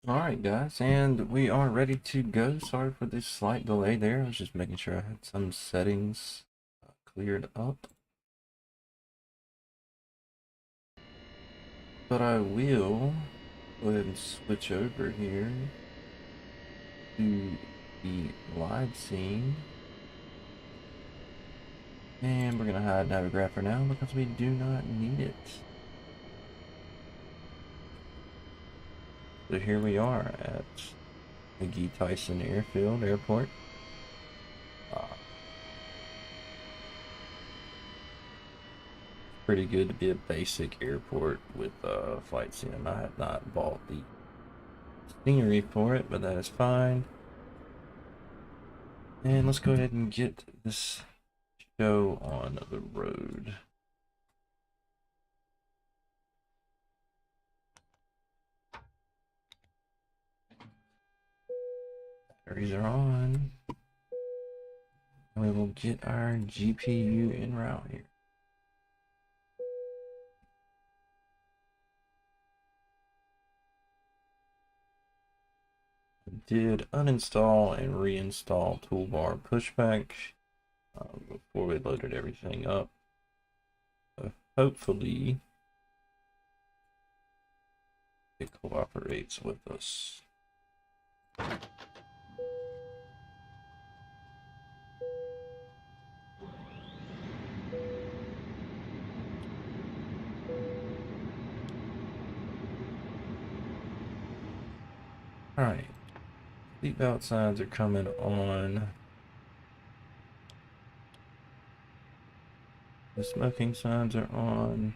Alright guys, and we are ready to go. Sorry for this slight delay there. I was just making sure I had some settings cleared up. But I will go ahead and switch over here to the live scene. And we're going to hide Navigraph for now because we do not need it. So here we are at McGee Tyson Airport. Pretty good to be a basic airport with flight sim. I have not bought the scenery for it, but that is fine. And let's go ahead and get this show on the road. Batteries are on. And we will get our GPU en route here. Did uninstall and reinstall toolbar pushback before we loaded everything up. Hopefully it cooperates with us. Alright, seatbelt signs are coming on. The smoking signs are on.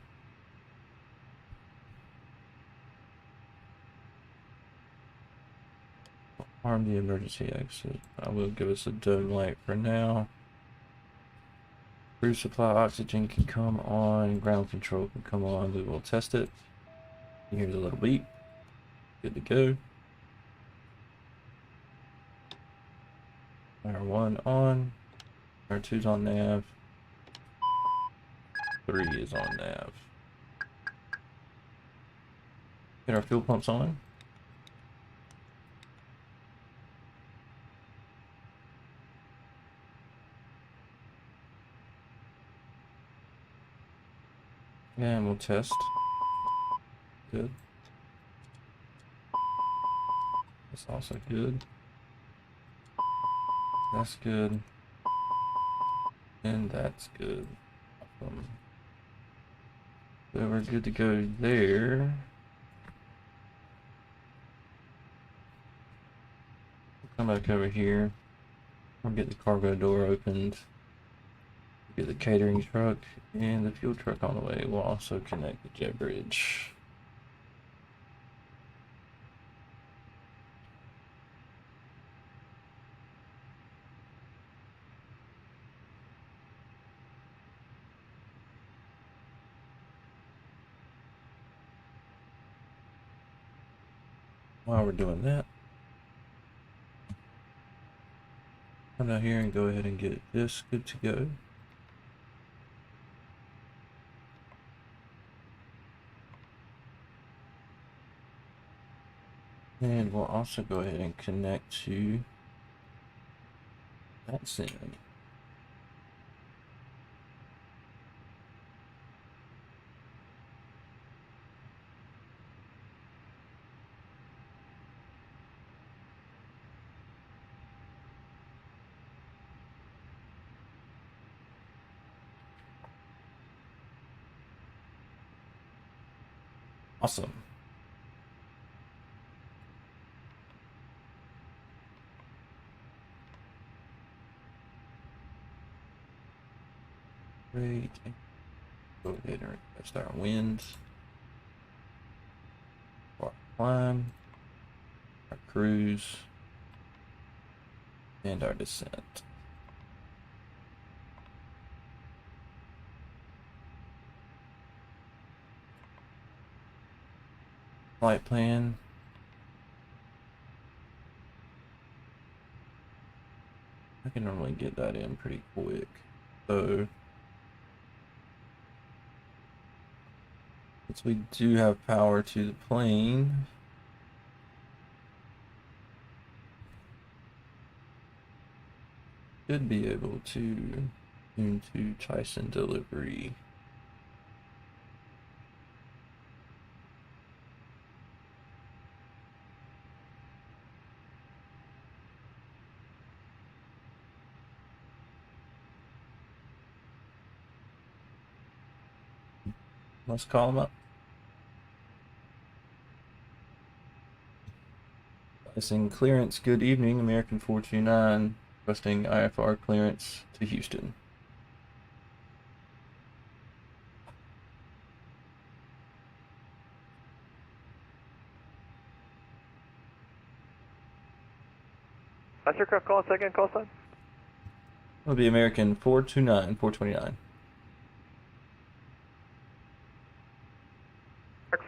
Arm the emergency exit. I will give us a dome light for now. Crew supply oxygen can come on. Ground control can come on. We will test it. Here's a little beep. Good to go. R1 on. R2's on nav. 3 is on nav. Get our fuel pumps on. And we'll test. Good. That's also good. That's good. And that's good. So we're good to go there. Come back over here. I'll get the cargo door opened. Get the catering truck and the fuel truck on the way. We'll also connect the jet bridge. While we're doing that, come down here and go ahead and get this good to go. And we'll also go ahead and connect to Vatsim. Awesome. Great. Go ahead and request our winds. Our climb, our cruise, and our descent. Flight plan. I can normally get that in pretty quick. So, since we do have power to the plane, should be able to into Tyson delivery. Let's call him up. Tyson clearance. Good evening, American 429. Requesting IFR clearance to Houston. That's your call second call sign? It'll be American 429, 429.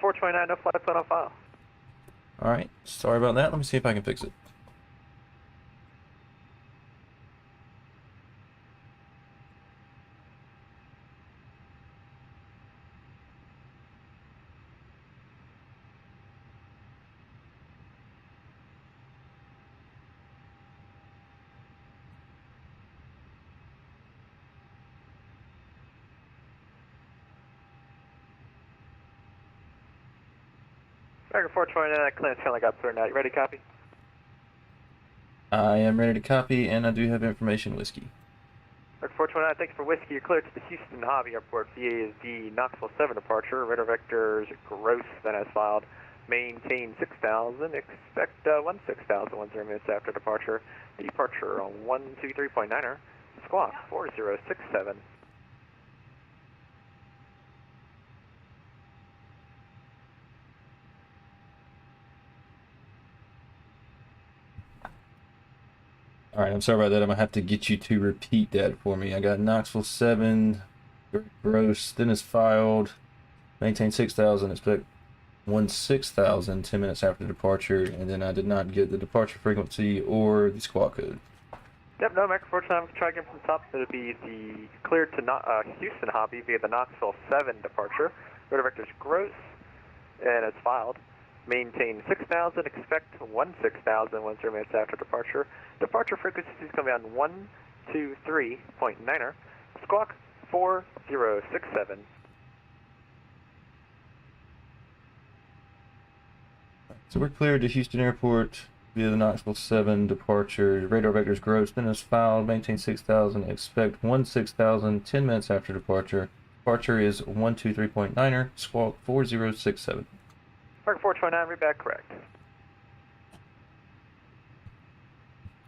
429, no flight plan on file. Alright, sorry about that. Let me see if I can fix it. American 429, clearance finally got cleared now. You ready to copy? I am ready to copy, and I do have information whiskey. American 429, thank you for whiskey. You're cleared to the Houston Hobby Airport via the Knoxville 7 departure. Radar vectors gross, then as filed. Maintain 6,000. Expect 16,000 10 minutes after departure. Departure on 123.9er. Squawk 4067. Alright, I'm sorry about that. I'm going to have to get you to repeat that for me. I got Knoxville 7, gross, then is filed. Maintain 6,000, expect 16,000 10 minutes after departure, and then I did not get the departure frequency or the squawk code. Yep, no, American 429, try again from the top. It'll be the cleared to Houston Hobby via the Knoxville 7 departure. Radar vectors gross, and it's filed. Maintain 6,000, expect 16,000 10 minutes after departure. Departure frequency is going to be on 123.9er. Squawk 4067. So we're cleared to Houston Airport via the Knoxville 7 departure. Radar vectors gross, then is filed. Maintain 6,000, expect 16,000 10 minutes after departure. Departure is 123.9er. Squawk 4067. American 429, read back correct.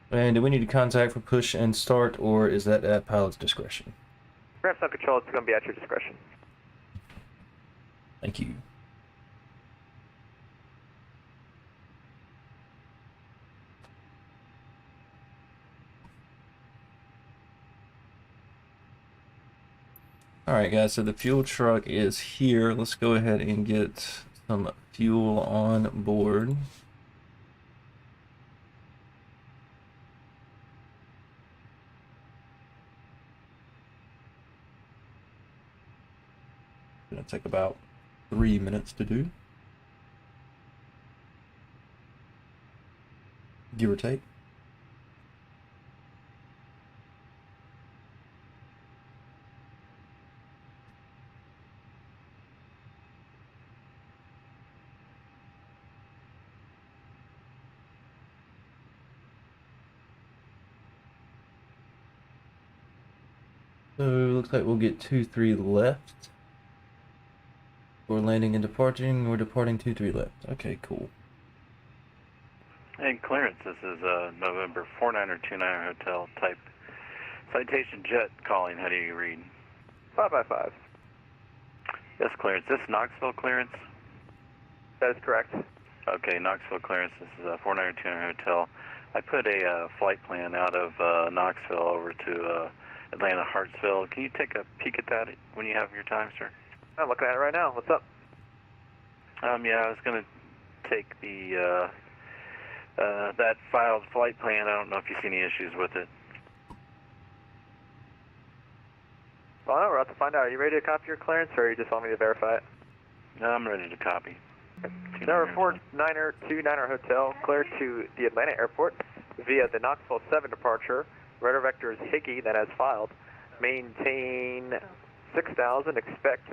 And do we need to contact for push and start, or is that at pilot's discretion? Ramp sun control, it's going to be at your discretion. Thank you. Alright guys, so the fuel truck is here. Let's go ahead and get some fuel on board. Gonna take about 3 minutes to do, give or take. So looks like we'll get 2-3 left. We're landing and departing. We're departing 2-3 left. Okay, cool. And clearance, this is November 49er29 Hotel type citation jet calling. How do you read? 5x5. Yes, clearance. This Knoxville clearance? That is correct. Okay, Knoxville clearance. This is 49er29 Hotel. I put a flight plan out of Knoxville over to Atlanta Hartsville. Can you take a peek at that when you have your time, sir? I'm looking at it right now. What's up? Yeah, I was going to take the that filed flight plan. I don't know if you see any issues with it. Well, no, we're about to find out. Are you ready to copy your clearance, or you just want me to verify it? No, I'm ready to copy. Number 49er29 Hotel, cleared to the Atlanta airport via the Knoxville 7 departure. Radar vector is Higgy, that has filed. Maintain 6,000, expect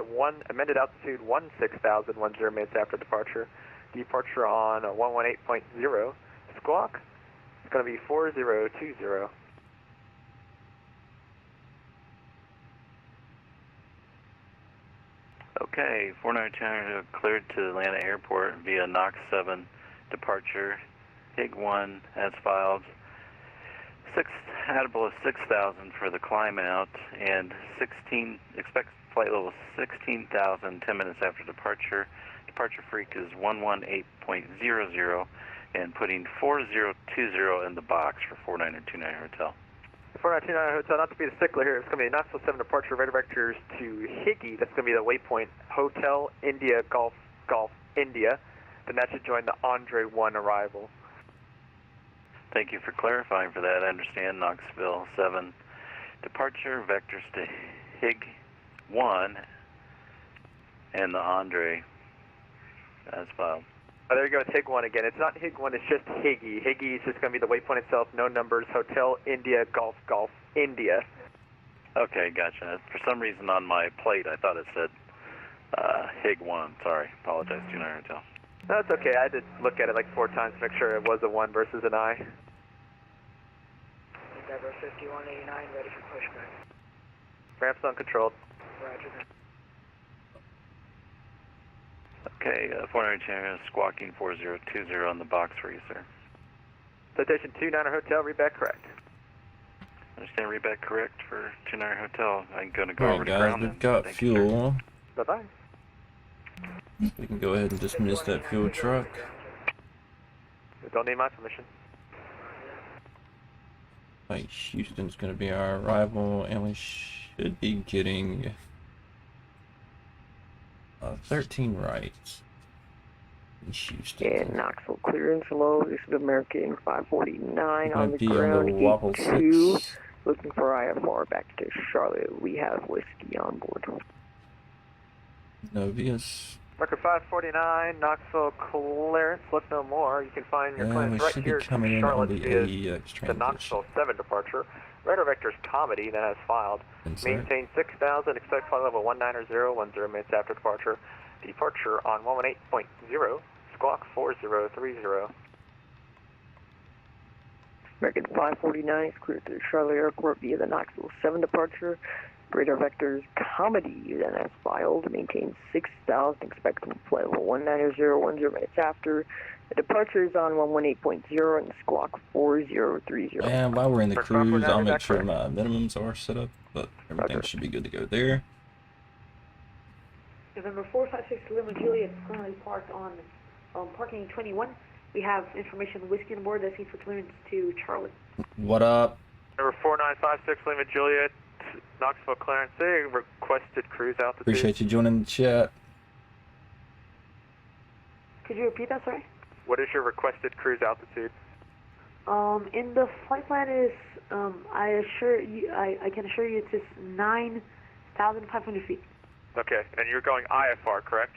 amended altitude 16,000, 10 minutes after departure. Departure on 118.0. Squawk, it's going to be 4020. Okay, 492 cleared to Atlanta Airport via Knox 7 departure. HIG 1 as filed. Habitable of 6,000 for the climb out, and expect flight level 16,000 10 minutes after departure. Departure freak is 118.00 and putting 4020 in the box for 4929 Hotel. 4929 Hotel, not to be the stickler here, it's going to be a Knoxville 7 departure, radar vectors to Higgy, that's going to be the waypoint, Hotel India Golf Golf India, then that should join the Andre 1 arrival. Thank you for clarifying for that. I understand Knoxville 7 departure, vectors to HIG 1 and the Andre as filed. Oh, there you go with HIG 1 again. It's not HIG 1, it's just Higgy. Higgy is just going to be the waypoint itself, no numbers, Hotel India Golf Golf India. Okay, gotcha. For some reason on my plate I thought it said HIG 1. Sorry, apologize, 29 Hotel. No, it's okay. I had to look at it like 4 times to make sure it was a 1 versus an I. Endeavor 5189, ready for pushback. Ramps uncontrolled. Roger that. Okay, 492 squawking 4020 on the box for you, sir. Citation 29 Hotel, read back correct. Understand, read back correct for 29 Hotel. I'm going to go Alright over to guys, ground. we've got Thank you, sir. fuel. Bye-bye. We can go ahead and dismiss that fuel truck. Don't need my permission. Like Houston's gonna be our arrival, and we should be getting 13 rights in Houston. And Knoxville clearance low. This is American 549 on the Might be on ground. the Wobble KHOU, 6. looking for IFR back to Charlotte. We have whiskey on board. Novius. Record 549, Knoxville clearance, look no more. You can find your And we clearance right should here be to coming in on Charlotte the via AEX the transition. Knoxville 7 departure. Radar vector's Comedy, that has filed. Insert. Maintain 6,000, expect flight level 190, 10 minutes after departure. Departure on 118.0, squawk 4030. American 549 is cleared to Charlotte Airport via the Knoxville 7 departure. Radar vectors Comedy, then as filed. Maintain 6,000, expect flight level 190, 10 minutes after. The departure is on 118.0 and squawk 4030. And while we're in the For cruise, comfort, I'll now make back sure correct. my minimums are set up, but everything Roger. should be good to go there. November 456 Lima Juliet currently parked on parking 21. We have information on whiskey on board that's needed for clearance to Charlotte. What up? Number 4956 Lima Juliet, Knoxville clearance. They requested cruise altitude. Appreciate you joining the chat. Could you repeat that, sorry? What is your requested cruise altitude? In the flight plan is, I can assure you it's 9,500 feet. Okay, and you're going IFR, correct?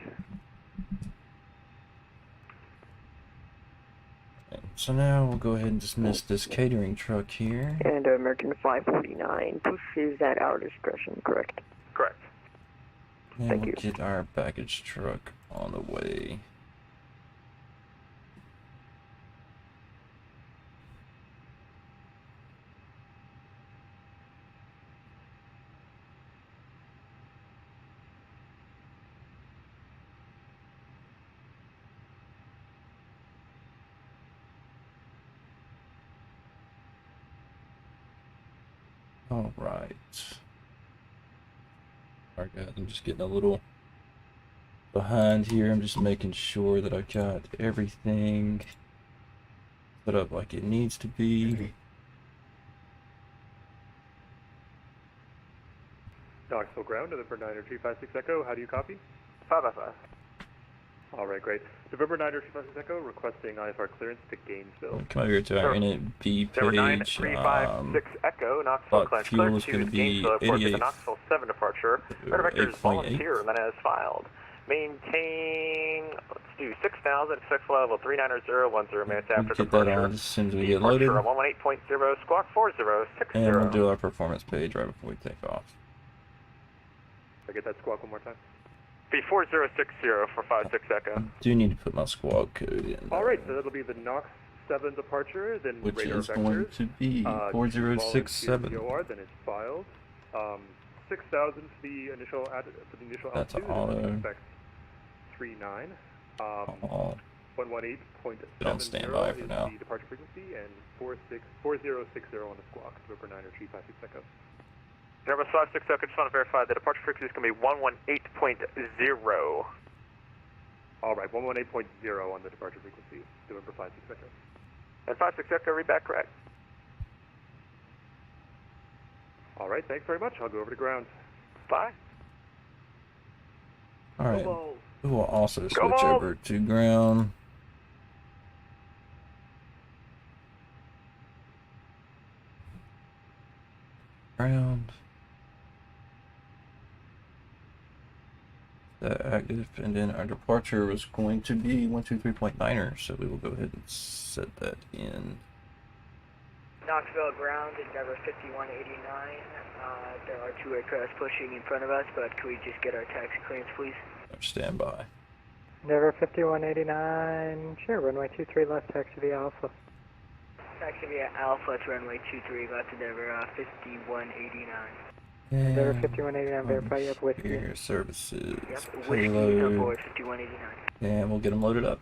So now we'll go ahead and dismiss this catering truck here. And American 549 pushes at our discretion, correct? Correct. And Thank we'll you. get our baggage truck on the way. All right. All right, guys, I'm just getting a little behind here. I'm just making sure that I got everything set up like it needs to be. Knoxville ground, November 9er 256 Echo, how do you copy? 555. Alright, great. November 9er 256 Echo, requesting IFR clearance to Gainesville. Come over here to our Sure. NB Number page. 9356 Echo, Knoxville but clearance. fuel's Clear gonna to be Gainesville Airport with the 88 Knoxville 7 departure. Radar vector is 8.8. volunteer, and that is filed. Maintain, let's do 6,000, expect flight level 39010 minutes We'll after get that departure. on as soon as we get loaded. Departure on 118.0, squawk 4060. And we'll do our performance page right before we take off. I get that squawk one more time. Be 4060 for 56 Echo. I do need to put my squad code in. All right, so that'll be the NOx 7 departure, then Which radar is vectors. going to be 4067. KTYS, then it's filed. 6,000 for the initial That's altitude. auto. And expect 39. Oh, 118.70 Put on standby for is now. the departure frequency, and 4060 on the squawk. November 9 or 356 Echo. November 56 Echo, just want to verify the departure frequency is going to be 118.0. All right, 118.0 on the departure frequency. November 56 Echo. And 56 Echo, read back correct. All right, thanks very much. I'll go over to ground. Bye. alright. We will also switch Go over to ground. Ground. That active, and then our departure was going to be 123.9er, so we will go ahead and set that in. Knoxville ground, Endeavor 5189. There are two aircraft pushing in front of us, but can we just get our taxi clearance, please? Standby. Endeavor 5189, sure, runway 23 left, taxi via Alpha. Taxi via Alpha to runway 23 left, Endeavor 5189. Endeavor 5189, verify you have whiskey. Air services. Yep, whiskey is on Payload. board 5189. And we'll get them loaded up.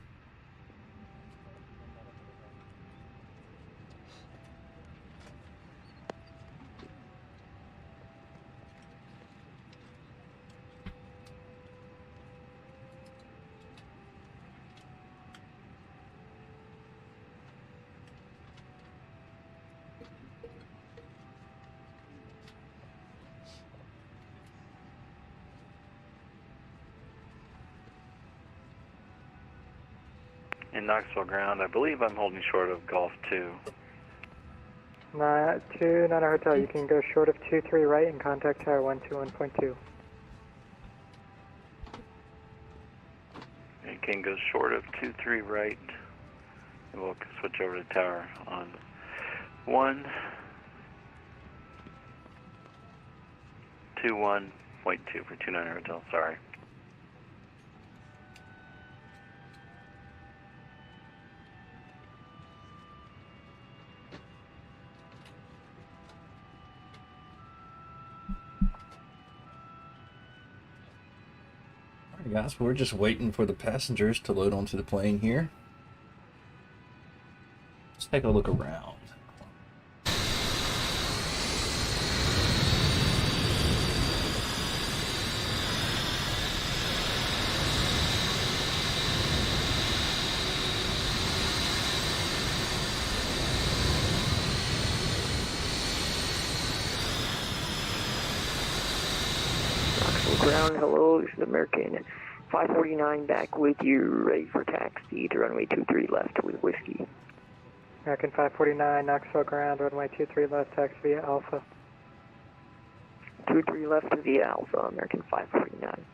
In Knoxville ground, I believe I'm holding short of Golf 2. 2, not a hotel, you can go short of 23 right and contact tower 121.2. It can go short of 23 right, and we'll switch over to tower on 121.2 for 29 hotel, sorry. Alright guys, we're just waiting for the passengers to load onto the plane here. Let's take a look around. Ground, hello, this is American 549 back with you, ready for taxi to runway 23 left with whiskey. American 549, Knoxville ground, runway 23 left, taxi via Alpha. 23 left via Alpha, American 549.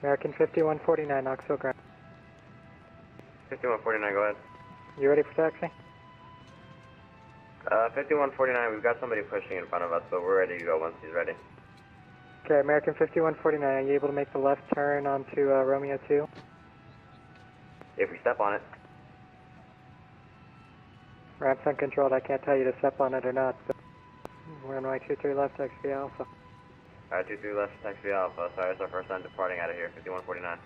American 5149, Knoxville ground. 5149, go ahead. You ready for taxi? 5149, we've got somebody pushing in front of us, but we're ready to go once he's ready. Okay, American 5149, are you able to make the left turn onto Romeo 2? If we step on it. Ramp's uncontrolled, I can't tell you to step on it or not, but runway 23 left, taxi via Alpha. Alright, 23 left, taxi Alpha. Sorry, it's our first time departing out of here, 5149.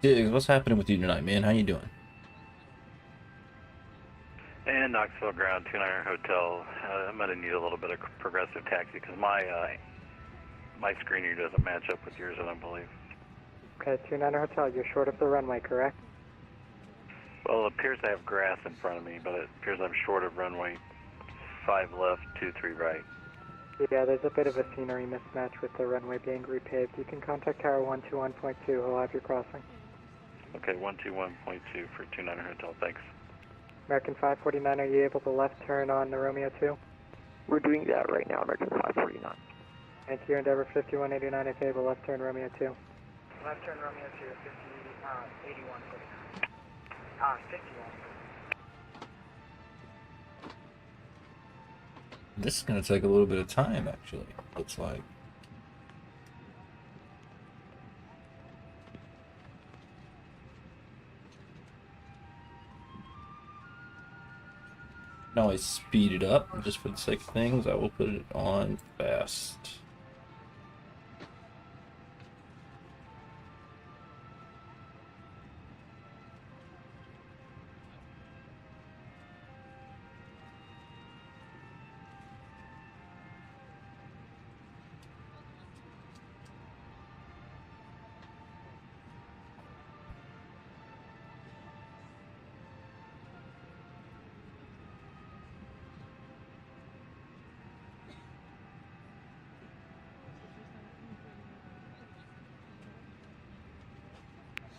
Diggs, what's happening with you tonight, man? How you doing? And Knoxville ground, 29 hotel. I'm going to need a little bit of progressive taxi because my screener doesn't match up with yours, I don't believe. Okay, 29 hotel, you're short of the runway, correct? Well, it appears I have grass in front of me, but it appears I'm short of runway 5 left, 23 right. Yeah, there's a bit of a scenery mismatch with the runway being repaved. You can contact Tower 121.2. He'll have your crossing. Okay, 121.2 for 29er Hotel, thanks. American 549, are you able to left turn on the Romeo 2? We're doing that right now, American 549. Thank you, Endeavor 5189, if able, left turn Romeo 2. Left turn Romeo 2, 81, 51. This is going to take a little bit of time, actually. Looks like. Now I speed it up just for the sake of things. I will put it on fast.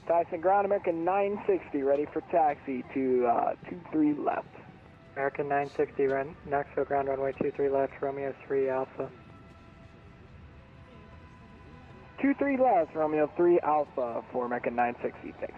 Tyson ground, American 960, ready for taxi to 23 left. American 960, Knoxville ground runway 23 left, Romeo 3 Alpha. 23 left, Romeo 3 Alpha for American 960, thanks.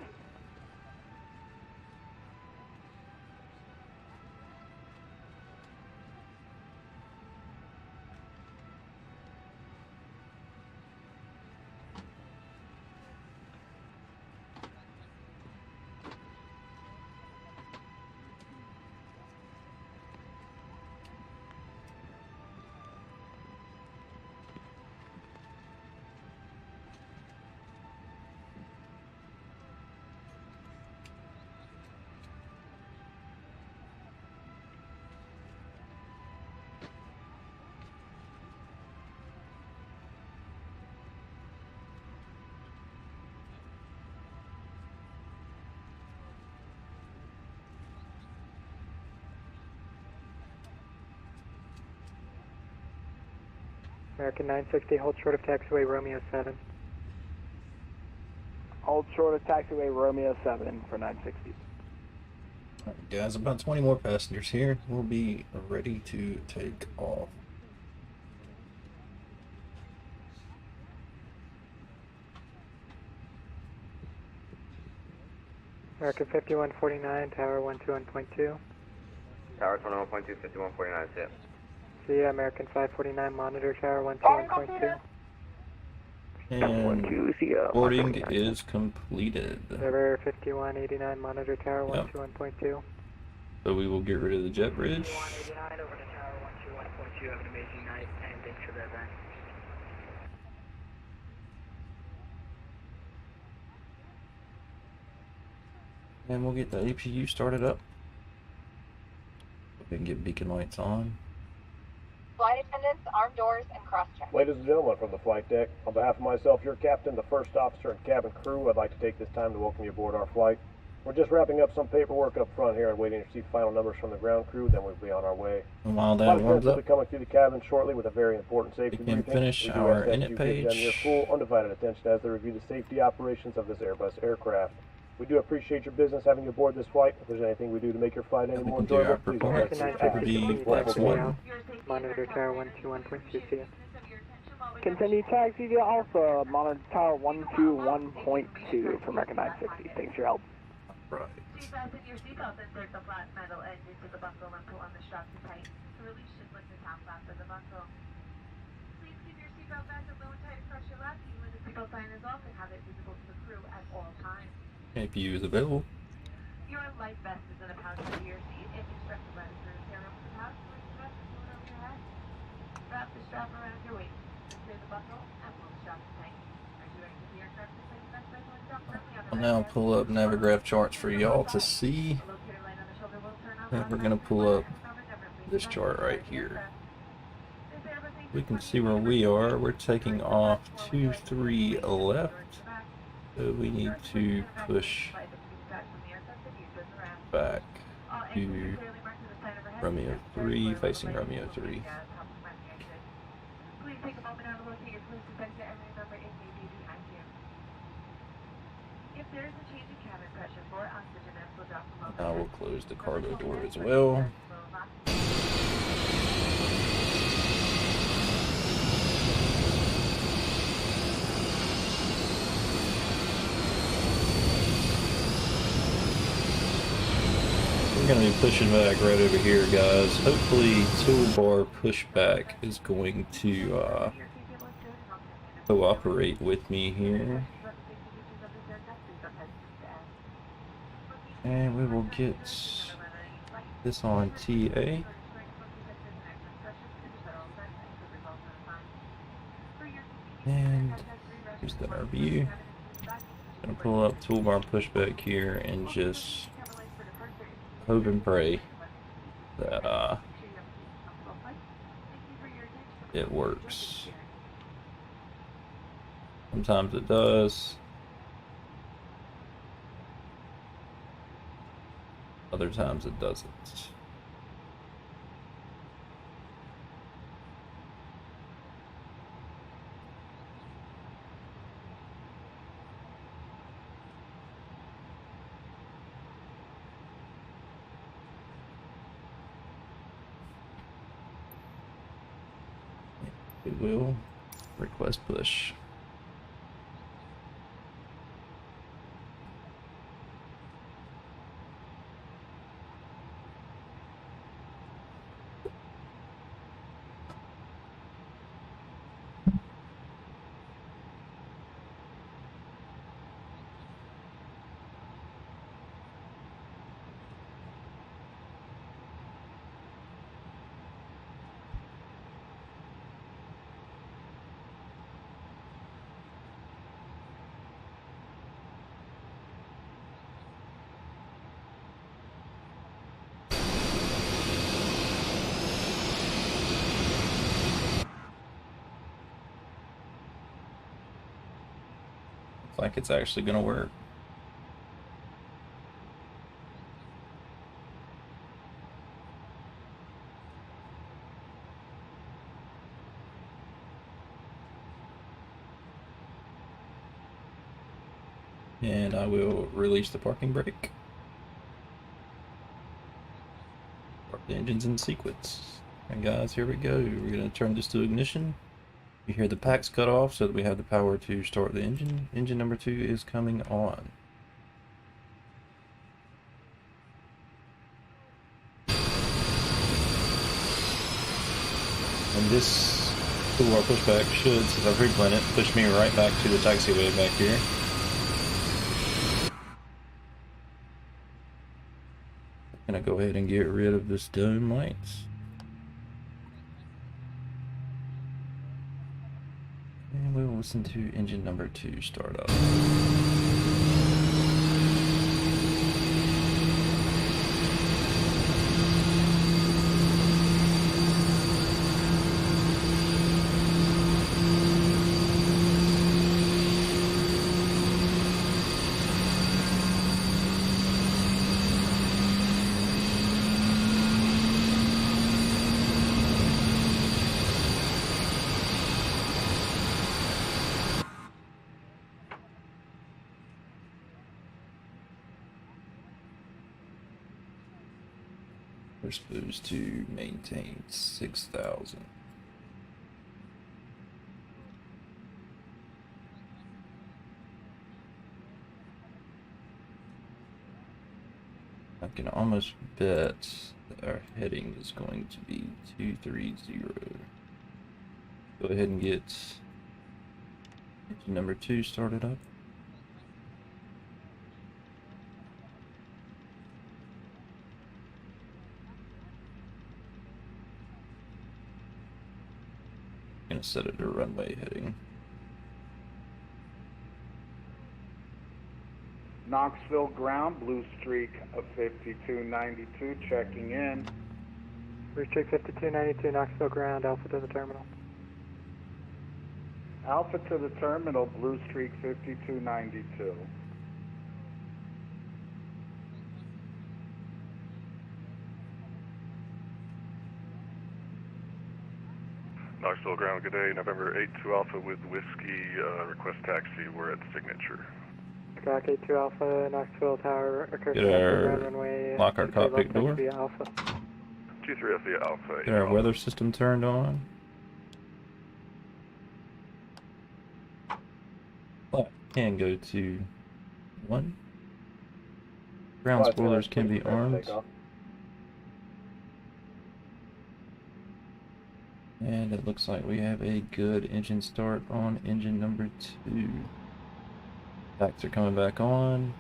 American 960, hold short of taxiway Romeo 7. Hold short of taxiway Romeo 7 for 960. Alright, guys, about 20 more passengers here. We'll be ready to take off. American 5149, Tower 121.2. Tower 21.2, 5149, tip. See ya, American 549, monitor Tower 121.2. And boarding is completed. Endeavor 5189, monitor Tower Yep. 121.2. So we will get rid of the jet bridge. 5189 over to Tower 121.2, have an amazing night, and thanks for that, man. And we'll get the APU started up. We can get beacon lights on. Flight attendants, armed doors, and cross-check. Ladies and gentlemen from the flight deck, on behalf of myself, your captain, the first officer, and cabin crew, I'd like to take this time to welcome you aboard our flight. We're just wrapping up some paperwork up front here and waiting to receive final numbers from the ground crew, then we'll be on our way. And while that warms will be up, coming through the cabin shortly with a very important safety we can briefing. finish We do our ask that init you give them your page. full, undivided attention as they review the safety operations of this Airbus aircraft. We do appreciate your business having you aboard this flight. If there's anything we do to make your flight any We more can do our enjoyable, please don't performance. hesitate It to would ask. be We'll have Flex a good 1. Monitor Tower 121.2, see ya. Continue taxi to Alpha, monitor Tower 121.2 for American 960, thanks for your help. Right. Please fasten your seatbelt, insert the flat metal edge into the buckle and pull on the strap to tighten. To release, should lift the top flap of the buckle. Please keep your seatbelt fastened low and tight across your lap, even when the seatbelt sign is off, and have it visible to the crew at all times. APU is available. Your life vest is in a pouch under your seat. If you strap the ladder through, tear open the pouch, release the vest and pull it over your head. Wrap the strap around your waist. Secure the buckle and pull the strap to tighten. As you exit the aircraft, place the vest buckle and strap firmly on the I'll right now hand. pull up Navigraph charts for y'all to see. Locator light on the shoulder will turn on. And we're going to pull up this chart right here. We can see where we are. We're taking off 2-3 left. So we need to push back to Romeo 3, facing Romeo 3. take a moment now to locate your closest exit and remember it may be behind you. If there is a change in cabin pressure for oxygen, this will drop from Now we'll close the cargo door as well. We're going to be pushing back right over here, guys. Hopefully toolbar pushback is going to cooperate with me here. And we will get this on TA. And here's the RVU. Gonna pull up toolbar pushback here and just hope and pray that it works. Sometimes it does. Other times it doesn't. We will request push. Like it's actually gonna work. And I will release the parking brake. Park the engines in sequence. And guys, here we go. We're gonna turn this to ignition. You hear the packs cut off so that we have the power to start the engine. Engine number 2 is coming on. And this toolbar pushback should, since I've replanted it, push me right back to the taxiway back here. I'm gonna go ahead and get rid of this dome lights. And we will listen to engine number 2 start up. We're supposed to maintain 6,000. I can almost bet that our heading is going to be 230. Go ahead and get engine number 2 started up. Gonna set it to runway heading. Knoxville ground, blue streak of 5292, checking in. Blue streak 5292, Knoxville ground, Alpha to the terminal. Alpha to the terminal, blue streak 5292. Knoxville ground, good day. November 82 Alpha with Whiskey, request taxi. We're at Signature. Skyhawk 82 Alpha, Knoxville Tower, Get our lock our cockpit door. Alpha. 23 via Alpha. Get our weather system turned on. But can go to 1. Ground spoilers can be armed. And it looks like we have a good engine start on engine number 2. Backs are coming back on.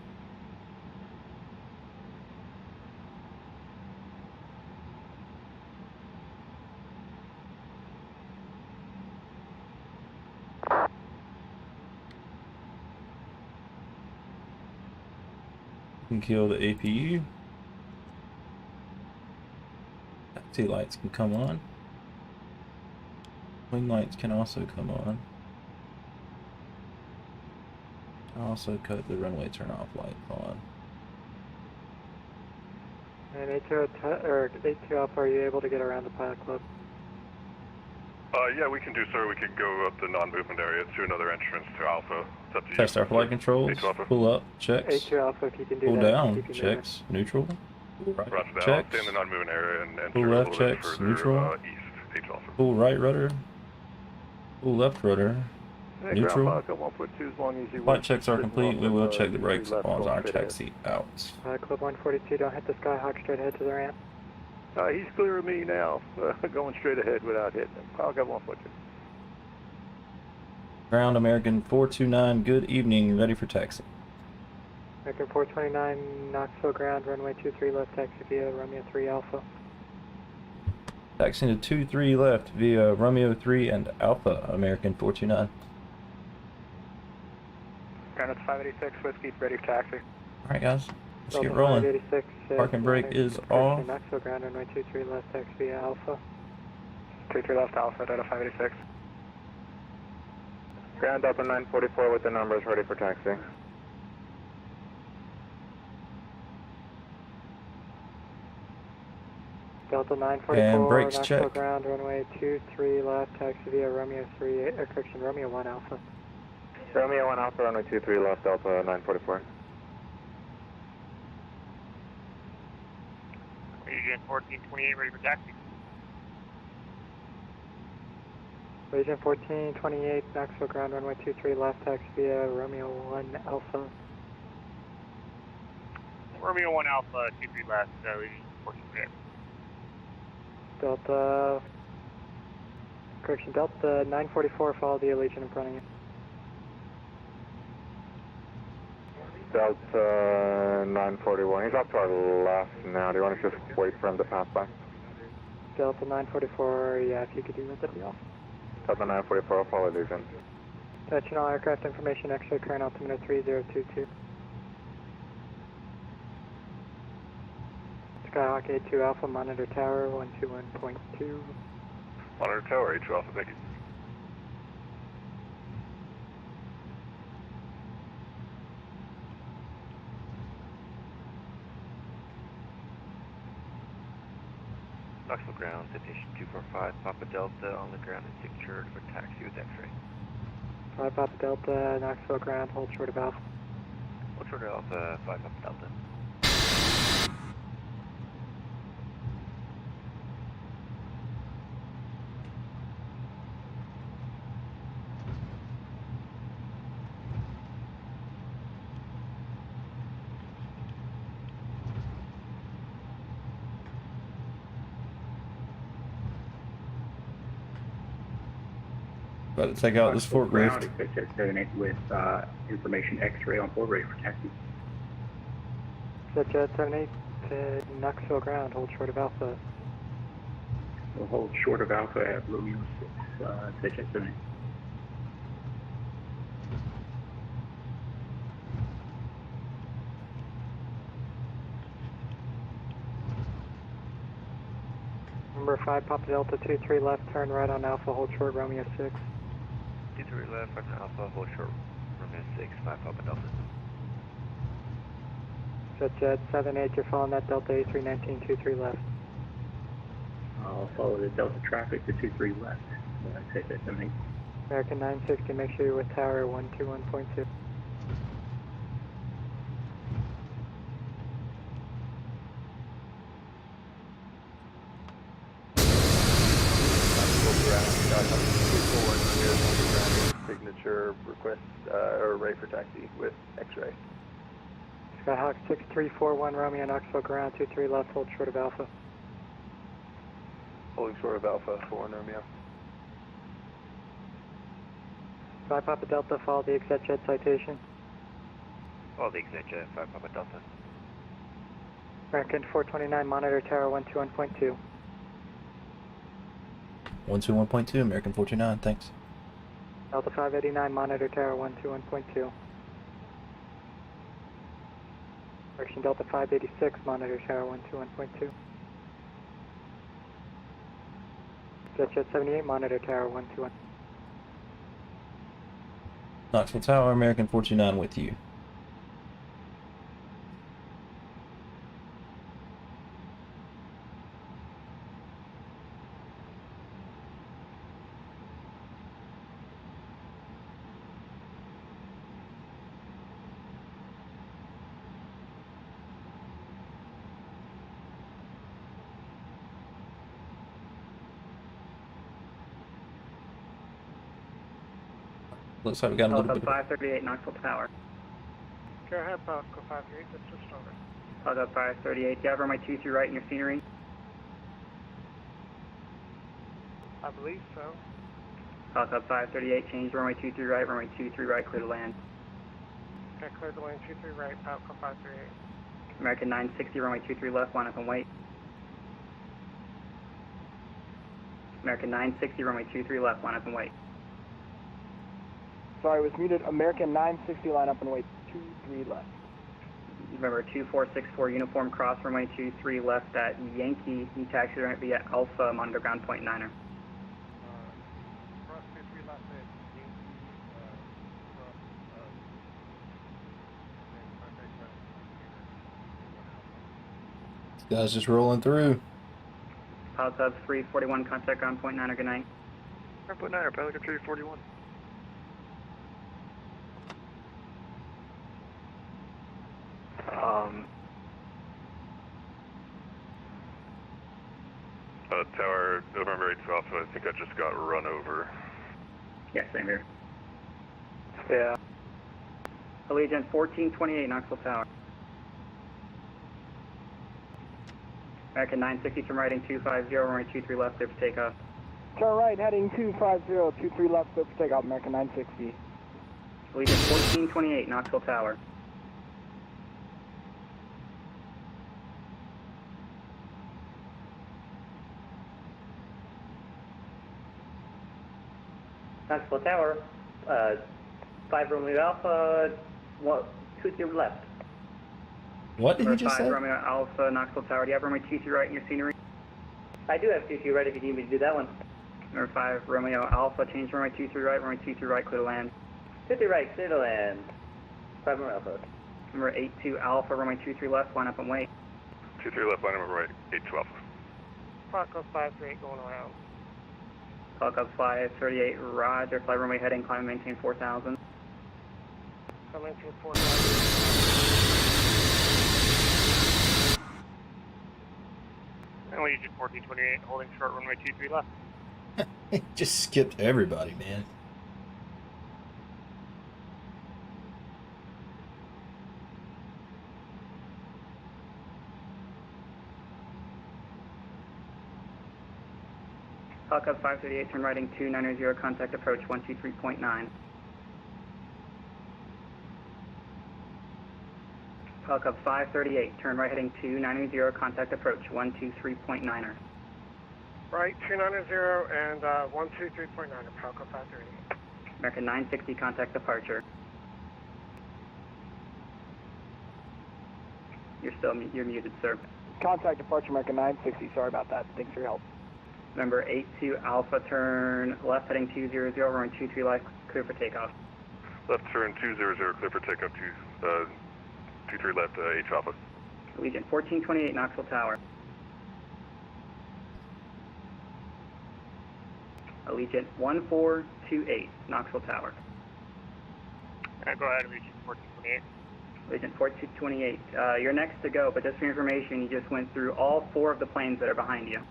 You can kill the APU. Taxi lights can come on. Wing lights can also come on. Also cut the runway turn off light on. And 82 Alpha, are you able to get around the pilot club? Yeah, we can do, sir. We could go up the non-movement area to another entrance to Alpha. It's up to you. Test our flight controls. Pull up, checks. 82 Alpha, if you can do Pull that. down, checks. Neutral. Pull right, Roger that. checks. I'll stay in the non-movement area and enter Pull a left, little bit checks. further Neutral. east. H Alpha. Pull right rudder. Pull left rudder. Neutral. Flight checks are complete. We will check the brakes on our taxi out. Club 142, don't hit the Skyhawk, straight ahead to the ramp. He's clear of me now, going straight ahead without hitting him. I'll get 142. Ground American 429, good evening, ready for taxi. American 429, Knoxville ground, runway 23 left, taxi via Romeo 3 Alpha. Taxiing to 23 left via Romeo 3 and Alpha, American 429. Ground at 586, Whiskey, ready for taxi. Alright guys, let's get rolling. Parking brake is off. Knoxville ground, runway 23 left, taxi via Alpha. 23 left, Alpha, Delta 586. Ground Delta 944 with the numbers ready for taxi. Delta 944, and brakes Knoxville check. ground, runway 23 left, taxi via Romeo 3, correction, Romeo 1 Alpha. Romeo 1 Alpha, runway 23 left, Delta 944. Region 1428, ready for taxi. Region 1428, Knoxville ground, runway 23 left, taxi via Romeo 1 Alpha. Romeo 1 Alpha, 23 left, Region 1428. Delta, correction, Delta 944, follow the Allegiant in front of you. Delta 941, he's off to our left now. Do you want to just wait for him to pass by? Delta 944, yeah, if you could do that, that'd be awesome. Delta 944, follow Allegiant. Touching all aircraft information, X-ray current altimeter 3022. Skyhawk 82 Alpha, monitor tower 121.2. Monitor tower, 82 Alpha, thank you. Knoxville ground, citation 245, Papa Delta on the ground and Signature for taxi with X-ray. 5 Papa Delta, Knoxville ground, hold short of Alpha. Hold short of Alpha, 5 Papa Delta. About to take out this forklift. Expect jet 78 with information X-ray on board, ready for taxi. Jet 78 to Knoxville ground, hold short of Alpha. We'll hold short of Alpha at Romeo 6, jet 78. Number 5 Papa Delta 23 left, turn right on Alpha, hold short Romeo 6. 23 left, right on Alpha, hold short Romeo 6, 5 Papa Delta. Jet 78, you're following that Delta A319 23 left. I'll follow the Delta traffic to 23 left. Say something. American 960, make sure you're with tower 121.2. Signature request or array for taxi with X-ray. Skyhawk 6341 Romeo Knoxville ground 23 left, hold short of Alpha. Holding short of Alpha 4 Romeo. 5 Papa Delta, follow the exec jet citation. Follow the exec jet, 5 Papa Delta. American 429, monitor tower 121.2. 121.2, American 429, thanks. Delta 589, monitor tower 121.2. Correction, Delta 586, monitor tower 121.2. Jet 78, monitor tower 121. Knoxville Tower, American 429 with you. Looks like we got a little bit of... 538, Knoxville Tower. Go ahead, Falco 538, that's just over. Falco 538, do you have runway 23 right in your scenery? I believe so. Falco 538, change runway 23 right, runway 23 right, clear to land. Okay, clear the lane 23 right, Falco 538. American 960, runway 23 left, line up and wait. American 960, runway 23 left, line up and wait. Sorry, was muted. American 960, line up and wait. 23 left. Remember, 2464 uniform cross runway 23 left at Yankee. You taxi right via Alpha, monitor ground point 9er. Cross 23 left at Yankee, and then contact ground point 1 Alpha. This guy's just rolling through. Pilot Sub 341, contact ground point 9er, good night. Ground point 9er, Pelican 341. Tower, November 8th Alpha, I think I just got run over. Yeah, same here. Yeah. Allegiant 1428, Knoxville Tower. American 960, turn right, 250, runway 23 left, clear for takeoff. Turn right, heading 250, 23 left, clear for takeoff, American 960. Allegiant 1428, Knoxville Tower. Knoxville Tower, 5 Romeo Alpha, 23 left. What did he just 5 say? Romeo Alpha, Knoxville Tower. Do you have runway 23 right in your scenery? I do have 23 right if you need me to do that one. Number 5 Romeo Alpha, change runway 23 right, runway 23 right, clear to land. 23 right, clear to land. 5 Romeo Alpha. Number 82 Alpha, runway 23 left, line up and wait. 23 left, line number right, 82 Alpha. Falco 538 going around. Falco 538, roger, fly runway heading, climb and maintain 4,000. So maintain 4,000. And Legion 1428, holding short runway 23 left. He just skipped everybody, man. Falco 538, turn right 290, contact approach 123.9. Falco 538, turn right heading 290, contact approach 123.9er. Right, 290 and 123.9, Falco 538. American 960, contact departure. You're muted, sir. Contact departure, American 960, sorry about that. Thanks for your help. Number 82 Alpha, turn left heading 200, runway 23 left, clear for takeoff. Left turn 200, clear for takeoff 23 left, H Alpha. Legion 1428, Knoxville Tower. Allegiant 1428, Knoxville Tower. Go ahead, Allegiant 1428. Allegiant 4228, you're next to go, but just for your information, you just went through all 4 of the planes that are behind you.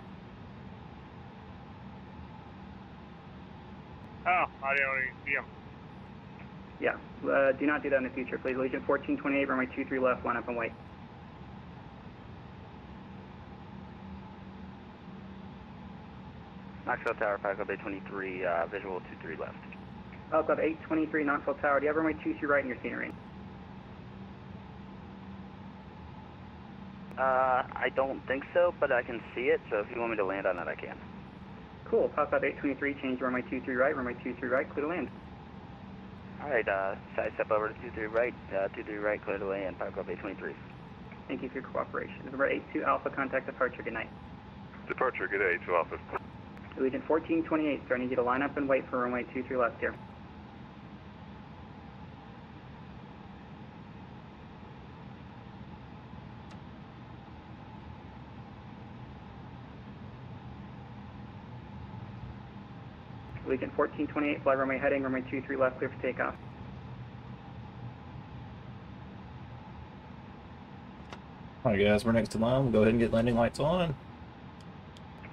Oh, I didn't even see him. Yeah, do not do that in the future, please. Allegiant 1428, runway 23 left, line up and wait. Knoxville Tower, 5 Club 823, visual 23 left. Club 823, Knoxville Tower, do you have runway 23 right in your scenery? I don't think so, but I can see it, so if you want me to land on it, I can. Cool, Club 823, change to runway 23 right, runway 23 right, clear to land. Alright, side step over to 23 right, 23 right, clear to land, 5 Club 823. Thank you for your cooperation. November 82 Alpha, contact departure, good night. Departure, good day, 2 Alpha. Allegiant 1428, sir, I need you to line up and wait for runway 23 left here. Allegiant 1428, fly runway heading, runway 23 left, clear for takeoff. Alright guys, we're next to line. We'll go ahead and get landing lights on.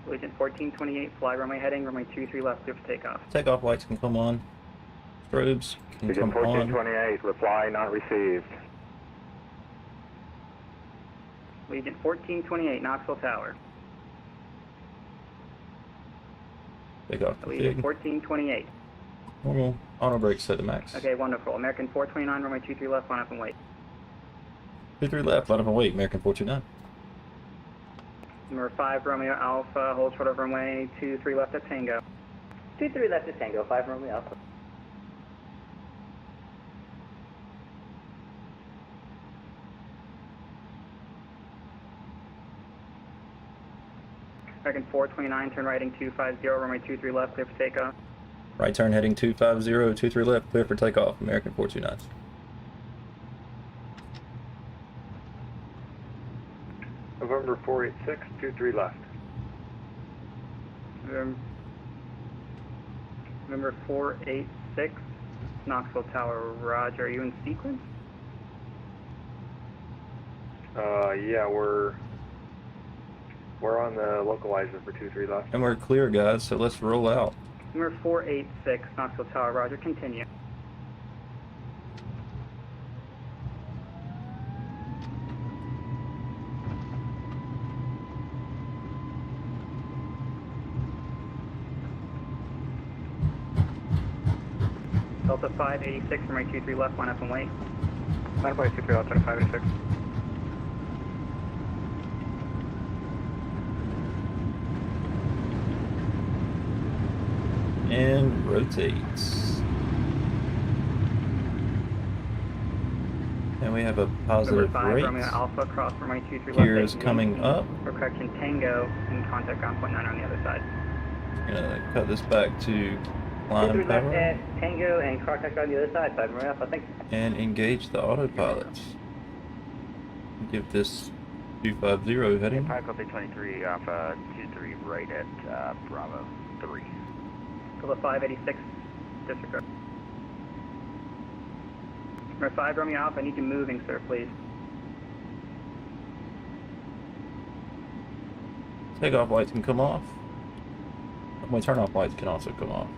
Allegiant 1428, fly runway heading, runway 23 left, clear for takeoff. Takeoff lights can come on. Strobes can come on. 1428, reply not received. Allegiant 1428, Knoxville Tower. Takeoff Allegiant 1428. Normal. Auto brake set to max. Okay, wonderful. American 429, runway 23 left, line up and wait. 23 left, line up and wait. American 429. Number 5, Romeo Alpha, hold short of runway 23 left at Tango. 23 left at Tango, 5 Romeo Alpha. American 429, turn right heading 250, runway 23 left, clear for takeoff. Right turn heading 250, 23 left, clear for takeoff. American 429. November 486, 23 left. Number 486, Knoxville Tower, roger. Are you in sequence? Yeah, we're on the localizer for 23 left. And we're clear, guys, so let's roll out. Number 486, Knoxville Tower, roger. Continue. Delta 586, runway 23 left, line up and wait. Line up 23 left, Delta 586. And rotates. And we have a positive Number 5, rate. Romeo Alpha, cross runway 23 left. Gears coming up. For correction, Tango, and contact ground point 9 on the other side. Gonna cut this back to climb 23 left power. at Tango, and contact on the other side, 5 Romeo Alpha, thank you. And engage the autopilot. Give this 250 heading. 5 Club 823, Alpha 23 right at Bravo 3. Delta 586, disregard. Number 5, Romeo Alpha, I need you moving, sir, please. Takeoff lights can come off. My turn-off lights can also come off.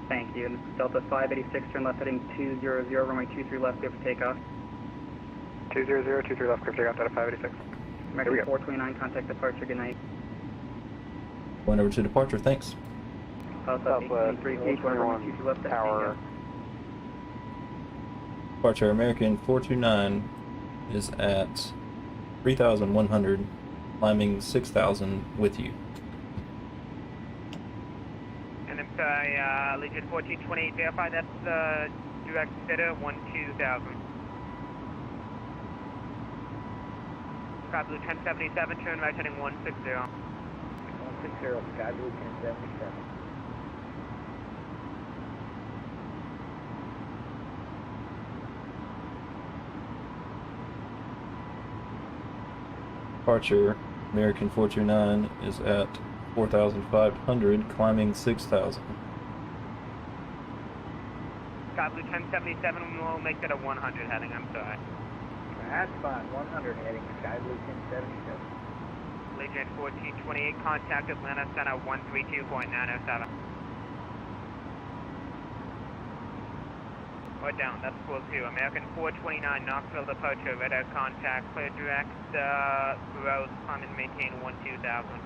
Thank you. Delta 586, turn left heading 200, runway 23 left, clear for takeoff. 200, 23 left, clear for takeoff, Delta 586. American 429, contact departure, good night. Going over to departure, thanks. Southwest 823, runway 23 left at Tango. Departure, American 429 is at 3,100, climbing 6,000 with you. And then by Legion 1428, verify that's direct Theta 12,000. Sky Blue 1077, turn right heading 160. 160, Sky Blue 1077. Departure, American 429 is at 4,500, climbing 6,000. Blue 1077, we'll make that a 100 heading, I'm sorry. That's fine, 100 heading, Sky Blue 1077. Legion 1428, contact Atlanta Center 132.907. Or down, that's full 2. American 429, Knoxville departure, radar contact, clear direct, gross, climb and maintain 12000.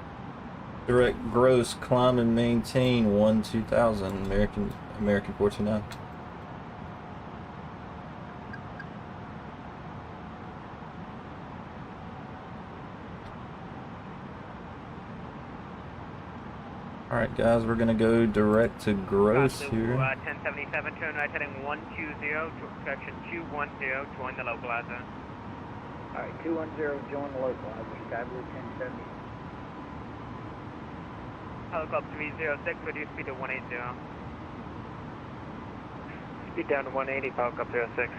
Direct gross, climb and maintain 12000, American 429. Alright guys, we're gonna go direct to gross here. 1077, turn right heading 120, direction 210, join the localizer. Alright, 210, join the localizer, Sky Blue 1070. Helicopter 306, reduce speed to 180. Speed down to 180, helicopter 06.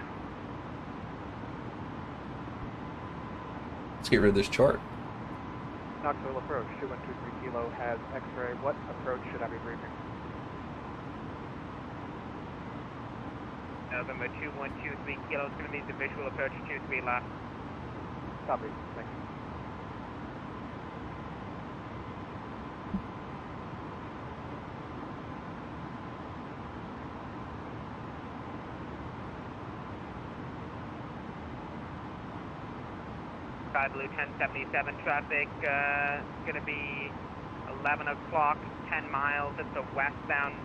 Let's get rid of this chart. Knoxville approach, 2123 Kilo has X-ray. What approach should I be briefing? November 2123 Kilo is going to be the visual approach 23 left. Copy, thank you. Sky Blue 1077 traffic, going to be 11 o'clock, 10 miles. It's a westbound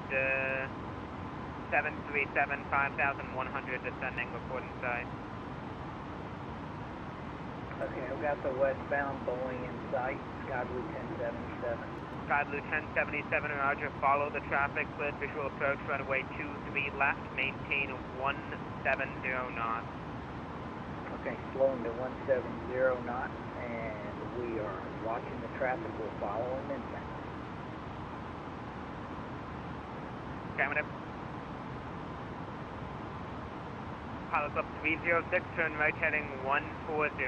737, 5100 descending, reporting side. Okay, I've got the westbound Boeing in sight, Sky Blue 1077. Sky Blue 1077, roger, follow the traffic, clear visual approach, runway 23 left, maintain 170 knots. Okay, slowing to 170 knots, and we are watching the traffic. We'll follow them inbound. Affirmative. Pilot Club 306, turn right heading 140.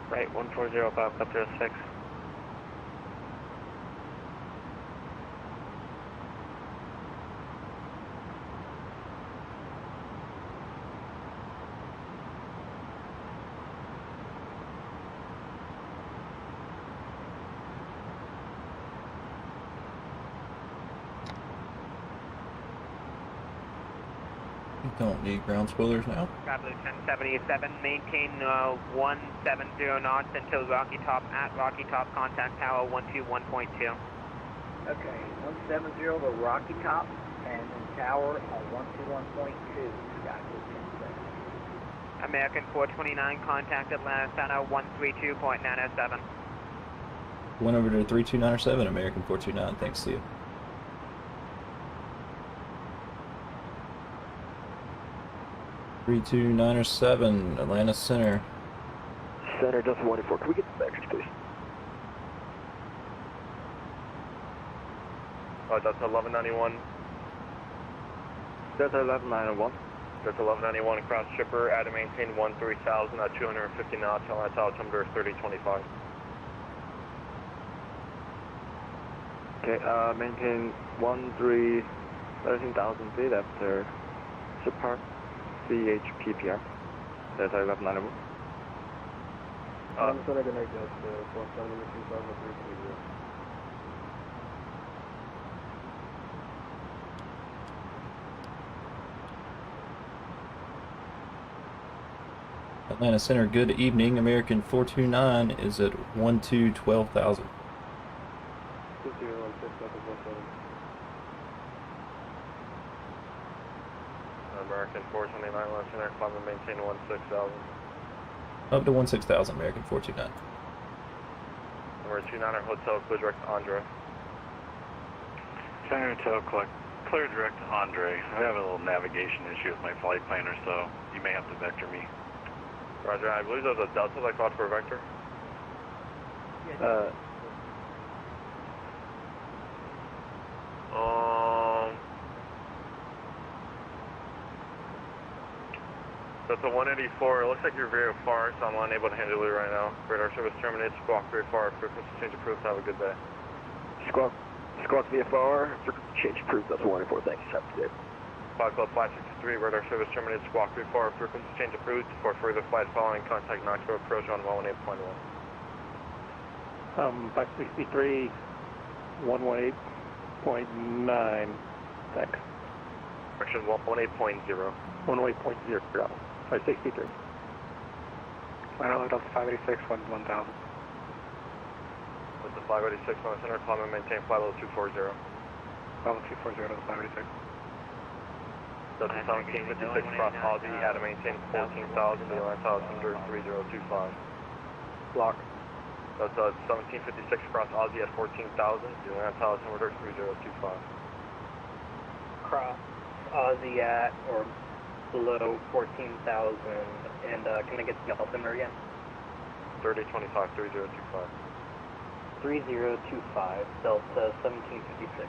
Right, 140, Pilot Club 06. Don't need ground spoilers now. Sky Blue 1077, maintain 170 knots until Rocky Top, at Rocky Top, contact tower 121.2. Okay, 170 to Rocky Top, and then tower on 121.2, Sky Blue 1070. American 429, contact Atlanta Center 132.907. Went over to 32907, American 429, thanks to you. (32907) Atlanta Center. Center, Delta 184. Can we get the metrics, please? Delta 1191. Delta 1191. Delta 1191, cross shipper, add and maintain 13,000 at 250 knots, on altimeter 3025. Okay, maintain 13,000 feet after Support CHPPR. Delta 1191. I'm going to make that 470 Atlanta Center, good evening. American 429 is at 12,000. American 429, Atlanta Center, climb and maintain 16,000. Up to 16,000, American 429. Number 29er Hotel, clear direct to Andre. Center Hotel, clear direct to Andre. I have a little navigation issue with my flight planner, so you may have to vector me. Roger, I believe there's a Delta that called for a vector. That's a 184. It looks like you're very far, so I'm unable to handle you right now. Radar service terminates. Squawk very far. Frequency change approved. Have a good day. Squawk VFR, frequency change approved. That's 184. Thank you. Have a good day. Flight Club 563, radar service terminated, squawk 34, frequency change approved. For further flight following, contact Knoxville approach on 118.1. 563, 118.9, thanks. Correction 118.0. 118.0, 563. Final Delta 586, 1000. With the 586 on the center, climb and maintain flight level 240. Level 240 to the 586. Delta 1756 cross Aussie, had to maintain 14,000, the land altimeter 3025. Block. Delta 1756 cross Aussie at 14,000, the land altimeter 3025. Cross Aussie at or below 14,000, and can I get the altimeter again? 3025, 3025. 3025, Delta 1756.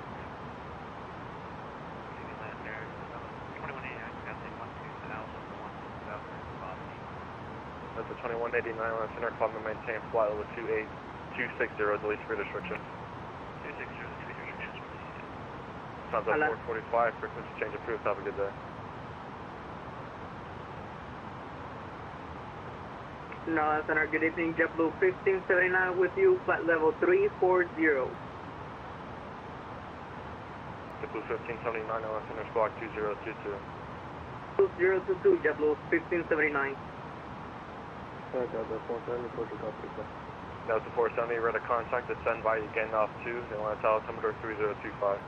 Delta 2189, land center, climb and maintain flight level 28260, delete speed restrictions. 260, speed restrictions. Sounds like 445, frequency change approved, have a good day. No, Center, good evening, JetBlue 1579 with you, flight level 340. JetBlue 1579, land center, squawk 2022. 2022, JetBlue 1579. Delta 470, ready to contact, descend by again off 2, the land altimeter 3025.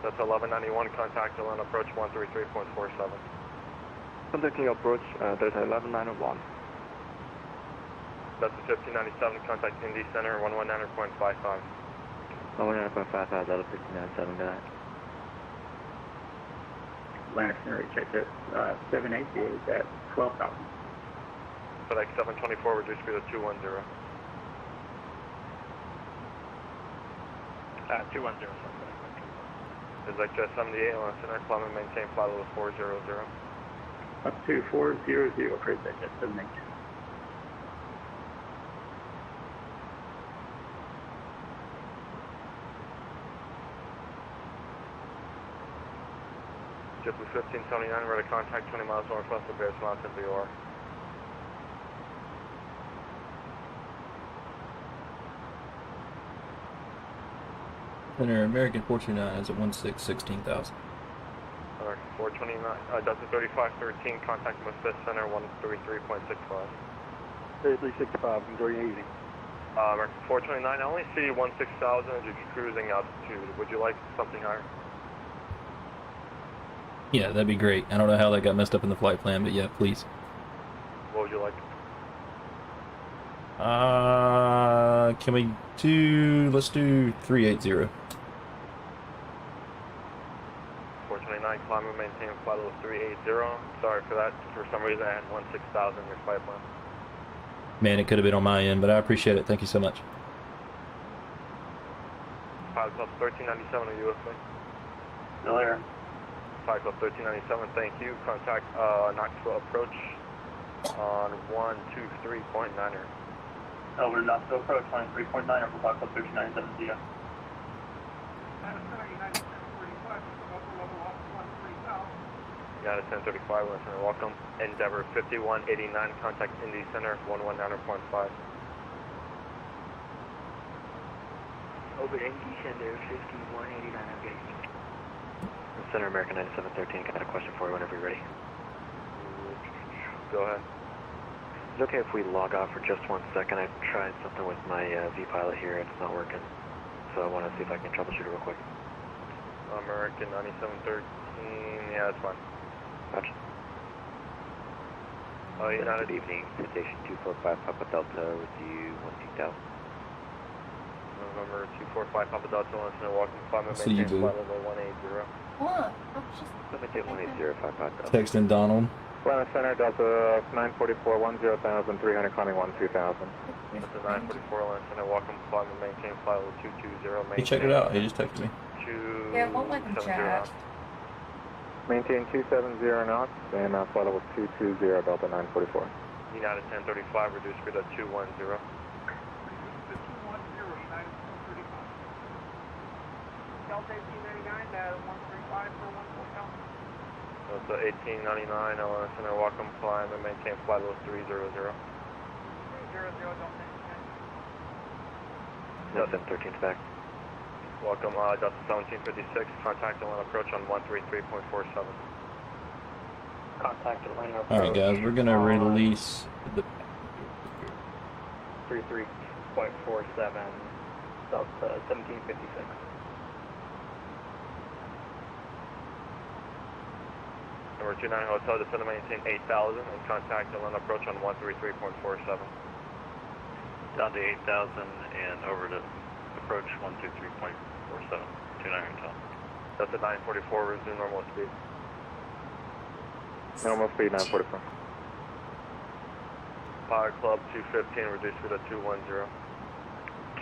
That's 1191, contact Atlanta approach 133.47. Contacting approach, Delta 1191. That's the 1597, contact Indy Center 119.55. 119.55, Delta 1597, got it. Atlanta Center, check this, 780 is at 12,000. FedEx 724, reduce speed to 210. 210. Is like just 78, Atlanta Center, climb and maintain flight level 400. Up to 400, cruise at jet 78. JetBlue 1579, ready to contact 20 miles northwest of Bears Mountain, VOR. Center American 429 is at 16,000. Alright, 429, Delta 3513, contact Memphis Center 133.65. 3365, enjoy your evening. American 429, I only see 16,000 as you're cruising altitude. Would you like something higher? Yeah, that'd be great. I don't know how that got messed up in the flight plan, but yeah, please. What would you like? Can we do, let's do 380. 429, climb and maintain flight level 380. Sorry for that. For some reason I had 16,000 in your flight plan. Man, it could have been on my end, but I appreciate it. Thank you so much. Pilot Club 1397 of USA. Still here. Pilot Club 1397, thank you. Contact Knoxville approach on 123.9er. Over to Knoxville approach, 23.9er for Pilot Club 1397, see ya. Got a 1035, listener, welcome. Endeavor 5189, contact Indy Center 119.5. Over to Indy Center 5189, okay. Center American 9713, got a question for you whenever you're ready. Go ahead. Is it okay if we log off for just 1 second? I tried something with my V-Pilot here, it's not working. So I want to see if I can troubleshoot it real quick. American 9713, yeah, that's fine. Gotcha. United. Good evening, Station 245 Papa Delta with you, 12000. November 245 Papa Delta, listener, welcome. Climb and See you, maintain boo. flight level 180. What? I'm just... Limited 18055 Delta. Texting Donald. Atlanta Center, Delta 944, 10,300, climbing 12,000. Delta 944, Atlanta Center, welcome. Climb and maintain flight level 220. He checked it out. He just texted me. Yeah, won't let them chat. Maintain 270 knots and flight level 220, Delta 944. United 1035, reduce speed at 210. Delta 1899, 135 for 140 Delta 1899, LNS Center, welcome, climb and maintain flight level 300. 300, Delta 13 back. Welcome, Delta 1756, contact the line approach on 133.47. Contact the line approach. Alright guys, we're gonna release the 33.47, Delta 1756. Number 29 Hotel, descend to maintain 8,000 and contact the line approach on 133.47. Down to 8,000 and over to approach 123.47. 29 Hotel. That's at 944, resume normal speed. Normal speed 944. Power Club 215, reduce speed at 210.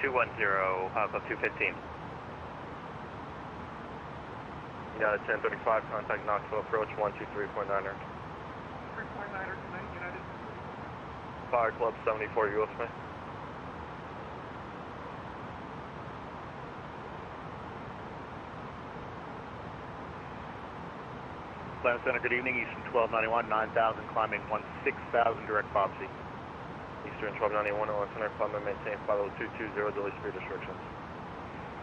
210, Power Club 215. United 1035, contact Knoxville approach 123.9er. 3.9er tonight, United. Power Club 74, you with me? Atlanta Center, good evening. Eastern 1291, 9,000, climbing 16,000, direct Bob C. Eastern 1291, Atlanta Center, climb and maintain flight level 220, delete speed restrictions.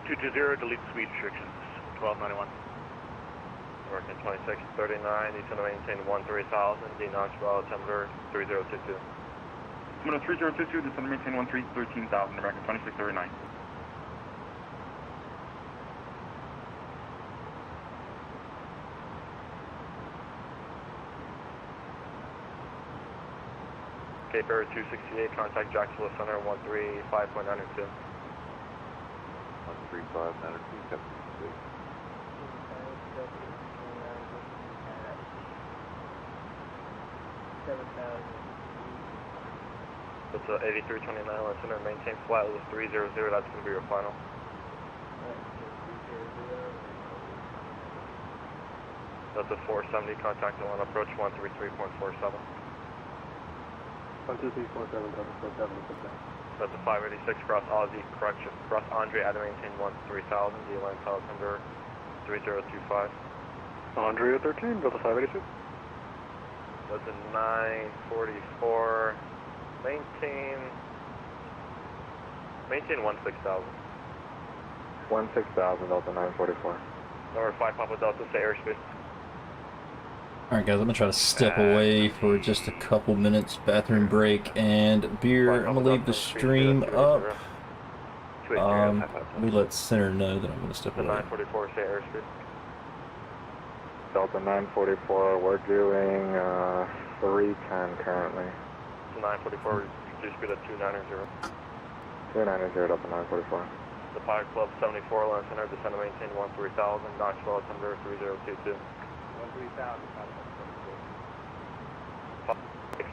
220, delete speed restrictions, 1291. American 2639, Eastern to maintain 13,000, D Knoxville, altimeter 3022. Altimeter 3022, descend to maintain 13,000, American 2639. Cape Air 268, contact Jacksonville Center 135.92. 135.92, 766. That's 8329, Atlanta Center, maintain flight level 300, that's going to be your final. That's a 470, contact the line approach 133.47. 123.47, Delta 47, That's a 586, cross Aussie, correction, cross Andre, add to maintain 13,000, D-line altimeter 3025. Andre 13, Delta 586. That's a 944, maintain 16,000. 16,000, Delta 944. Number 5, Papa Delta, say airspace. Alright guys, I'm gonna try to step away for just a couple minutes, bathroom break and beer. I'm gonna leave the stream up. We let Center know that I'm gonna step away. 944, say airspace. Delta 944, we're doing 310 currently. 944, reduce speed at 290. 290, Delta 944. The Pirate Club 74, Atlanta Center, descend to maintain 13,000, Knoxville, altimeter 3022.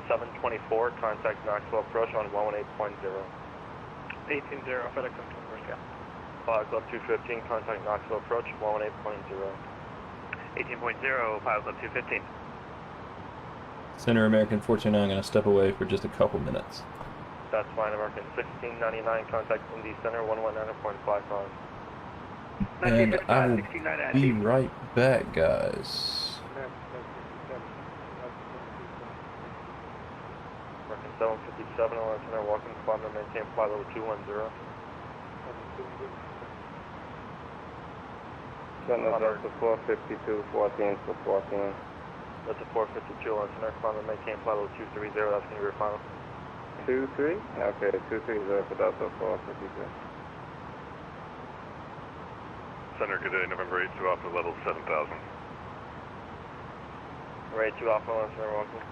724, contact Knoxville approach on 118.0. 18-0, FedEx Customer Scout. Pilot Club 215, contact Knoxville approach 118.0. 18.0, Pilot Club 215. Center American 429, I'm gonna step away for just a couple minutes. That's fine, American 1699, contact Indy Center 119.55. And I will be right back, guys. American 757, Atlanta Center, welcome, climb and maintain flight level 210. Delta 452, 14 for 14. That's a 452, Atlanta Center, climb and maintain flight level 230, that's going to be your final. 23? Okay, 230 for Delta 452. Center, good day, November 8 to Alpha, level 7,000. Right to Alpha, Atlanta Center, welcome.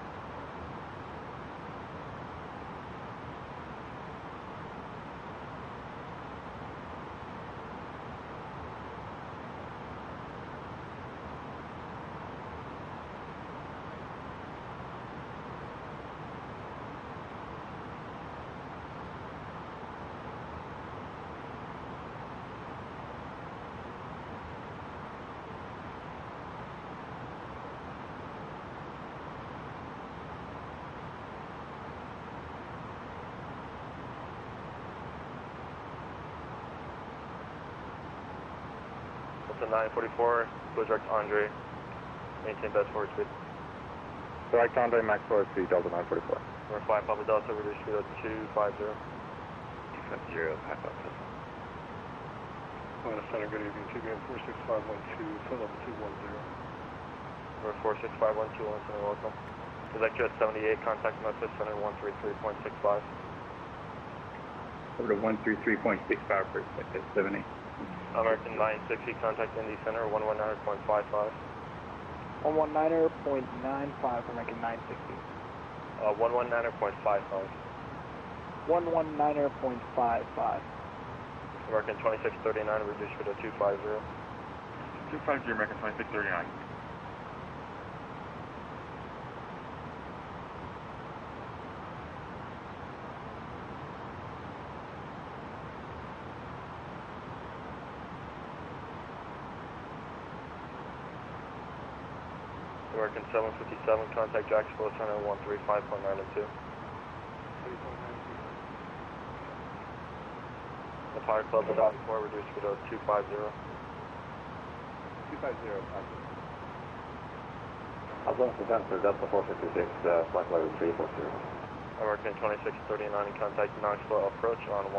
Delta 944, go direct Andre, maintain best forward speed. Direct Andre, max forward speed, Delta 944. Number 5 Papa Delta, reduce speed to 250. 250, Papa Delta. Atlanta Center, good evening, TBM 46512, fill level 210. Number 46512, center, welcome. Select you at 78, contact Memphis Center 133.65. Over to 133.65 for at 70. American 960, contact Indy Center 119.55. 119.95 for American 960. 119.55. 119.55. American 2639, reduce speed to 250. 250, American 2639. American 757, contact Jacksonville Center 135.92. The Fire Club is out before, reduce speed to 250. 250, Alcoa Center, Delta 456, flight level 340. American 2639, contact Knoxville approach on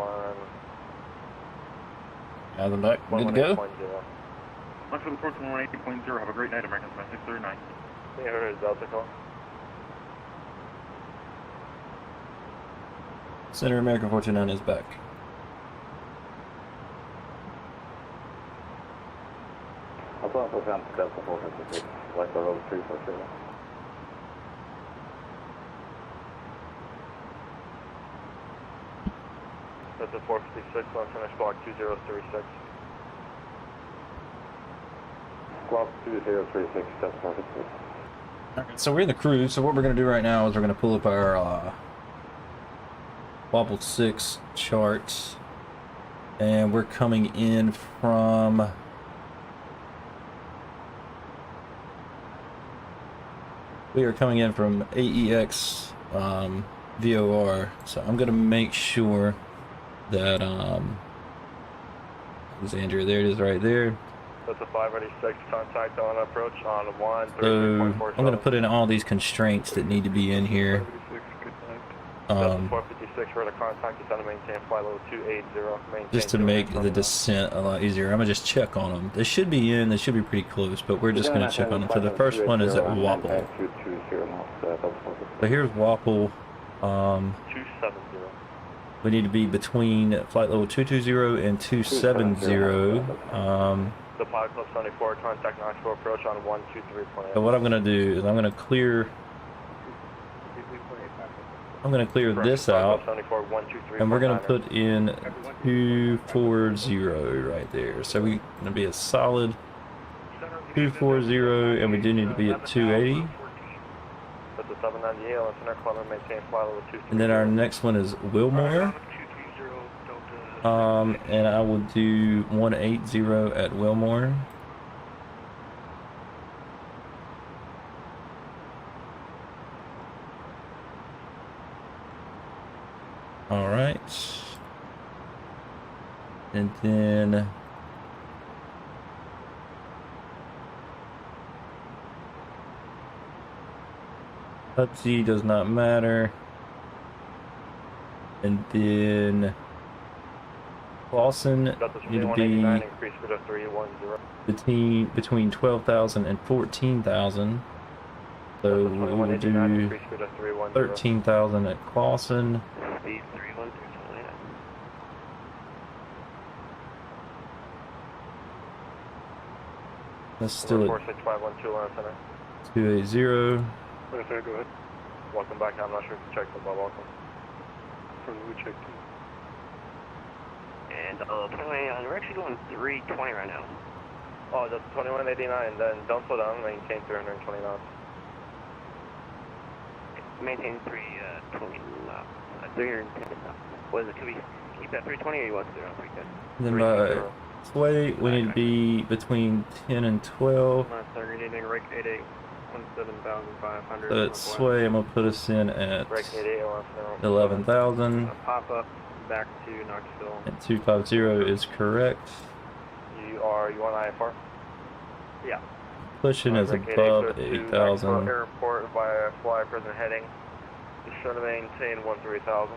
Now the duck, good to go. 18.0. Knoxville approach 118.0, have a great night, American 2639. You heard his Delta call. Center American 429 is back. Alcoa Center, Delta 456, flight level 340. That's a 456 on center squawk 2036. Squawk 2036, Delta 456. Alright, so we're in the cruise, so what we're going to do right now is we're going to pull up our Wobble 6 chart, and we're coming in from AEX VOR, so I'm going to make sure that Alexandria, there it is right there. That's a 586, contact on approach on 133.47. So I'm going to put in all these constraints that need to be in here. That's a 456, we're to contact, it's on to maintain flight level 280. Maintain Just to make the descent a lot easier. I'm going to just check on them. They should be in, they should be pretty close, but we're just going to check on them. So the first one is at Wapple. So here's Wapple. 270. We need to be between flight level 220 and 270. The Pilot Club 74, contact Knoxville approach on 123.8. So what I'm going to do is I'm going to clear this out, and we're going to put in 240 right there. So we're going to be a solid 240, and we do need to be at 280. That's a 798 on center club and maintain flight level 230. And then our next one is Wilmore. And I will do 180 at Wilmore. All right. And then Vatsim does not matter. And then Clawson need to be between 12,000 and 14,000. So we will do 13,000 at Clawson. That's still at 280. Go ahead. Welcome back. I'm not sure if you checked the ball. Welcome. We checked. And 21, we're actually going 320 right now. Oh, that's 2189. Then don't slow down. Maintain 320 knots. Maintain 320 knots. 310 knots. What is it? Can we keep that 320 or you want to do it on 310? Then by Sway, we need to be between 10 and 12. Rake 88, 17,500. So at Sway, I'm going to put us in at 11,000. Pop up back to Knoxville. And 250 is correct. You are you on IFR? Yeah. Pushing is above 8,000. Airport via fly present heading. Just trying to maintain 13,000.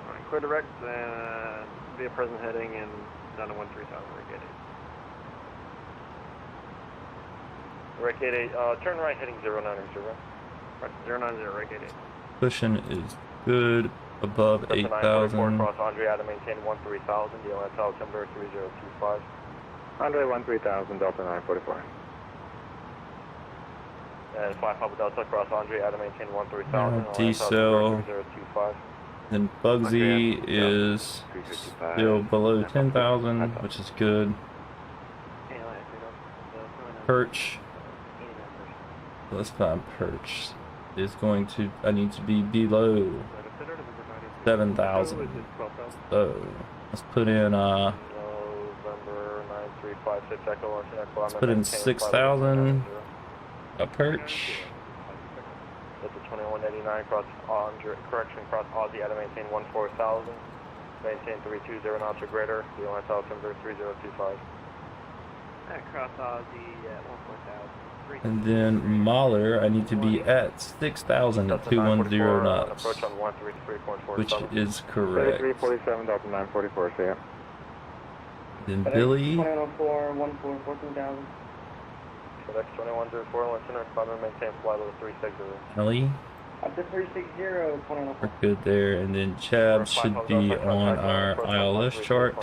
Alright, clear direct and via present heading and down to 13,000, Rec 88. Turn right heading 090. Right, 090, Rec 88. Pushing is good, above 8,000. Cross Andre Adam, maintain 13,000. DLN Tower Timber 3025. Andre 13,000, Delta 944. And 5 Papa Delta, cross Andre Adam, maintain 13,000. Decel. 3025. Then Bugsy is still below 10,000, which is good. Perch. Let's find Perch. Is going to, I need to be below 7,000. So let's put in November 9356 Echo. let's put in 6,000. A Perch. That's a 2189 cross Andre, correction, cross Aussie Adam, maintain 14,000. Maintain 320 knots or greater. DLN South Timber 3025. Cross Aussie at 14,000. And then Mahler, I need to be at 6,000 at 210 knots, Approach on 133.47. which is correct. 347, Delta 944, see ya. Then Billy, 2104, 14,000. FedEx 2104, listener, climb and maintain flight level 360. Ellie, Up to 360, 2104. we're good there. And then Chad should be on our ILS chart.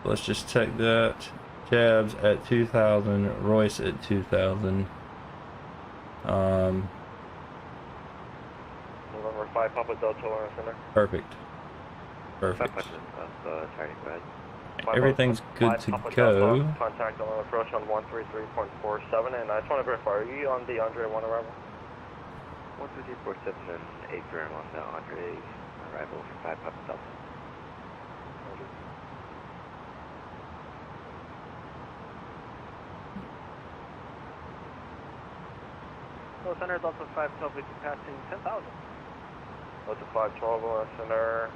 Let's just check that. Chavs at 2,000, Royce at 2,000. November 5 Papa Delta listener. Perfect. Everything's good to go. Contact on approach on 133.47, and I just want to verify, are you on the Andre 1 arrival? 133.47 and 8 for now. Andre's arrival for 5 Papa Delta. Hello, Center, Delta 512, we'll be passing 10,000. Delta 512, Center.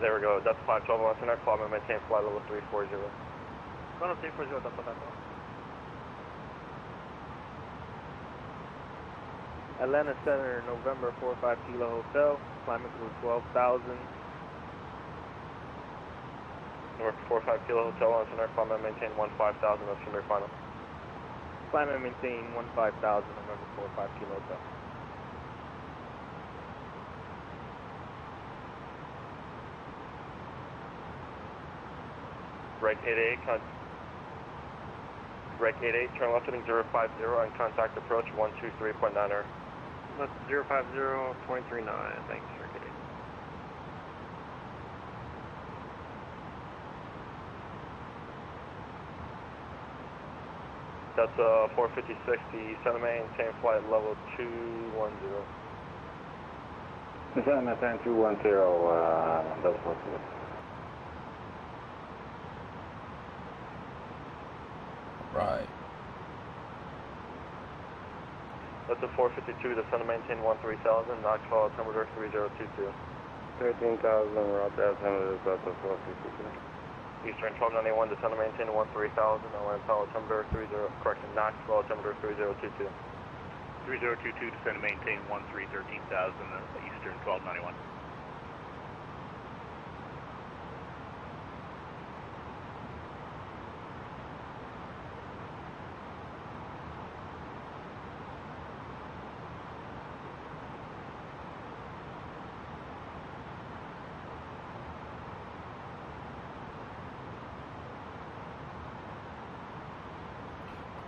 There we go. Delta 512, Center, climb and maintain flight level 340. Going up 340, Delta 512. Atlanta Center, November 45 Kilo Hotel, climbing through 12,000. November 45 Kilo Hotel, Center, climb and maintain 15,000, that's from your final. Climb and maintain 15,000, November 45 Kilo Hotel. Reg 88, Reg 88, turn left heading 050 and contact approach 123.9er. That's 050.39, thanks, Reg 88. That's 456, the center maintain flight level 210. The center maintain 210, that's what's it. Right. That's a 452, the center maintain 13,000, Knoxville, altimeter 3022. 13,000, route altimeter, Delta 452. Eastern 1291, the center maintain 13,000, altimeter 30, correction, Knoxville, altimeter 3022. 3022, descend and maintain 13,000, Eastern 1291.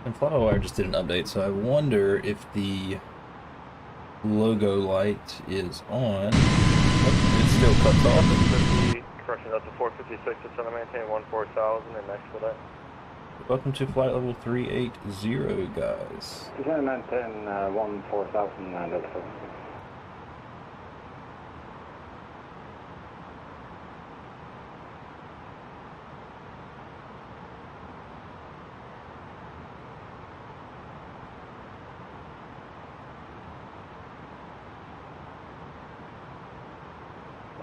And FlyWire just did an update, so I wonder if the logo light is on. Oh, it still cuts off. Correction, that's a 456, the center maintain 14,000, and next for that. Welcome to flight level 380, guys. Descend maintain 14,000, Delta 4.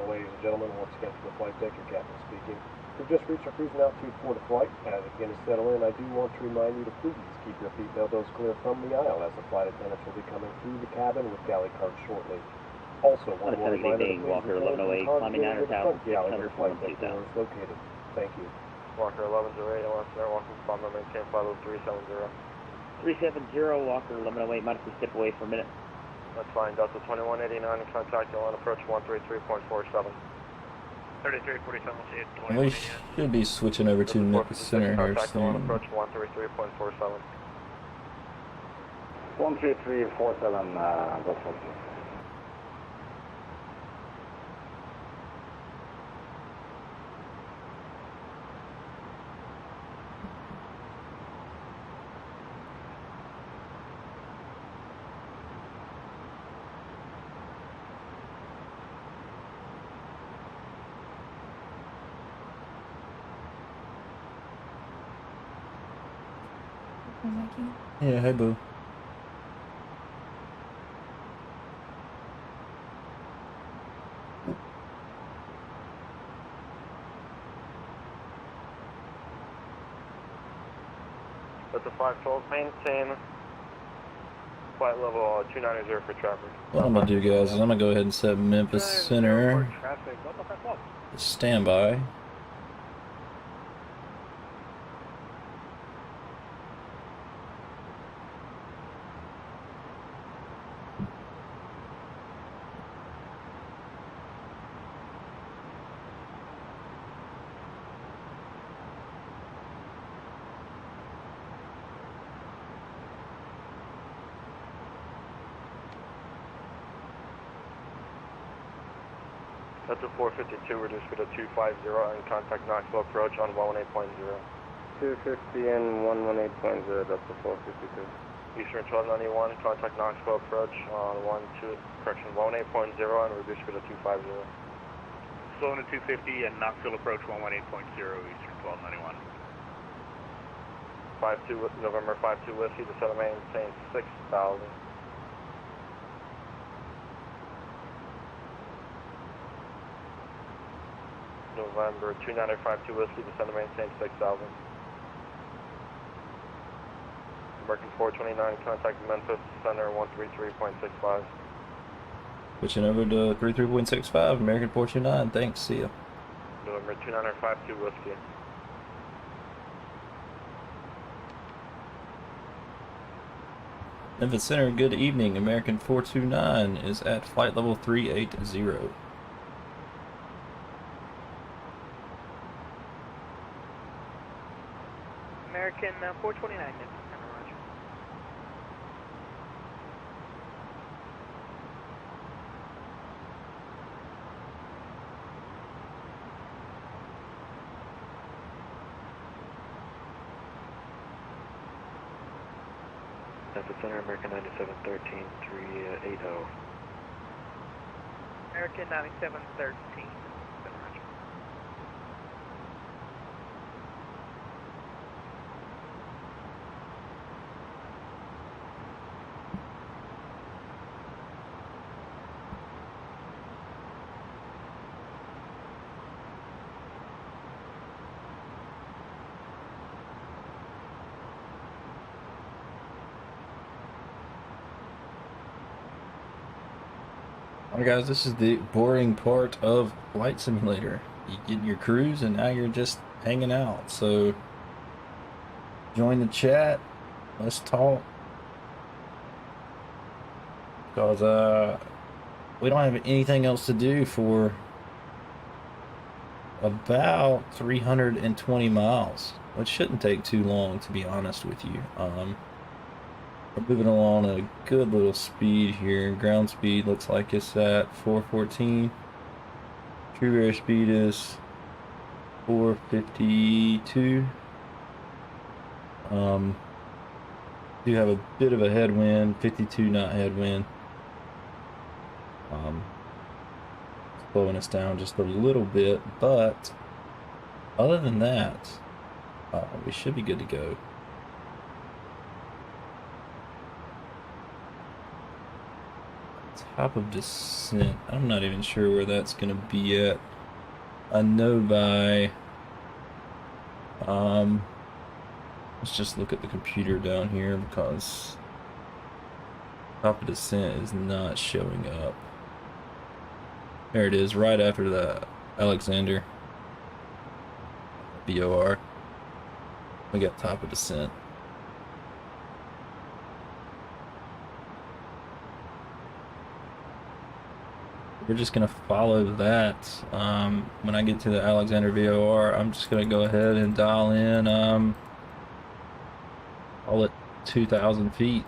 Away ladies and gentlemen, once again to the flight deck, your captain speaking. We've just reached our cruising altitude for the flight. As it begins to settle in, I do want to remind you to please keep your seat elbows clear from the aisle, as the flight attendants will be coming through the cabin with galley cards shortly. Also, one more reminder to please Walker return to the 1108, climbing congregated 900,000, front galley where Thunder the flight 412,000. deck door is located. Thank you. Walker 1108, LS Air, welcome to Bomber, maintain flight level 370. 370, Walker 1108, minus a step away for a minute. That's fine, Delta 2189, contact on approach 133.47. 3347, we'll see you at And we should be switching over to Nick Center here contact on soon. approach 133.47. 13347, go for it. Yeah, hey boo. Delta 512, maintain flight level 290 for traffic. What I'm gonna do, guys, is I'm gonna go ahead and set Memphis Center Traffic, Delta 512. to standby. Delta 452, reduce speed to 250 and contact Knoxville approach on 118.0. 250 and 118.0, Delta 452. Eastern 1291, contact Knoxville approach on 118.0 and reduce speed to 250. Slow to 250 and Knoxville approach 118.0, Eastern 1291. 52, November 52 Whiskey, descend and maintain 6,000. November 2952 Whiskey, descend and maintain 6,000. American 429, contact Memphis Center 133.65. Switching over to 33.65, American 429. Thanks, see ya. November 2952 Whiskey. Memphis Center, good evening. American 429 is at flight level 380. American 429, Memphis Center, roger. Memphis Center, American 9713, 380. American 9713. Alright guys, this is the boring part of Flight Simulator. You get in your cruise and now you're just hanging out. So join the chat, let's talk. Because we don't have anything else to do for about 320 miles, which shouldn't take too long, to be honest with you. We're moving along at a good little speed here. Ground speed looks like it's at 414. True air speed is 452. Do have a bit of a headwind, 52 knot headwind. Slowing us down just a little bit, but other than that, we should be good to go. top of descent. I'm not even sure where that's gonna be at. I know by let's just look at the computer down here because top of descent is not showing up. There it is, right after the Alexander BOR. We got top of descent. We're just gonna follow that. When I get to the Alexander VOR, I'm just gonna go ahead and dial in, call it 2,000 feet.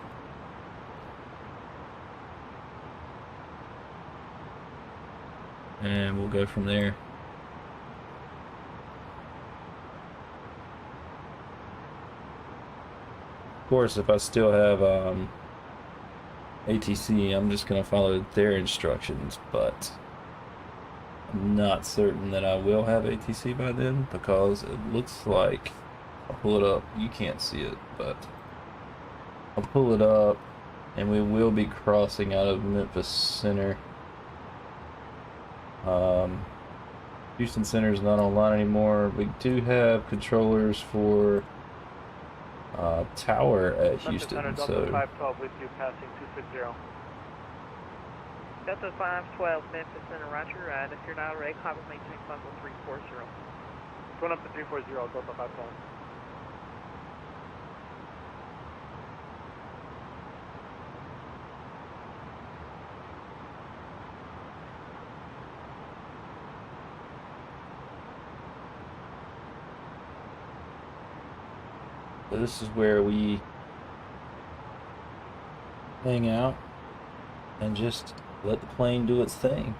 And we'll go from there. Of course, if I still have ATC, I'm just going to follow their instructions, but I'm not certain that I will have ATC by then because it looks like, I'll pull it up, you can't see it, but I'll pull it up and we will be crossing out of Memphis Center. Houston Center is not online anymore. We do have controllers for tower at Houston, so Delta 512 with you, passing 260. Delta 512, Memphis Center, roger. If you're not ready, climb and maintain level 340. Going up to 340, Delta 512. So this is where we hang out and just let the plane do its thing.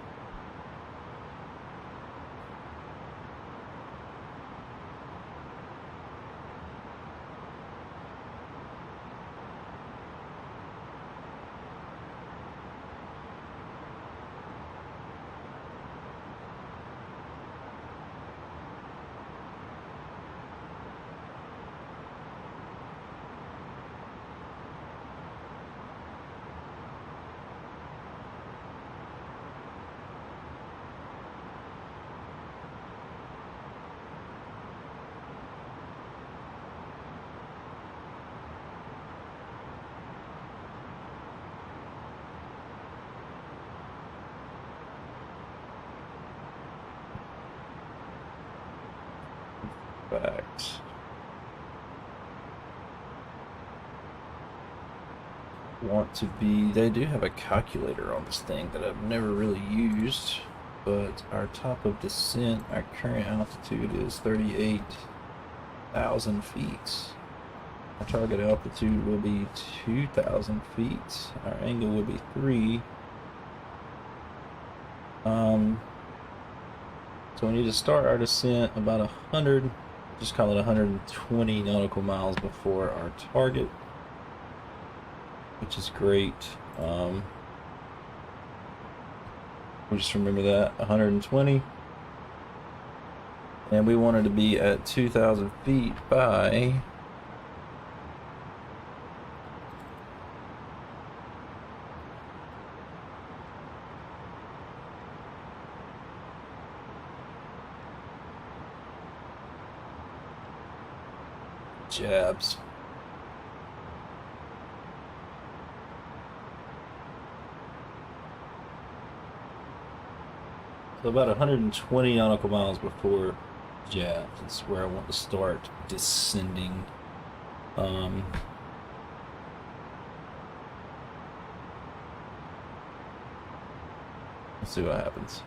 Fact. Want to be, they do have a calculator on this thing that I've never really used, but our top of descent, our current altitude is 38,000 feet. Our target altitude will be 2,000 feet. Our angle will be 3. So we need to start our descent about 100, just call it 120 nautical miles before our target, which is great. We'll just remember that, 120. And we wanted to be at 2,000 feet by jabs. So about 120 nautical miles before jabs is where I want to start descending. Let's see what happens.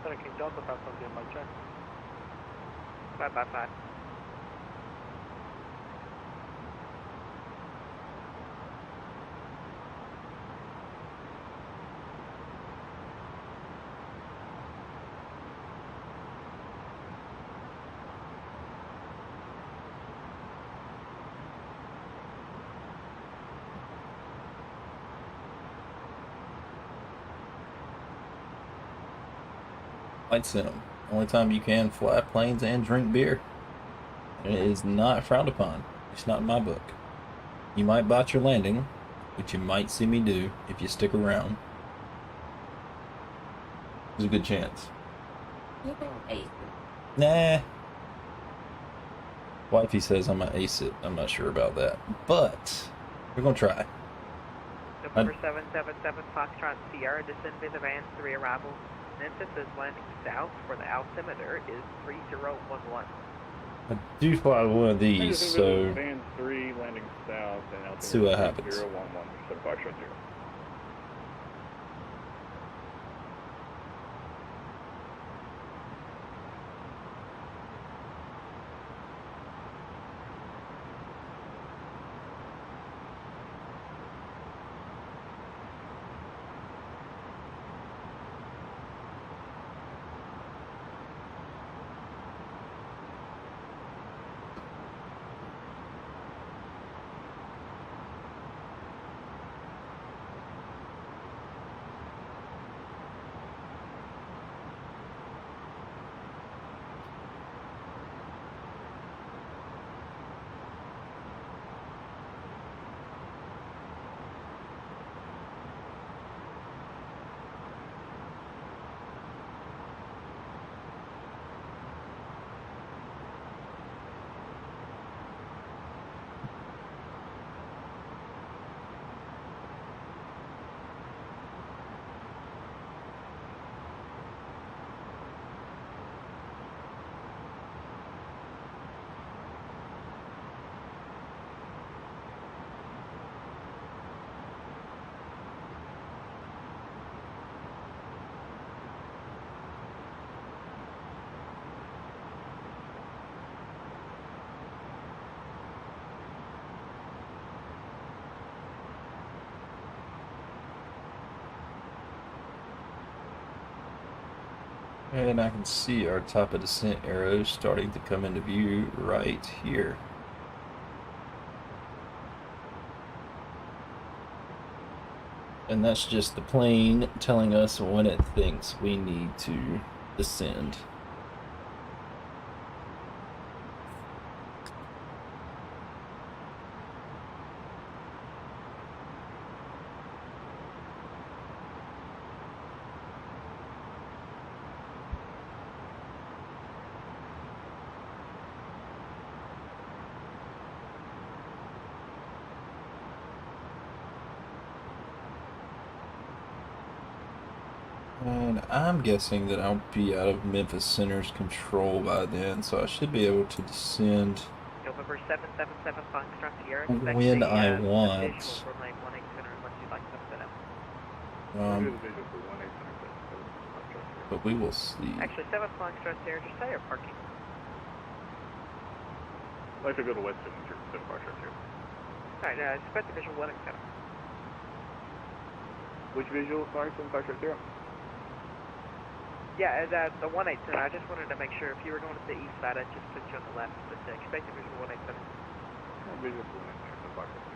Center King Delta 512, mic check. 555. Flight sim. Only time you can fly planes and drink beer. And it is not frowned upon. It's not in my book. You might botch your landing, which you might see me do if you stick around. There's a good chance. You can ace Nah. Wifey says I'm gonna ace it. I'm not sure about that. But we're gonna try. November 777 Foxtrot Sierra, descend via the van 3 arrivals. Memphis is landing south for the altimeter is 3011. I do fly one of these, so Van 3 landing south and altimeter see what happens. 011 for Foxtrot 0. And I can see our top of descent arrows starting to come into view right here. And that's just the plane telling us when it thinks we need to descend. And I'm guessing that I'll be out of Memphis Center's control by then, so I should be able to descend November 777 Foxtrot Sierra, when I want. visual for lane 18 center unless you'd like to set up. But we will see. Actually, 7 Foxtrot Sierra, just say you're parking. I'd like to go to West Signature instead of Foxtrot 0. Alright, expect the visual wedding center. Which visual? Sorry, 7 Foxtrot 0. Yeah, the 18 center, I just wanted to make sure if you were going to the east side, I'd just put you on the left, but expect the visual 18 center. Visual for 1 center, 7 Foxtrot 0.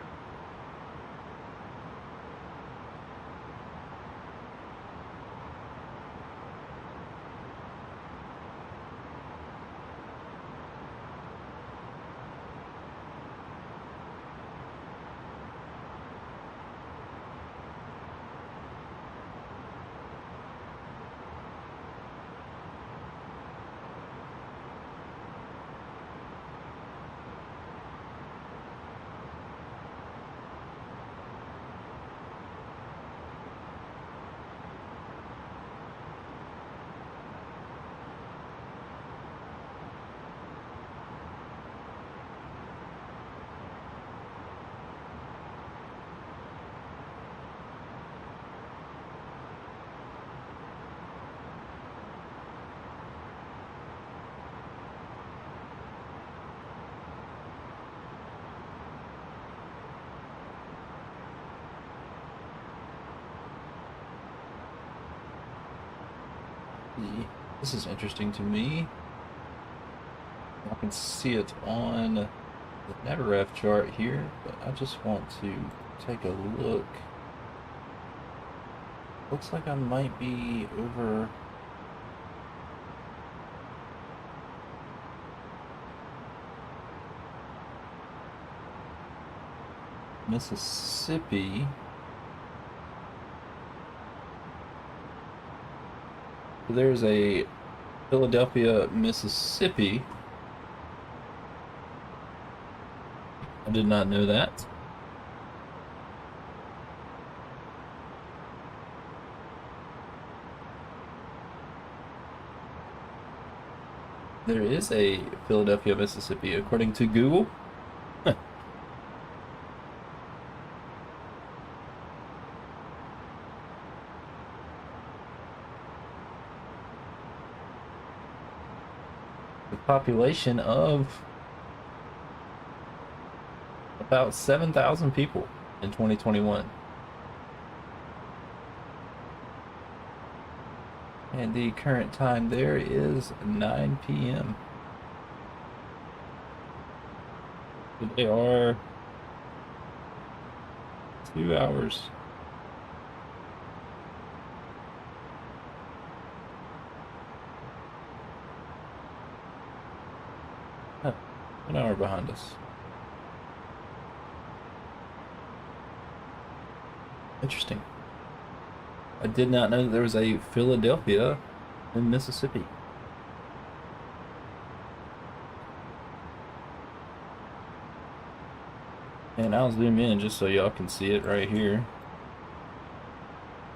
This is interesting to me. I can see it on the Neveref chart here, but I just want to take a look. Looks like I might be over Mississippi. There's a Philadelphia, Mississippi. I did not know that. There is a Philadelphia, Mississippi, according to Google. The population of about 7,000 people in 2021. And the current time there is 9 p.m. They are 2 hours. Huh, 1 hour behind us. Interesting. I did not know that there was a Philadelphia in Mississippi. And I'll zoom in just so y'all can see it right here.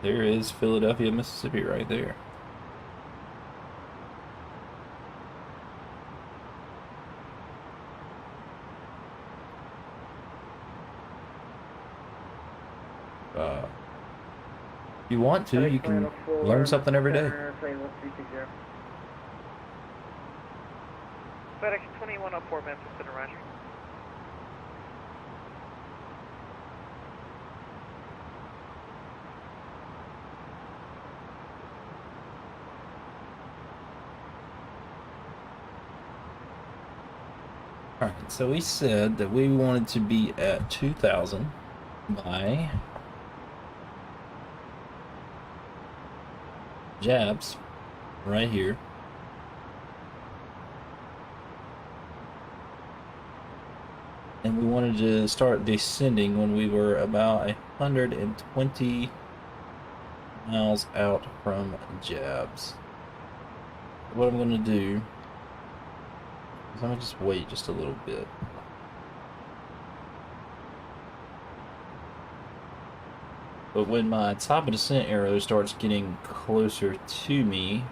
There is Philadelphia, Mississippi right there. If you want to, you can learn something every day. FedEx 2104 Memphis and Roger. Alright, so we said that we wanted to be at 2,000 by jabs right here. And we wanted to start descending when we were about 120 miles out from jabs. What I'm going to do is I'm going to just wait just a little bit. But when my top of descent arrow starts getting closer to me,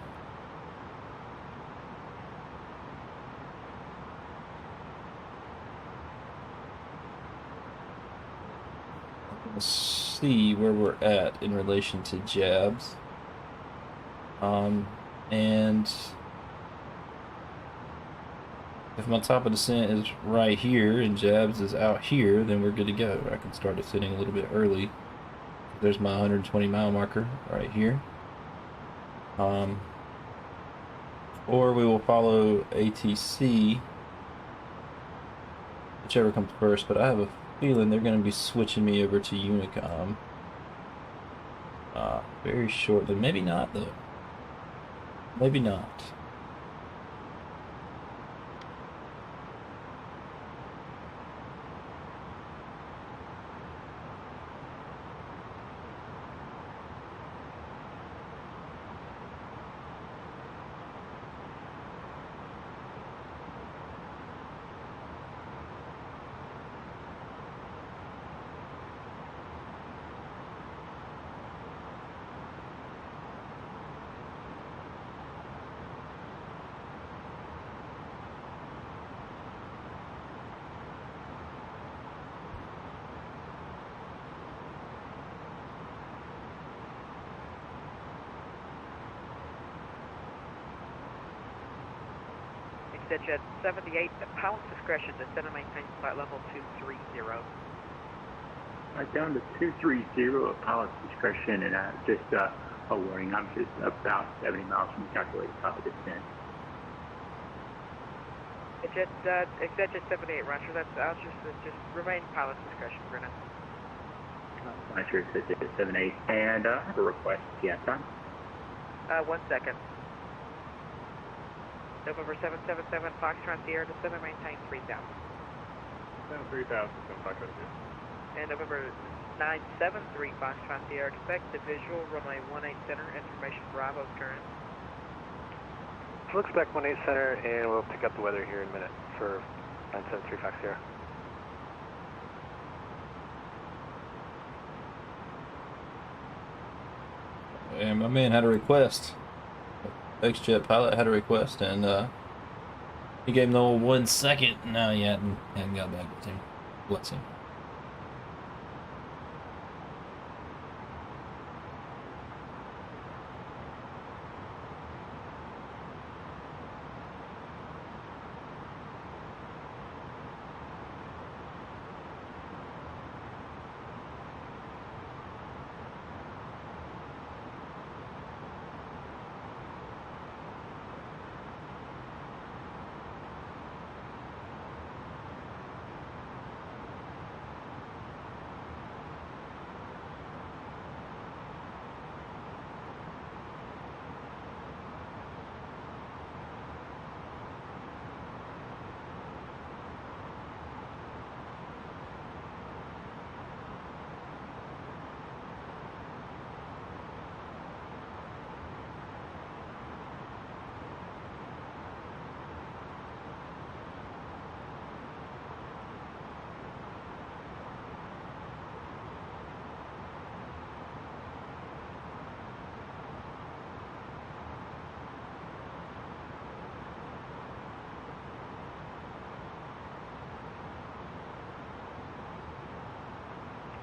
I'm going to see where we're at in relation to jabs. And if my top of descent is right here and jabs is out here, then we're good to go. I can start descending a little bit early. There's my 120 mile marker right here. Or we will follow ATC, whichever comes first, but I have a feeling they're going to be switching me over to Unicom very shortly. Maybe not, though. Maybe not. Jet 78, pilot's discretion, descend and maintain flight level 230. Down to 230 at pilot's discretion, and just a warning, I'm just about 70 miles from the calculated top of descent. Jet 78, Roger, that's I'll just remain pilot's discretion for now. Roger, Jet 78, and I have a request, yeah, time? 1 second. November 777, Foxtrot Sierra, descend and maintain 3,000. 3,000, Foxtrot Sierra. And November 973 Foxtrot Sierra, expect the visual runway 18 center, information Bravo's current. We'll expect 18 center and we'll pick up the weather here in a minute for 973 Fox Sierra. And my man had a request. X-Jet pilot had a request, and he gave him the old 1 second. No, he hadn't got back with him. Bless him.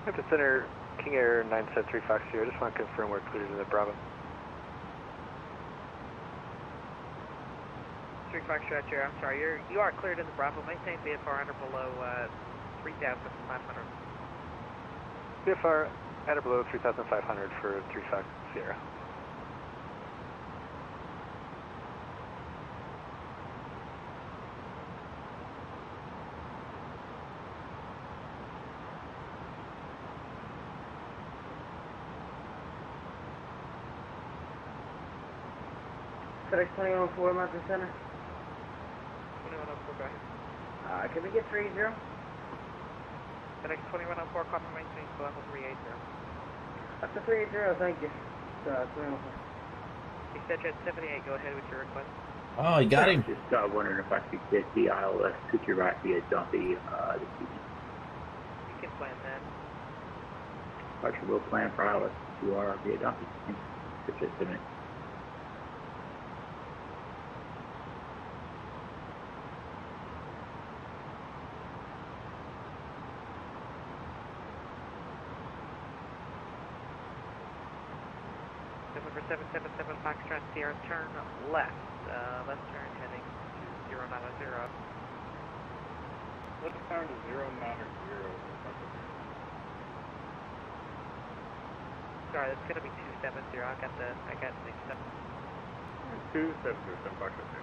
Hampton Center, King Air 973 Fox Sierra. Just want to confirm we're clear to the Bravo. 3 Foxtrot Sierra, I'm sorry, you are cleared in the Bravo. Maintain VFR under below 3,500. VFR at or below 3,500 for 3 Fox Sierra. FedEx 2104, Mountain Center. 2104, go ahead. Can we get 30? FedEx 2104, copy maintain level 380. Up to 380, thank you. 2104. Extension 78, go ahead with your request. Oh, you got him. Just wondering if I could get the ILS to your right via Dumpy this evening. You can plan that. Departure will plan for ILS to our via Dumpy. Thanks. Just a minute. November 777 Foxtrot Sierra, turn left. Left turn heading to 090. Let's turn to 090. Sorry, that's gonna be 270. I got mixed up. 270, Foxtrot Sierra.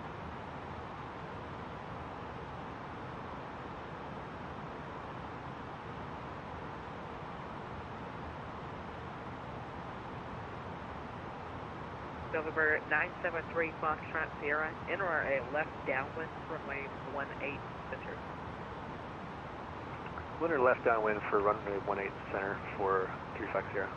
November 973 Foxtrot Sierra, enter a left downwind runway 18 center. Winter left downwind for runway 18 center for 3 Fox Sierra.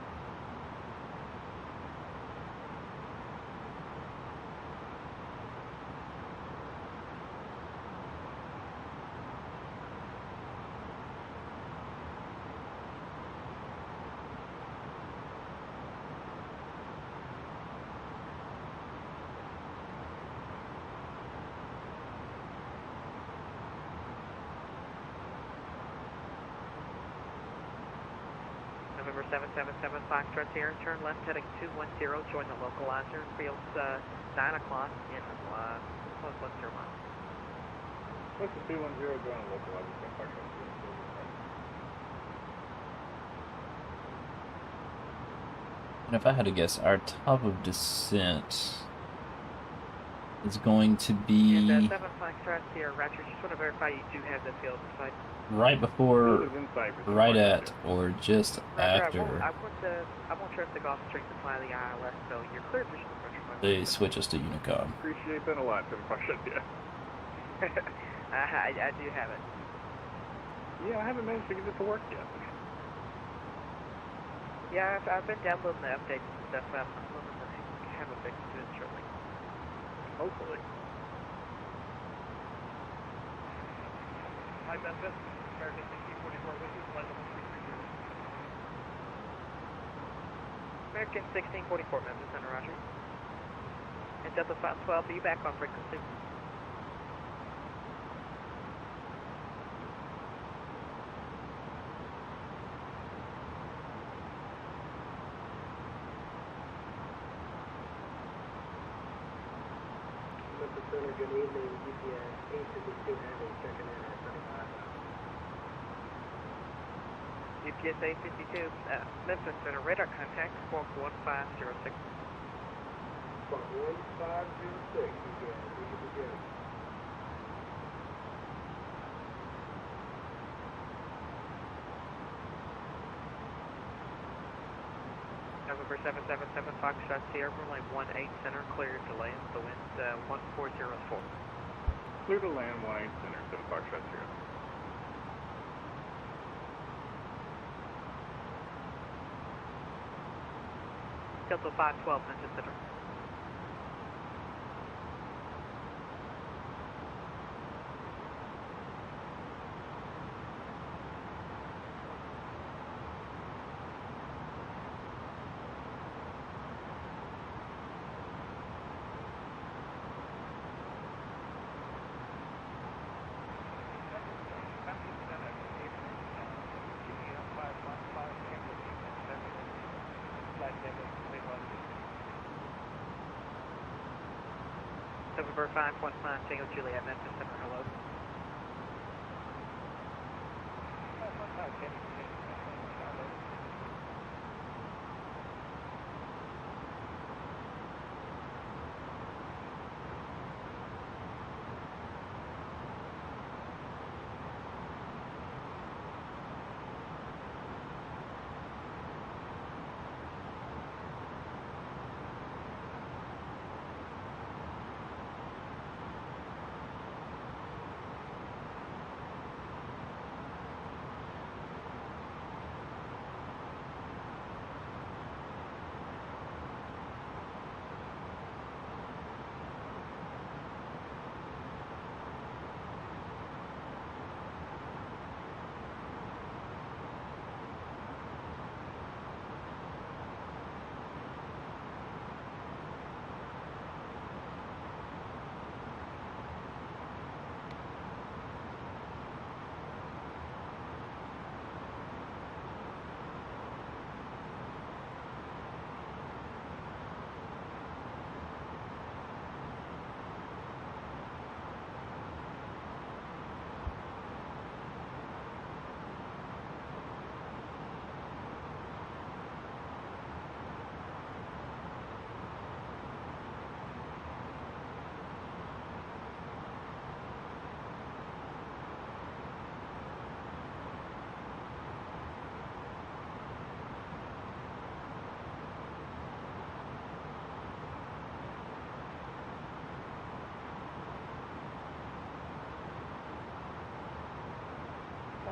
November 777 Foxtrot Sierra, turn left heading 210, join the localizer, fields 9 o'clock in close 10 miles. What's the 210 going to localizer? Foxtrot Sierra. And if I had to guess, our top of descent is going to be And 7 Foxtrot Sierra, Roger, just want to verify you do have the field in sight. right before, right at, or just Roger, after I won't traffic off street to fly the ILS, so you're clear for departure. they switch us to Unicom. Appreciate that a lot, 7 Foxtrot, yeah. I do have it. Yeah, I haven't managed to get it to work yet. Yeah, I've been downloading the updates and stuff. I'm hoping to have a fix to it shortly. Hopefully. Hi, Memphis. American 1644 Whiskey, flight level 330. American 1644, Memphis, Center, Roger. And Delta 512, are you back on frequency? Memphis Center, good evening. UPS 852 Heavy, checking in at 75. UPS 852, Memphis Center, radar contact, squawk 1506. Squawk 1506, UPS, we should be good. November 777 Foxtrot Sierra, runway 18 center, clear to land, the wind 1404. Clear to land 18 center, 7 Foxtrot Sierra. Delta 512, Memphis Center. November 519 Tango Juliet, Memphis Center, hello.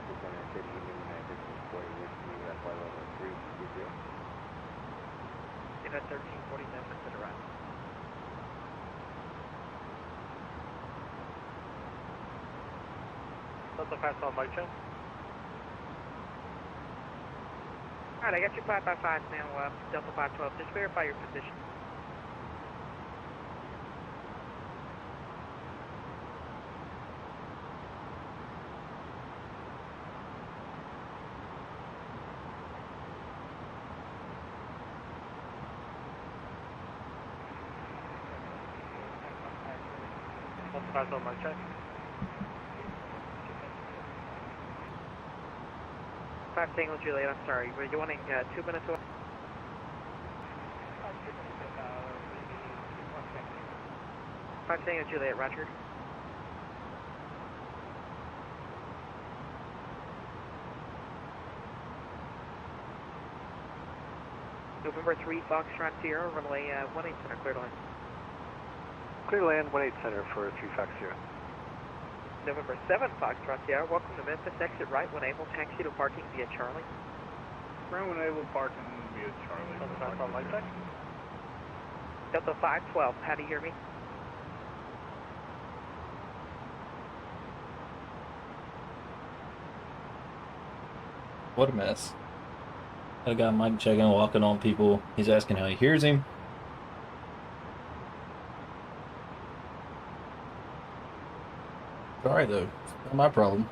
Center, good evening, United 40 Whiskey, flight level 330. Give us 1340 Memphis Center, right. Delta 512, Mike Chen. Alright, I got your 555 now, Delta 512. Just verify your position. Delta 512, Mike Chen. 5 Tango Juliet, I'm sorry. Were you wanting 2 minutes away? 5 Tango Juliet, Roger. November 3 Foxtrot Sierra, runway 18 center, clear to land. Clear land 18 center for 3 Fox Sierra. November 7 Foxtrot Sierra, welcome to Memphis, exit right when able, taxi to parking via Charlie. Ground when able, parking Romeo Charlie. Delta 512 light check. Delta 512, how do you hear me? What a mess. I got Mike checking, walking on people. He's asking how he hears him. Alright though, not my problem.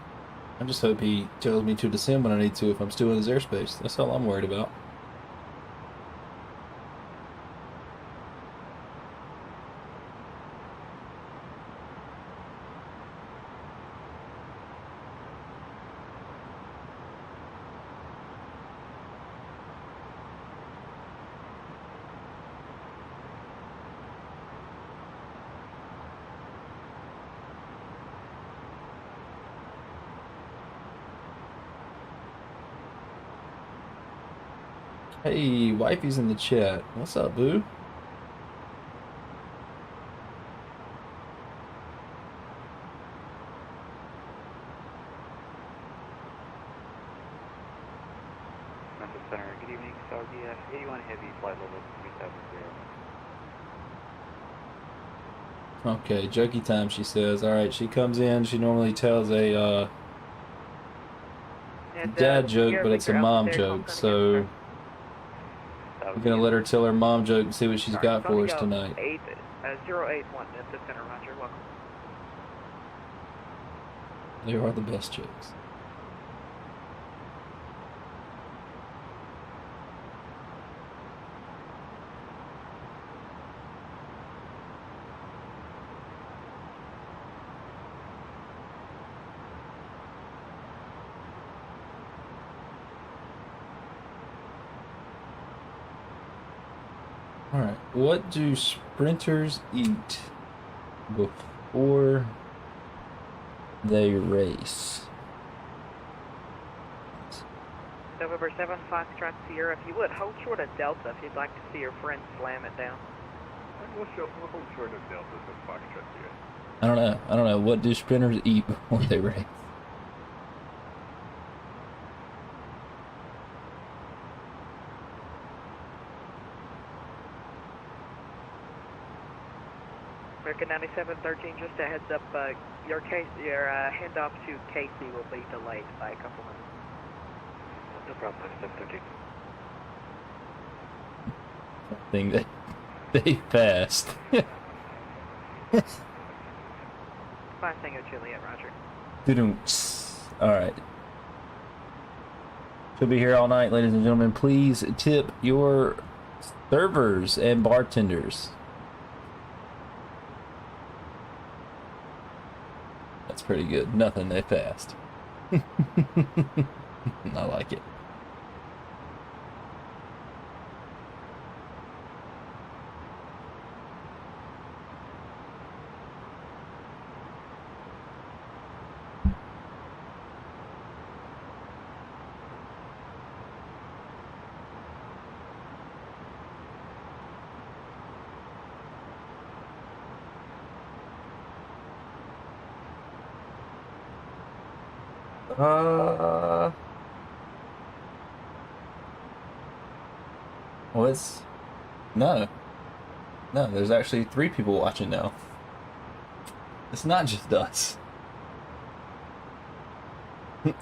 I just hope he tells me to descend when I need to if I'm still in his airspace. That's all I'm worried about. Hey, wifey's in the chat. What's up, boo? Memphis Center, good evening. Saudi 81 Heavy, flight level 370. Okay, jokey time, she says. Alright, she comes in. She normally tells a dad joke, but it's a mom joke, so we're gonna let her tell her mom joke and see what she's got for us tonight. 081 Memphis Center, roger, welcome. They are the best jokes. Alright, what do sprinters eat before they race? November 7, Foxtrot Sierra, if you would, hold short of Delta if you'd like to see your friend slam it down. We'll hold short of Delta with Foxtrot here. I don't know. What do sprinters eat before they race? American 9713, just a heads up, your handoff to Casey will be delayed by a couple minutes. No problem, 9713. Thing that they fast. Fine, Tango Juliet, roger. Alright. She'll be here all night, ladies and gentlemen. Please tip your servers and bartenders. That's pretty good. Nothing, they fast. I like it. Well, no, there's actually 3 people watching now. It's not just us.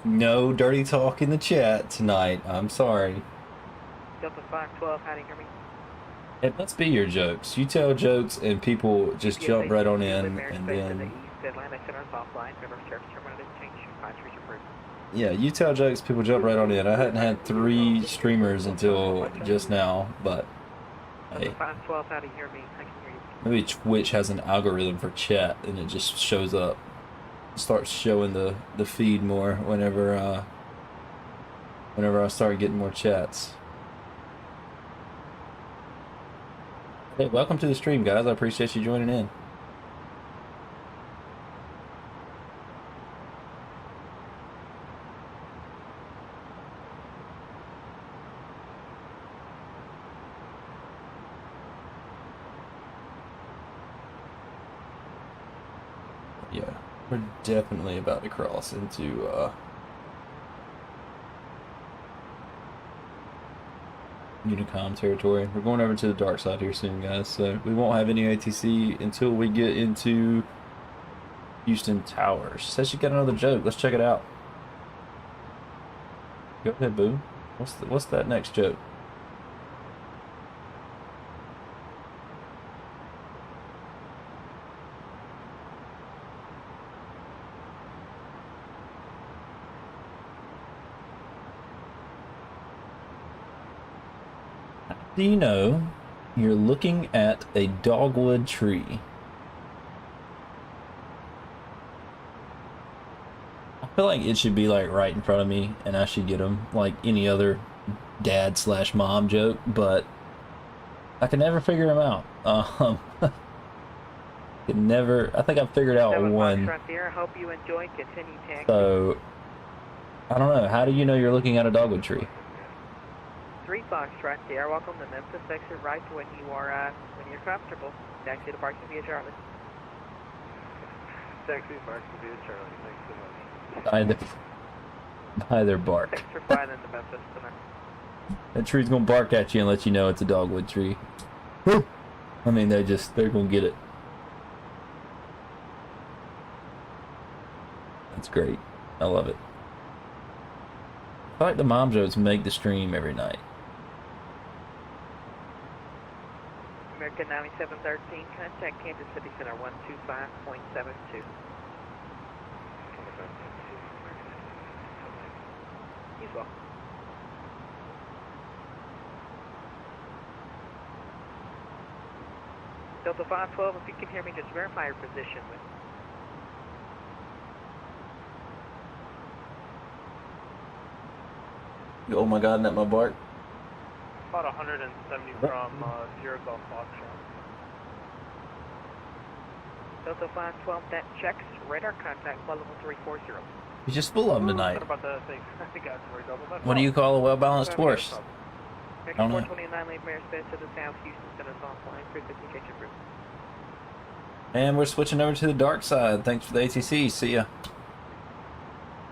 No dirty talk in the chat tonight. I'm sorry. Delta 512, how do you hear me? It must be your jokes. You tell jokes and people just jump right on in, and then... Atlanta Center is offline, river service terminal is changed, advisories approved. Yeah, you tell jokes, people jump right on in. I hadn't had 3 streamers until just now, but... Hey. 512, how do you hear me? I can hear you. Maybe Twitch has an algorithm for chat, and it just shows up. Starts showing the feed more whenever I start getting more chats. Hey, welcome to the stream, guys. I appreciate you joining in. Yeah, we're definitely about to cross into Unicom territory. We're going over to the dark side here soon, guys, so we won't have any ATC until we get into Houston Towers. Says you got another joke. Let's check it out. Go ahead, boo. What's that next joke? Do you know you're looking at a dogwood tree? I feel like it should be like right in front of me and I should get them like any other dad/mom joke, but I can never figure them out. I think I've figured out one. Frontier, hope you enjoy. Continue taxi. So, I don't know. How do you know you're looking at a dogwood tree? 3 Foxtrot Sierra, welcome to Memphis. Exit right when you're comfortable. Taxi to parking via Charlie. Taxi parking via Charlie. Thanks so much. Either bark. Thanks for flying into Memphis tonight. That tree's gonna bark at you and let you know it's a dogwood tree. I mean, they're gonna get it. That's great. I love it. I feel like the mom jokes make the stream every night. American 9713, contact Kansas City Center 125.72. He's well. Delta 512, if you can hear me, just verify your position with. Oh my god, isn't that my bark? About 170 from Sierra Golf Foxtrot. Delta 512, that checks. Radar contact, level 340. You're just full of them tonight. What about that thing? I think I have to worry double. What do you call a well-balanced horse? I don't know. 429, leave airspace to the south, Houston Center's offline, 350 catch approved. And we're switching over to the dark side. Thanks for the ATC. See ya.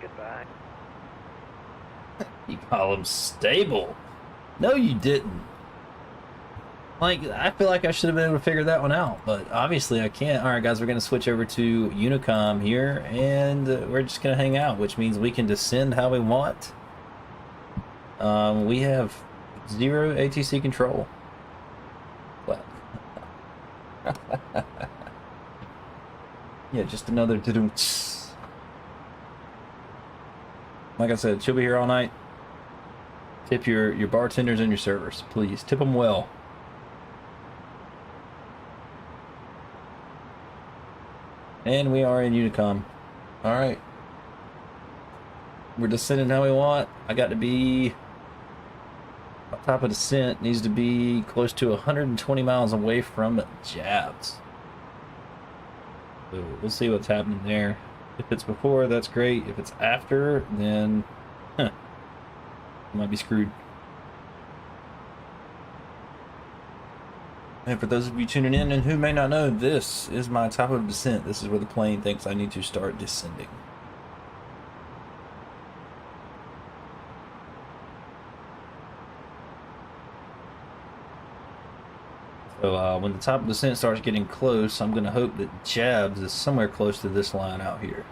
Goodbye. You call them stable? No, you didn't. Like, I feel like I should have been able to figure that one out, but obviously I can't. All right, guys, we're going to switch over to Unicom here, and we're just going to hang out, which means we can descend how we want. We have 0 ATC control. What? Yeah, just another doo-doo. Like I said, she'll be here all night. Tip your bartenders and your servers, please. Tip them well. And we are in Unicom. Alright. We're descending how we want. I got to be... On top of descent needs to be close to 120 miles away from Jabs. So we'll see what's happening there. If it's before, that's great. If it's after, then... might be screwed. And for those of you tuning in and who may not know, this is my top of descent. This is where the plane thinks I need to start descending. So when the top of descent starts getting close, I'm going to hope that Jabs is somewhere close to this line out here.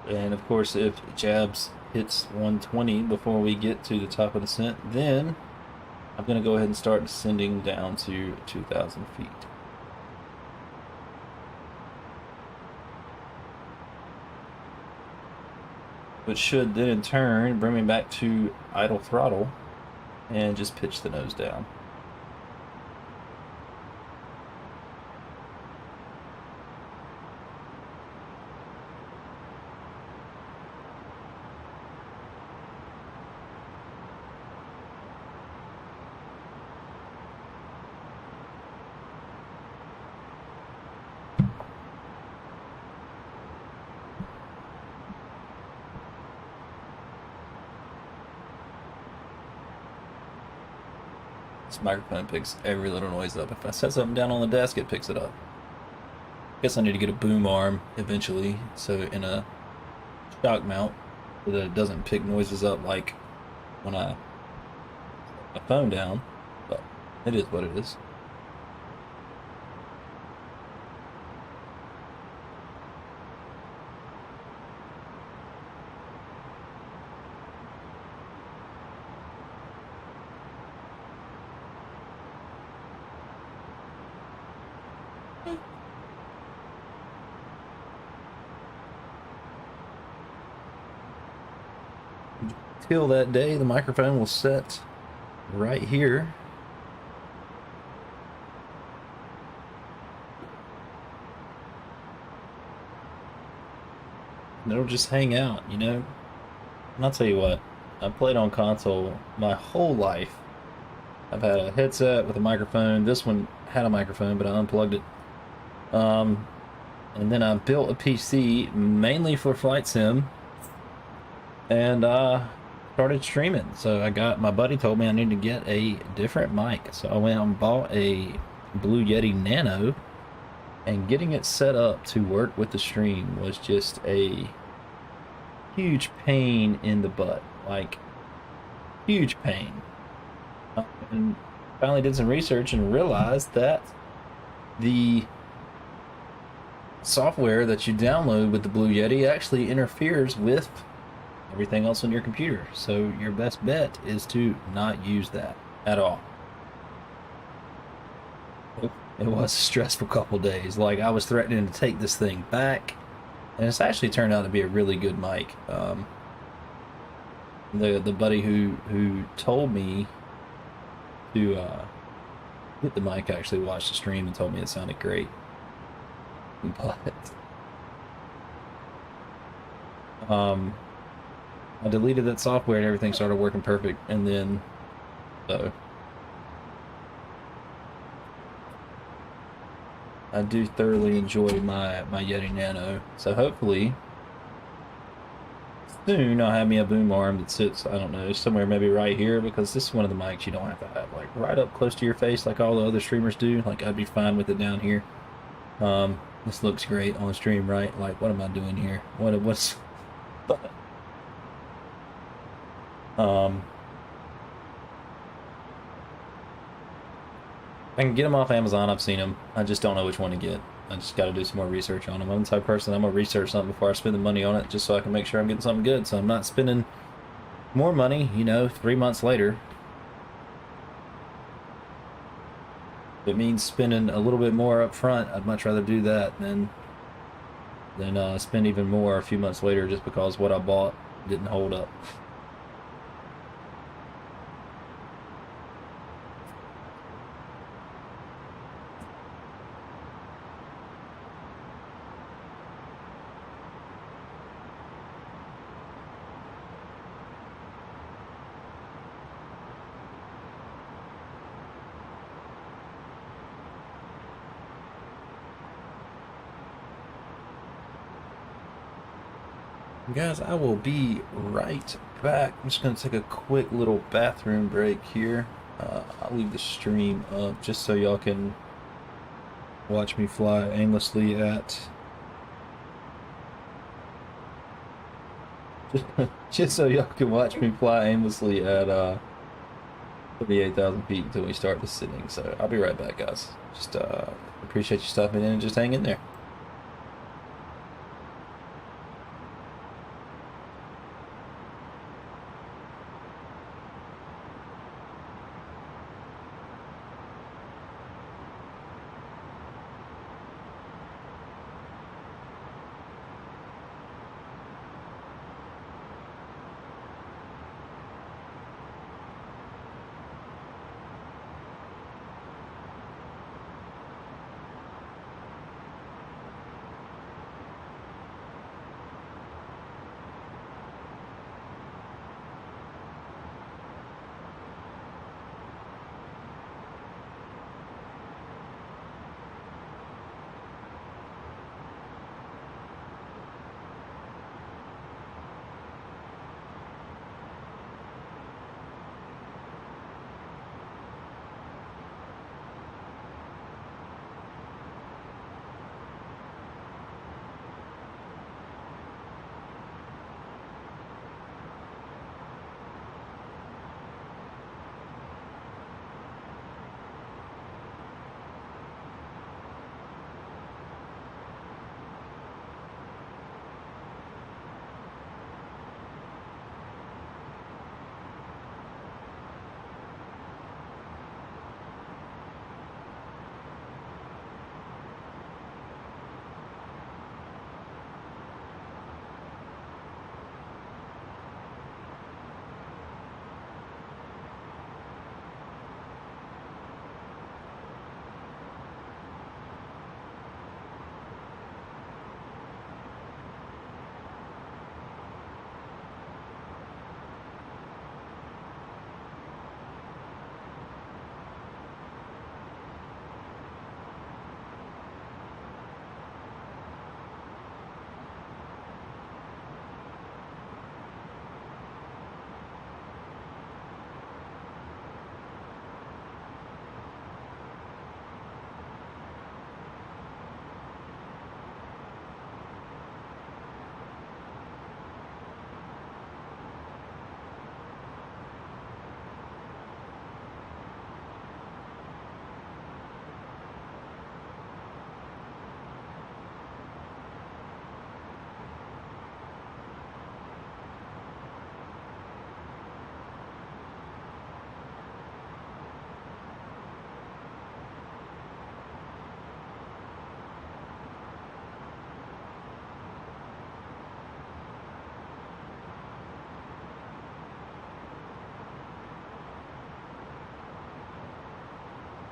And of course, if Jabs hits 120 before we get to the top of the descent, then I'm going to go ahead and start descending down to 2,000 feet. Which should then in turn bring me back to idle throttle and just pitch the nose down. This microphone picks every little noise up. If I set something down on the desk, it picks it up. Guess I need to get a boom arm eventually, so in a shock mount, so that it doesn't pick noises up like when I put my phone down. But it is what it is. Till that day, the microphone will set right here. And it'll just hang out, you know? And I'll tell you what, I've played on console my whole life. I've had a headset with a microphone. This one had a microphone, but I unplugged it. And then I built a PC mainly for flight sim. And started streaming. So my buddy told me I needed to get a different mic. So I went and bought a Blue Yeti Nano, and getting it set up to work with the stream was just a huge pain in the butt. Like, huge pain. And finally did some research and realized that the software that you download with the Blue Yeti actually interferes with everything else on your computer. So your best bet is to not use that at all. It was a stressful couple days. Like, I was threatening to take this thing back, and it's actually turned out to be a really good mic. The buddy who told me to get the mic actually watched the stream and told me it sounded great. But I deleted that software and everything started working perfect, and then so I do thoroughly enjoy my Yeti Nano. So hopefully soon I'll have me a boom arm that sits, I don't know, somewhere maybe right here, because this is one of the mics you don't have to have like right up close to your face like all the other streamers do. Like, I'd be fine with it down here. This looks great on the stream, right? Like, what am I doing here? What's I can get them off Amazon. I've seen them. I just don't know which one to get. I just got to do some more research on them. I'm the type of person, I'm going to research something before I spend the money on it, just so I can make sure I'm getting something good, so I'm not spending more money, you know, 3 months later. If it means spending a little bit more up front, I'd much rather do that than spend even more a few months later just because what I bought didn't hold up. Guys, I will be right back. I'm just going to take a quick little bathroom break here. I'll leave the stream up just so y'all can watch me fly aimlessly at... just so y'all can watch me fly aimlessly at 38,000 feet until we start the sitting. So I'll be right back, guys. Just appreciate you stopping in and just hang in there.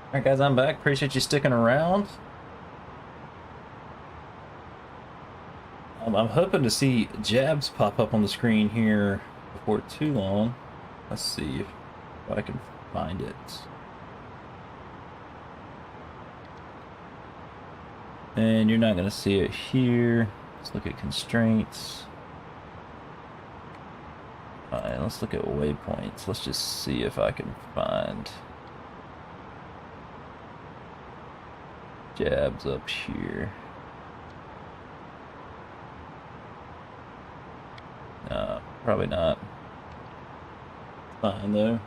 Alright guys, I'm back. Appreciate you sticking around. I'm hoping to see Jabs pop up on the screen here before too long. Let's see if I can find it. And you're not going to see it here. Let's look at constraints. Alright, let's look at waypoints. Let's just see if I can find Jabs up here. No, probably not. Fine though.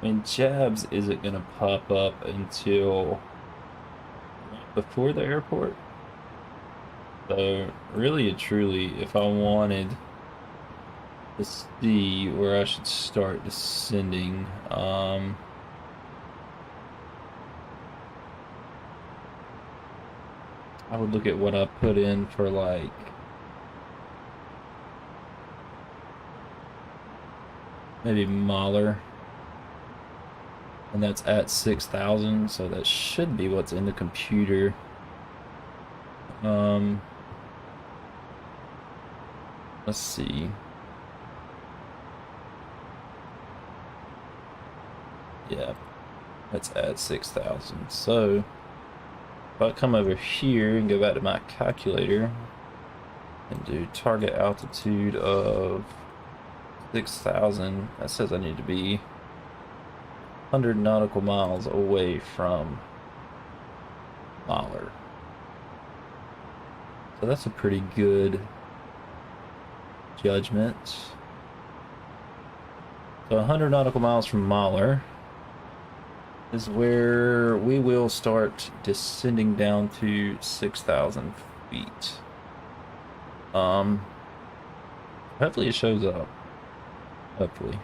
And Jabs isn't gonna pop up until before the airport. So really and truly, if I wanted to see where I should start descending, I would look at what I put in for like maybe Mahler. And that's at 6,000, so that should be what's in the computer. Let's see. Yeah, that's at 6,000. So if I come over here and go back to my calculator and do target altitude of 6,000, that says I need to be 100 nautical miles away from Mahler. So that's a pretty good judgment. So 100 nautical miles from Mahler is where we will start descending down to 6,000 feet. Hopefully it shows up. Hopefully.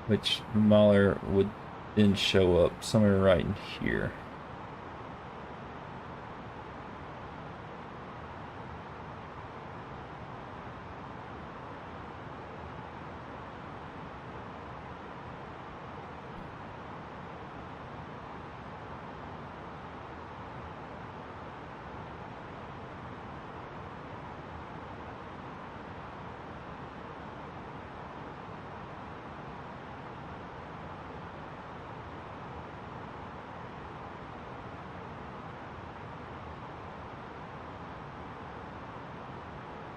Which Mahler would then show up somewhere right in here.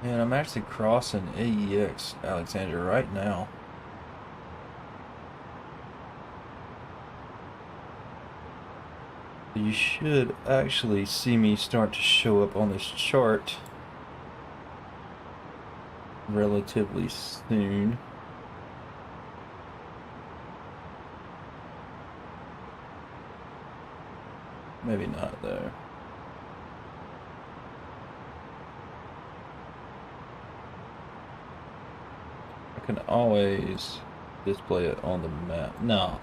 And I'm actually crossing AEX Alexandria right now. You should actually see me start to show up on this chart relatively soon. Maybe not though. I can always display it on the map. No.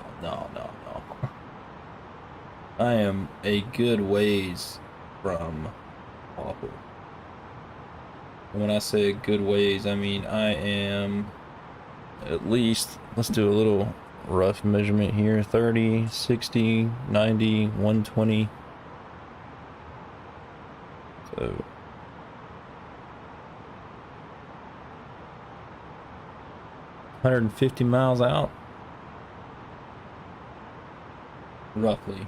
I am a good ways from Waffle. And when I say a good ways, I mean I am at least, let's do a little rough measurement here, 30, 60, 90, 120. So 150 miles out, roughly.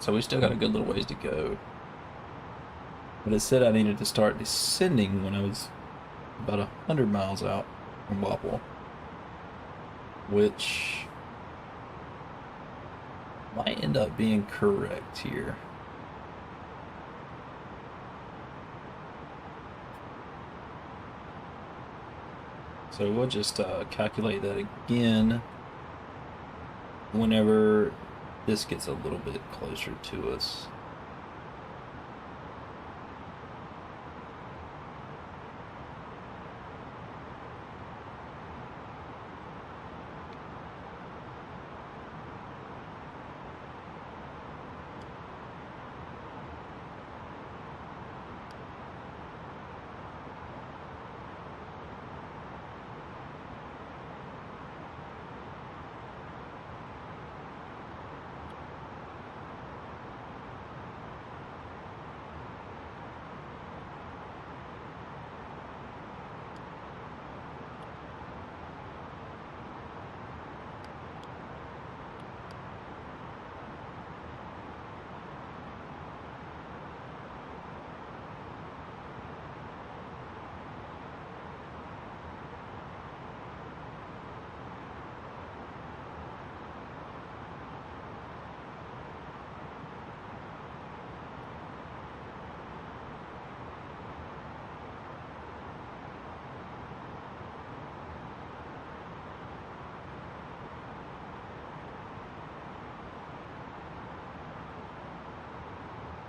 So we still got a good little ways to go. But it said I needed to start descending when I was about 100 miles out from Wapple, which might end up being correct here. So we'll just calculate that again whenever this gets a little bit closer to us.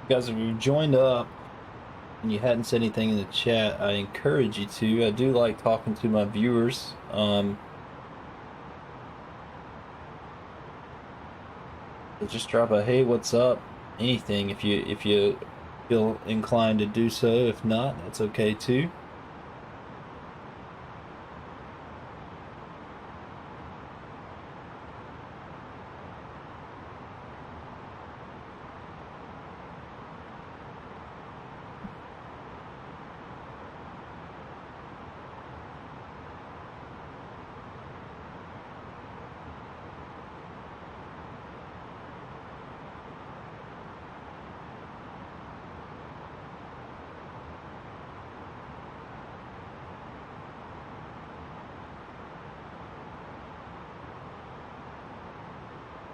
Guys, if you've joined up and you hadn't said anything in the chat, I encourage you to. I do like talking to my viewers. Just drop a hey, what's up? Anything if you feel inclined to do so. If not, that's okay too.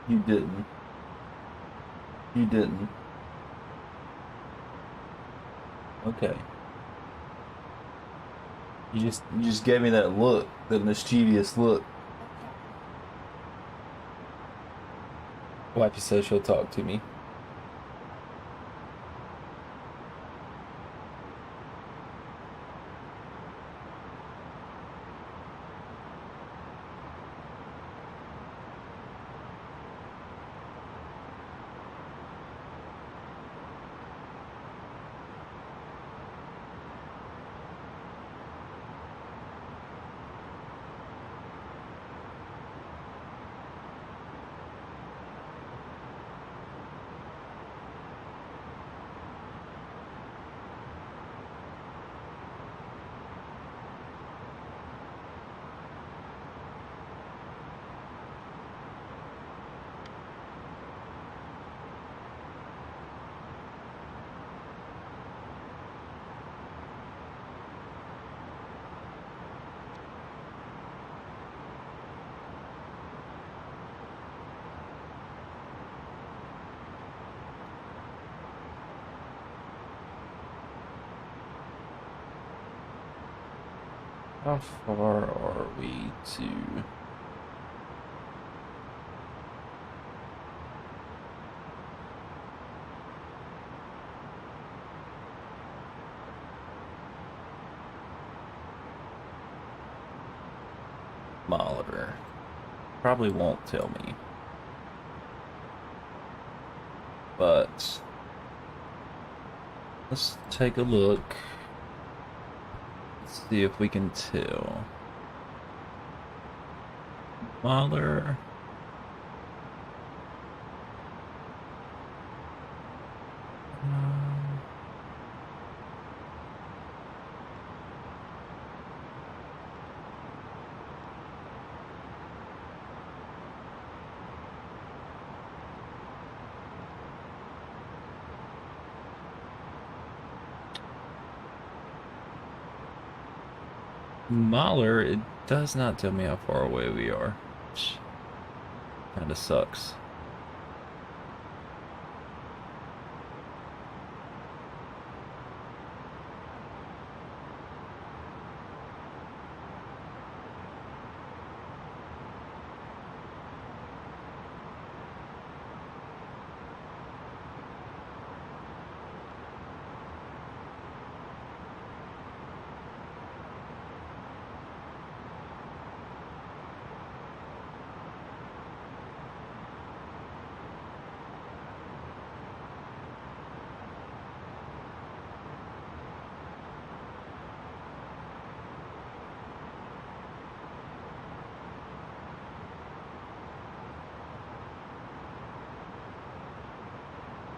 You didn't. You didn't. Okay. You just gave me that look, that mischievous look. Wifey says she'll talk to me. How far are we to... Molitor? Probably won't tell me. But let's take a look. See if we can tell. Mahler. Mahler, it does not tell me how far away we are, which kind of sucks.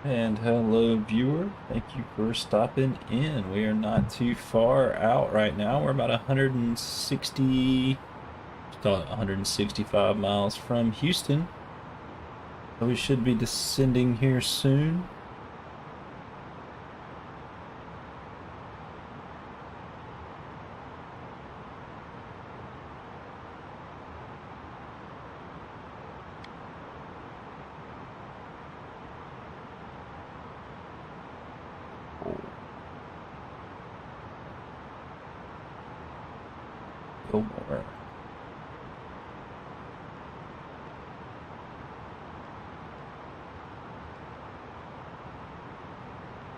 And hello viewer, thank you for stopping in. We are not too far out right now. We're about 165 miles from Houston. So we should be descending here soon. Go more.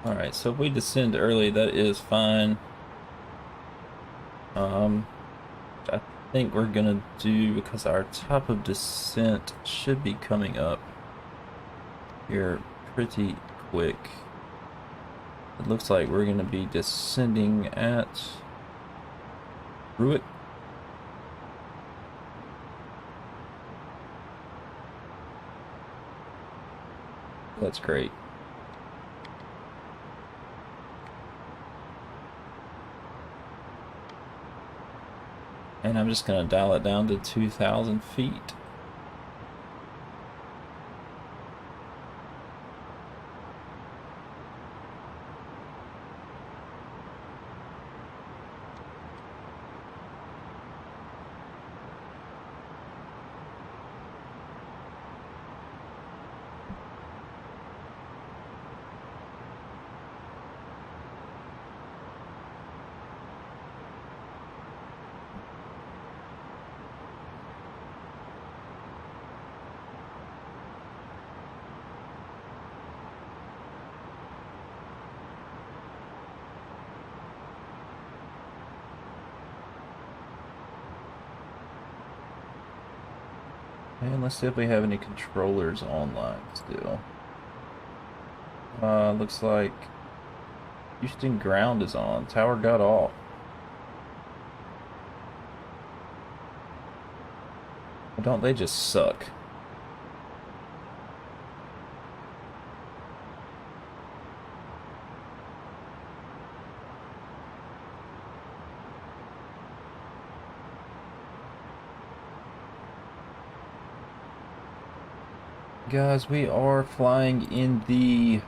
Alright, so if we descend early, that is fine. I think we're gonna do, because our top of descent should be coming up here pretty quick. It looks like we're gonna be descending at Ruick. That's great. And I'm just going to dial it down to 2,000 feet. And let's see if we have any controllers online still. Looks like Houston ground is on. Tower got off. Don't they just suck? Guys, we are flying in the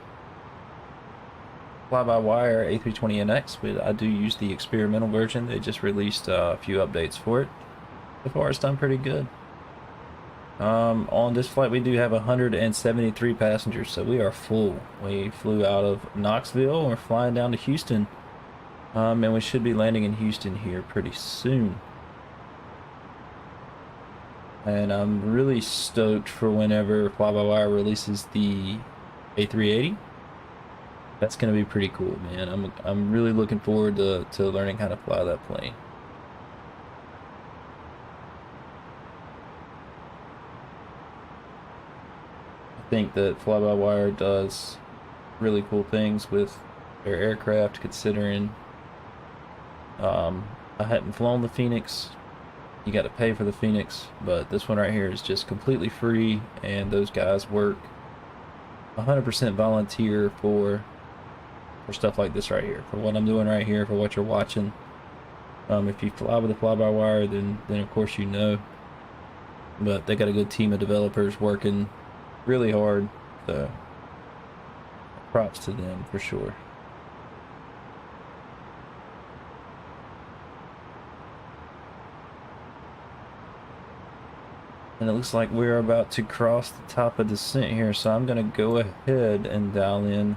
fly-by-wire A320NX. I do use the experimental version. They just released a few updates for it. So far, it's done pretty good. On this flight, we do have 173 passengers, so we are full. We flew out of Knoxville, and we're flying down to Houston. And we should be landing in Houston here pretty soon. And I'm really stoked for whenever fly-by-wire releases the A380. That's gonna be pretty cool, man. I'm really looking forward to learning how to fly that plane. I think that fly-by-wire does really cool things with their aircraft, considering I hadn't flown the Phoenix. You got to pay for the Phoenix, but this one right here is just completely free, and those guys work 100% volunteer for stuff like this right here, for what I'm doing right here, for what you're watching. If you fly with a fly-by-wire, then of course you know, but they got a good team of developers working really hard, so props to them for sure. And it looks like we're about to cross the top of descent here, so I'm going to go ahead and dial in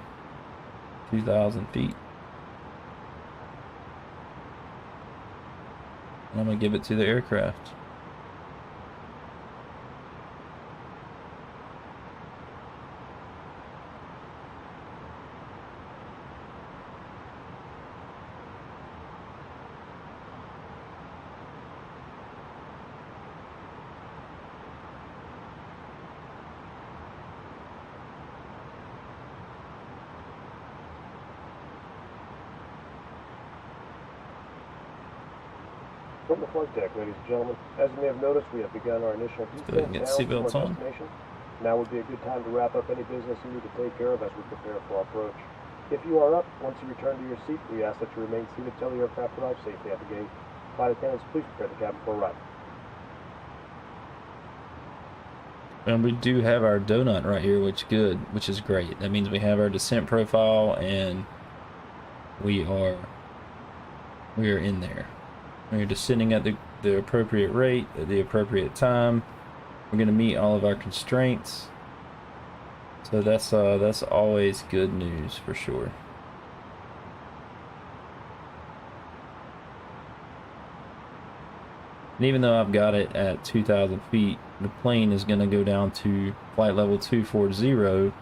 2,000 feet. And I'm going to give it to the aircraft. From the flight deck, ladies and gentlemen, as you may have noticed, we have begun our initial descent down to our destination. Now would be a good time to wrap up any business you need to take care of as we prepare for our approach. If you are up, once you return to your seat, we ask that you remain seated till the aircraft arrives safely at the gate. Flight attendants, please prepare the cabin for arrival. And we do have our donut right here, which is great. That means we have our descent profile, and we are in there. We're descending at the appropriate rate at the appropriate time. We're going to meet all of our constraints. So that's always good news for sure. And even though I've got it at 2,000 feet, the plane is going to go down to flight level 240,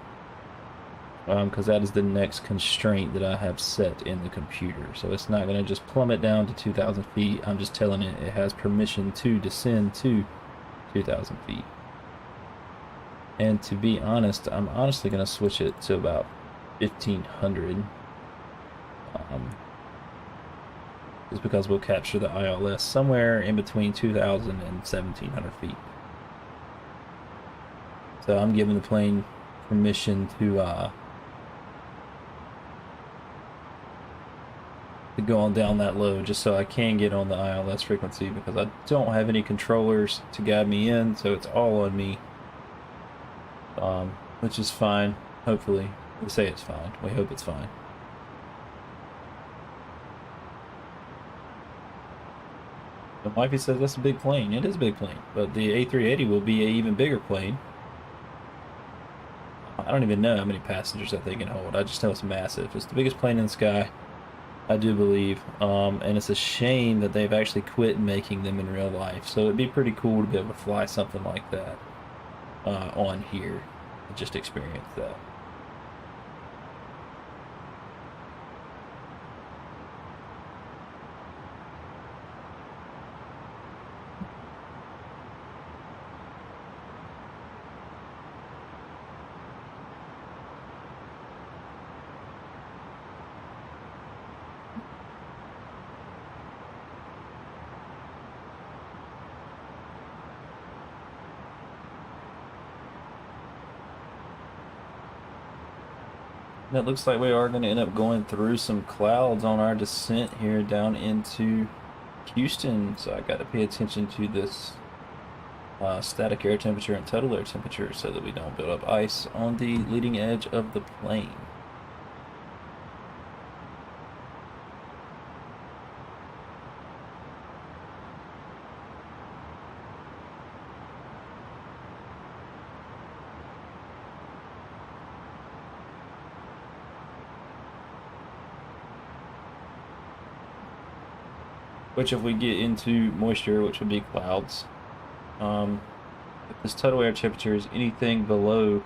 because that is the next constraint that I have set in the computer. So it's not going to just plummet down to 2,000 feet. I'm just telling it has permission to descend to 2,000 feet. And to be honest, I'm honestly going to switch it to about 1,500. Just because we'll capture the ILS somewhere in between 2,000 and 1,700 feet. So I'm giving the plane permission to go on down that low, just so I can get on the ILS frequency, because I don't have any controllers to guide me in, so it's all on me. Which is fine, hopefully. We say it's fine. We hope it's fine. The wifey says that's a big plane. It is a big plane, but the A380 will be an even bigger plane. I don't even know how many passengers that thing can hold. I just know it's massive. It's the biggest plane in the sky, I do believe. And it's a shame that they've actually quit making them in real life. So it'd be pretty cool to be able to fly something like that on here. Just experience that. And it looks like we are going to end up going through some clouds on our descent here down into Houston, so I got to pay attention to this static air temperature and total air temperature so that we don't build up ice on the leading edge of the plane. Which, if we get into moisture, which would be clouds, if this total air temperature is anything below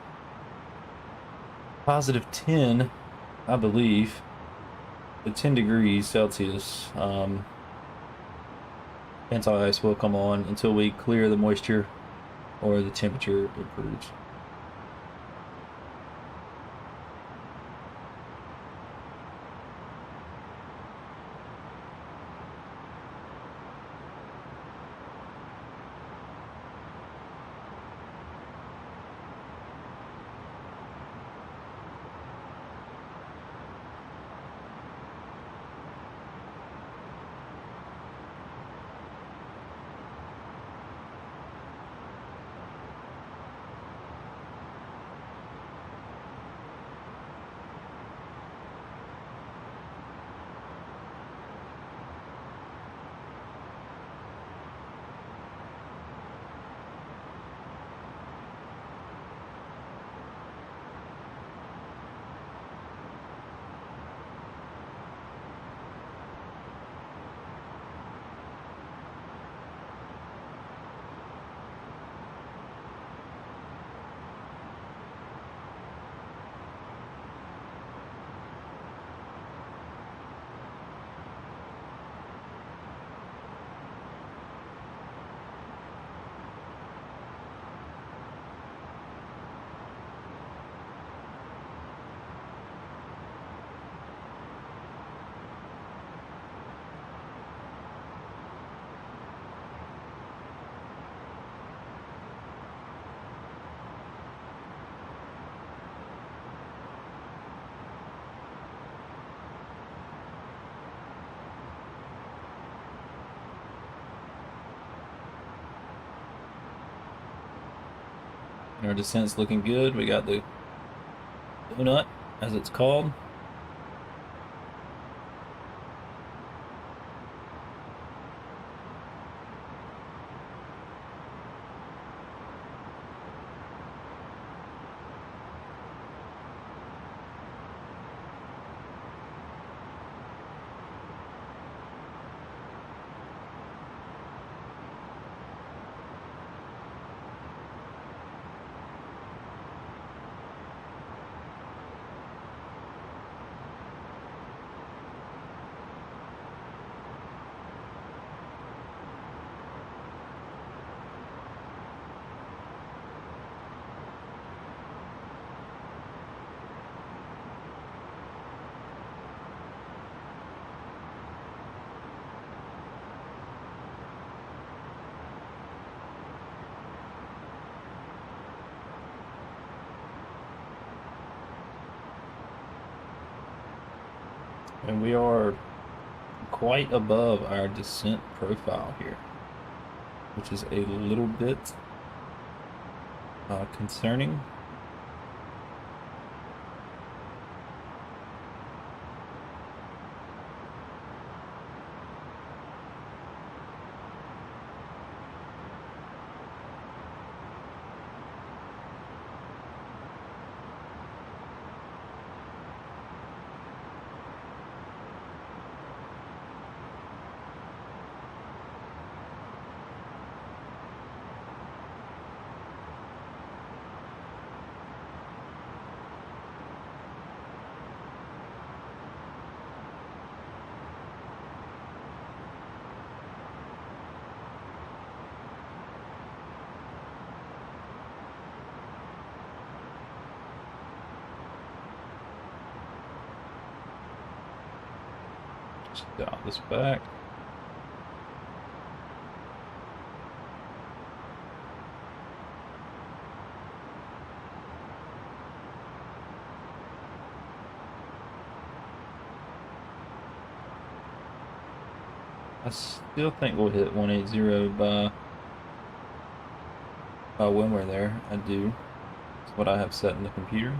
positive 10, I believe, the 10 degrees Celsius, anti-ice will come on until we clear the moisture or the temperature improves. Our descent's looking good. We got the donut, as it's called. And we are quite above our descent profile here, which is a little bit concerning. Dial this back. I still think we'll hit 180 by when we're there. I do. It's what I have set in the computer.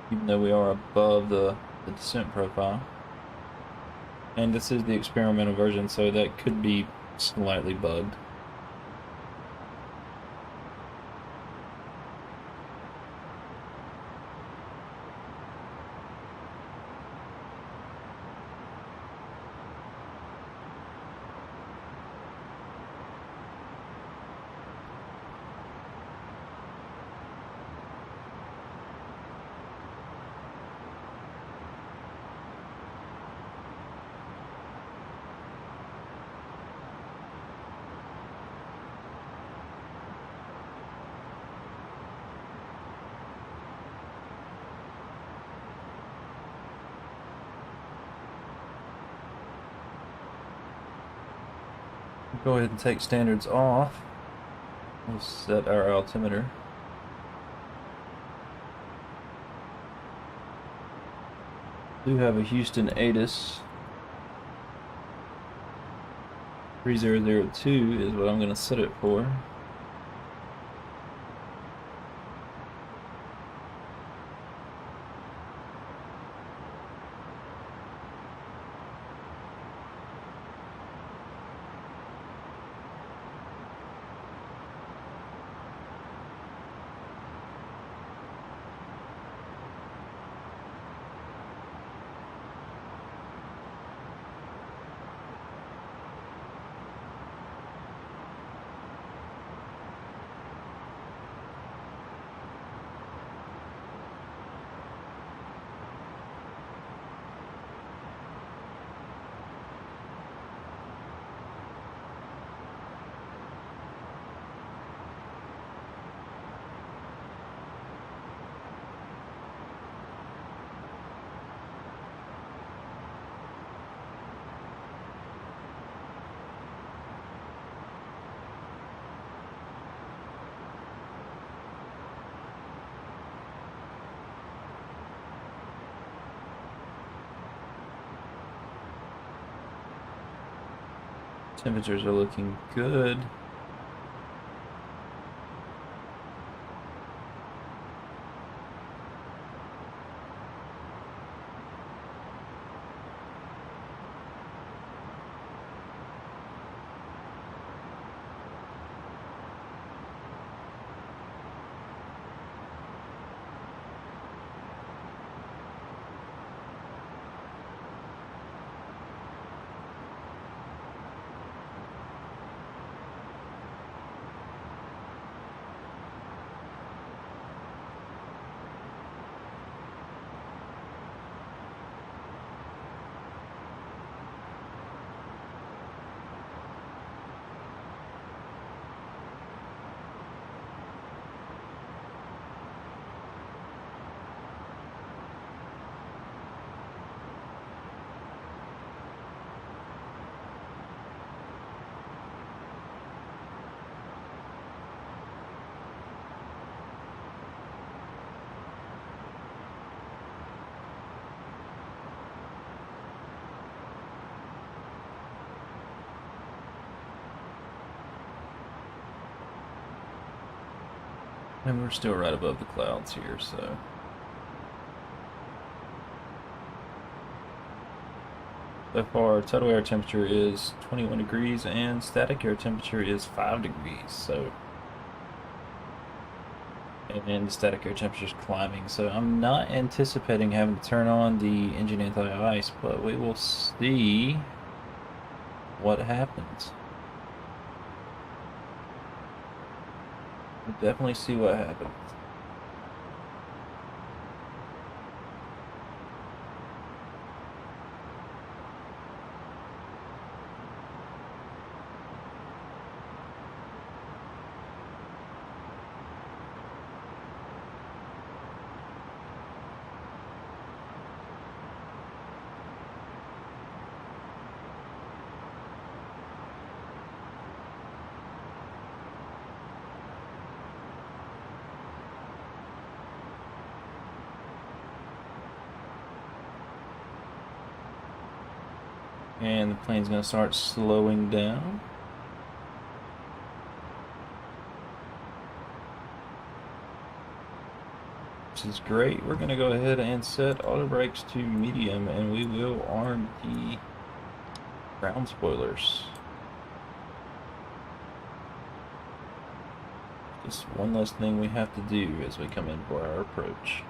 Even though we are above the descent profile. And this is the experimental version, so that could be slightly bugged. Go ahead and take standards off. We'll set our altimeter. Do have a Houston ATIS. 3002 is what I'm going to set it for. Temperatures are looking good. And we're still right above the clouds here, so. So far, total air temperature is 21 degrees and static air temperature is 5 degrees, so. And the static air temperature is climbing, so I'm not anticipating having to turn on the engine anti-ice, but we will see what happens. We'll definitely see what happens. And the plane's going to start slowing down. Which is great. We're going to go ahead and set auto brakes to medium, and we will arm the ground spoilers. Just one less thing we have to do as we come in for our approach.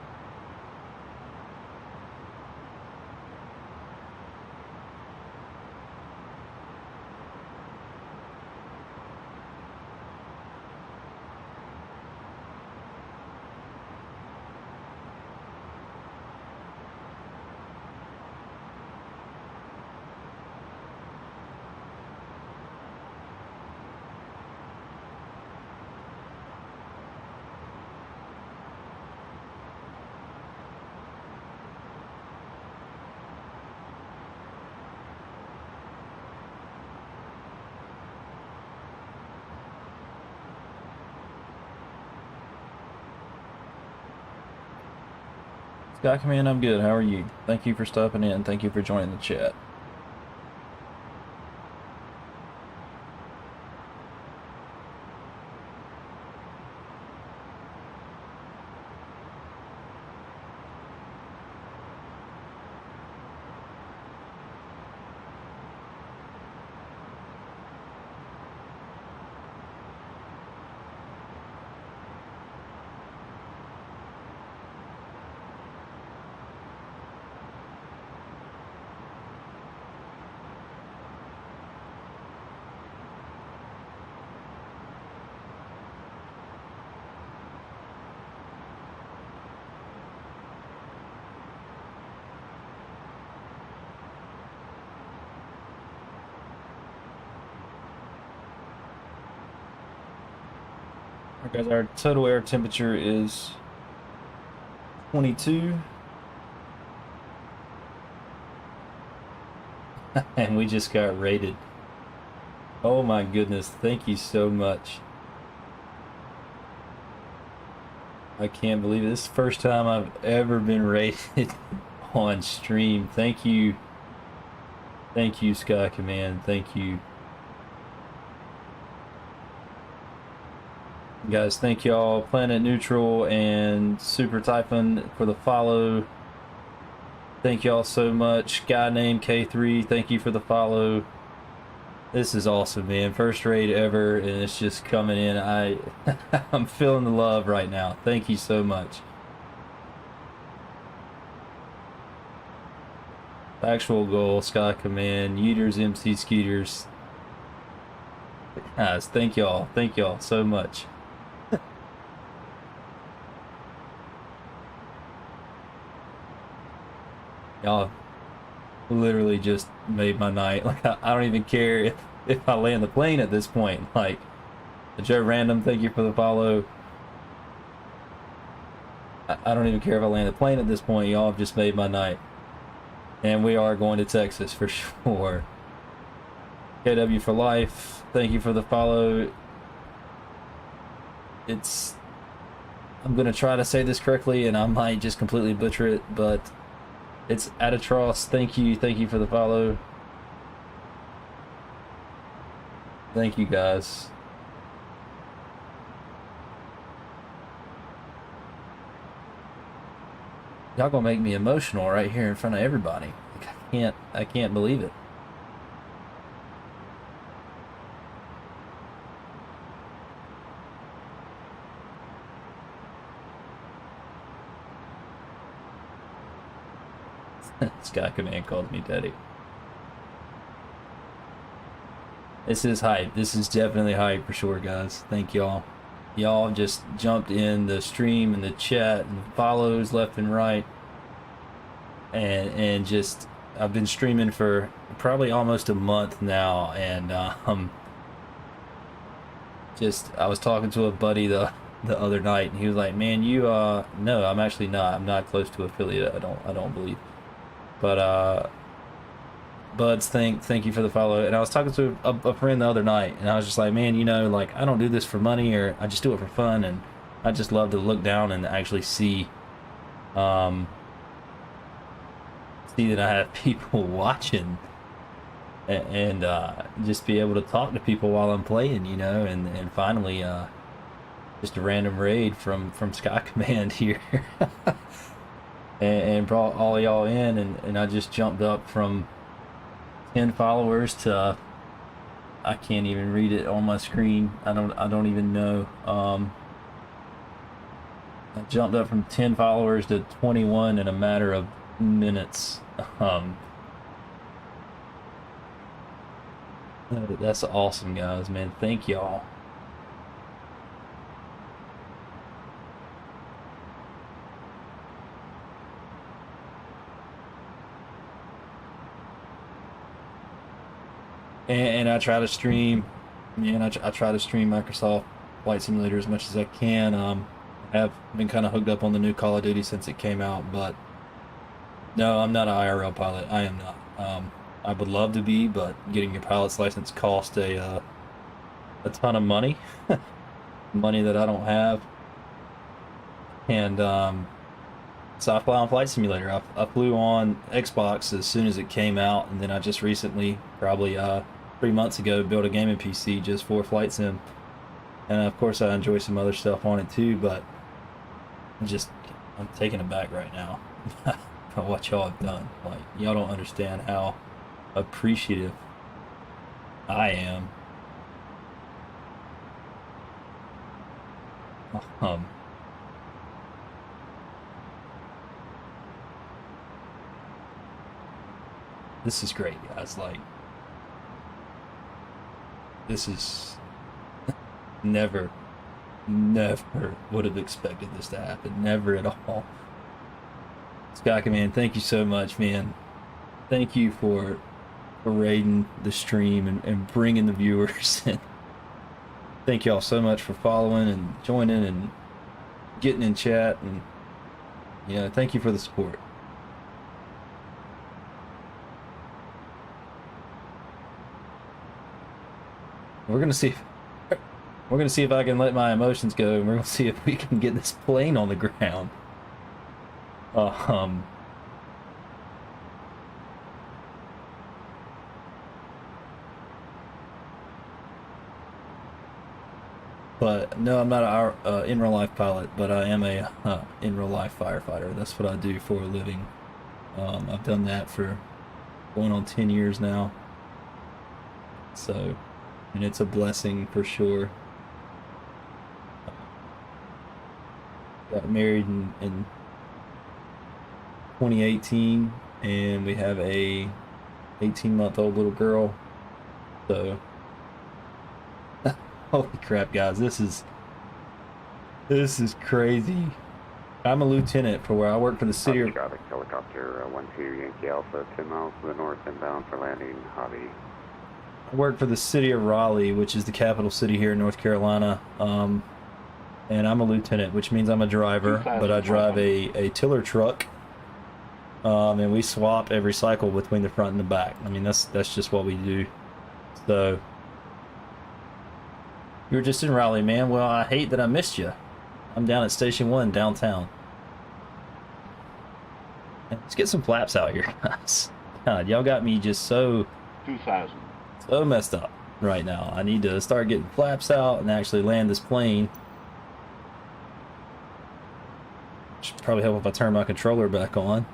Sky Command, I'm good. How are you? Thank you for stopping in. Thank you for joining the chat. Guys, our total air temperature is 22. And we just got rated. Oh my goodness, thank you so much. I can't believe it. This is the first time I've ever been rated on stream. Thank you. Thank you, Sky Command. Thank you. Guys, thank y'all, Planet Neutral and Super Typhon for the follow. Thank y'all so much. Guy named K3, thank you for the follow. This is awesome, man. First raid ever, and it's just coming in. I'm feeling the love right now. Thank you so much. Actual goal, Sky Command, Yeeters, MC Skeeters. Guys, thank y'all. Thank y'all so much. Y'all literally just made my night. Like, I don't even care if I land the plane at this point. Like, Joe Random, thank you for the follow. I don't even care if I land the plane at this point. Y'all have just made my night. And we are going to Texas for sure. KW for life, thank you for the follow. I'm going to try to say this correctly, and I might just completely butcher it, but it's Adatros. Thank you for the follow. Thank you, guys. Y'all gonna make me emotional right here in front of everybody. Like, I can't believe it. Sky Command called me daddy. This is hype. This is definitely hype for sure, guys. Thank y'all. Y'all just jumped in the stream and the chat and follows left and right. And just, I've been streaming for probably almost a month now, and just, I was talking to a buddy the other night, and he was like, man, you no, I'm actually not. I'm not close to affiliate. I don't believe. But Buds, thank you for the follow. And I was talking to a friend the other night, and I was just like, man, you know, like, I don't do this for money, or I just do it for fun, and I just love to look down and actually see that I have people watching, and just be able to talk to people while I'm playing, you know, and finally just a random raid from Sky Command here. and brought all y'all in, and I just jumped up from 10 followers to, I can't even read it on my screen. I don't even know. I jumped up from 10 followers to 21 in a matter of minutes. That's awesome, guys, man. Thank y'all. And I try to stream, man. I try to stream Microsoft Flight Simulator as much as I can. I have been kind of hooked up on the new Call of Duty since it came out, but no, I'm not an IRL pilot. I am not. I would love to be, but getting your pilot's license costs a ton of money, money that I don't have. And so I fly on Flight Simulator. I flew on Xbox as soon as it came out, and then I just recently, probably 3 months ago, built a gaming PC just for Flight Sim. And of course I enjoy some other stuff on it too, but I'm taken aback right now by what y'all have done. Like, y'all don't understand how appreciative I am. This is great, guys. Like, this is never would have expected this to happen. Never at all. Sky Command, thank you so much, man. Thank you for raiding the stream and bringing the viewers. And thank y'all so much for following and joining and getting in chat. And, you know, thank you for the support. We're gonna see if I can let my emotions go, and we're gonna see if we can get this plane on the ground. But no, I'm not a in real life pilot, but I am a in real life firefighter. That's what I do for a living. I've done that for going on 10 years now. So, and it's a blessing for sure. Got married in 2018, and we have a 18-month-old little girl. So, holy crap, guys, this is crazy. I'm a lieutenant for where I work for the city of... Traffic, helicopter 12 Yankee Alpha, 10 miles to the north, inbound for landing, Hobby. I work for the city of Raleigh, which is the capital city here in North Carolina. And I'm a lieutenant, which means I'm a driver, but I drive a tiller truck. And we swap every cycle between the front and the back. I mean, that's just what we do. So, you were just in Raleigh, man. Well, I hate that I missed you. I'm down at Station 1 downtown. Let's get some flaps out here, guys. God, y'all got me just so 2000. So messed up right now. I need to start getting flaps out and actually land this plane. Should Probably help if I turn my controller back on.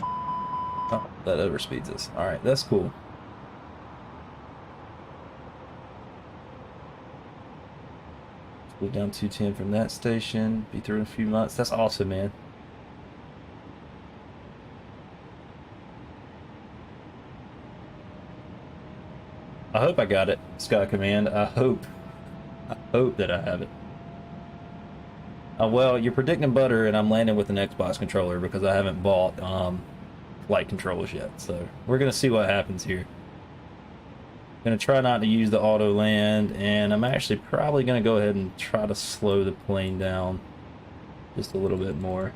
Oh, that overspeeds us. Alright, that's cool. We're down 210 from that station. Be through in a few months. That's awesome, man. I hope I got it, Sky Command. I hope that I have it. Well, you're predicting butter, and I'm landing with an Xbox controller because I haven't bought flight controls yet. So we're gonna see what happens here. Gonna try not to use the auto land, and I'm actually probably gonna go ahead and try to slow the plane down just a little bit more.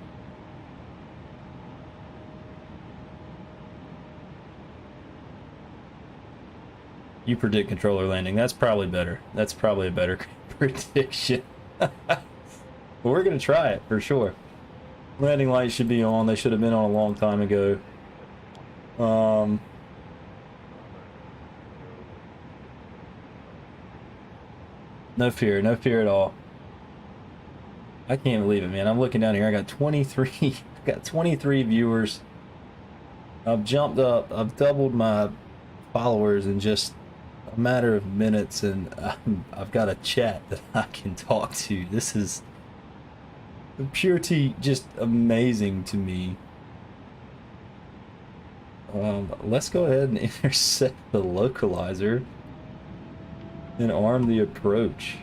You predict controller landing. That's probably better. That's probably a better prediction. But we're gonna try it for sure. Landing lights should be on. They should have been on a long time ago. No fear at all. I can't believe it, man. I'm looking down here. I got 23. Got 23 viewers. I've jumped up. I've doubled my followers in just a matter of minutes, and I've got a chat that I can talk to. This is purely just amazing to me. Let's go ahead and intercept the localizer and arm the approach.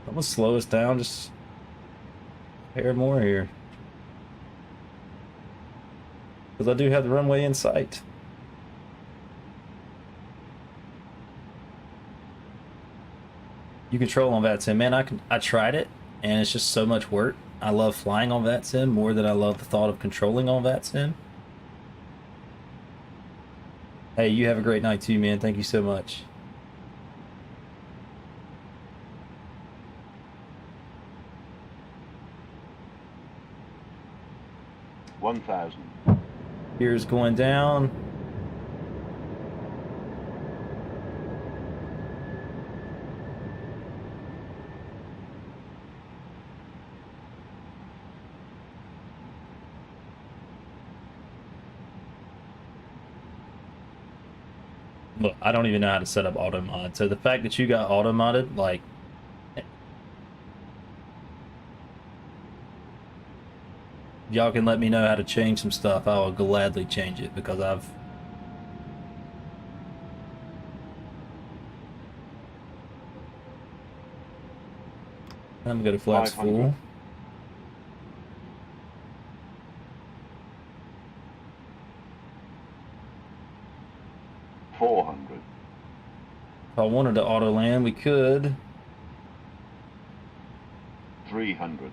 I'm gonna slow us down just a hair more here, because I do have the runway in sight. You control on Vatsim, man. I tried it, and it's just so much work. I love flying on Vatsim more than I love the thought of controlling on Vatsim. Hey, you have a great night too, man. Thank you so much. Here's going down. Look, I don't even know how to set up auto mod. So the fact that you got auto modded, like, y'all can let me know how to change some stuff. I will gladly change it, because I'm gonna go to flaps full. If I wanted to auto land, we could. 300.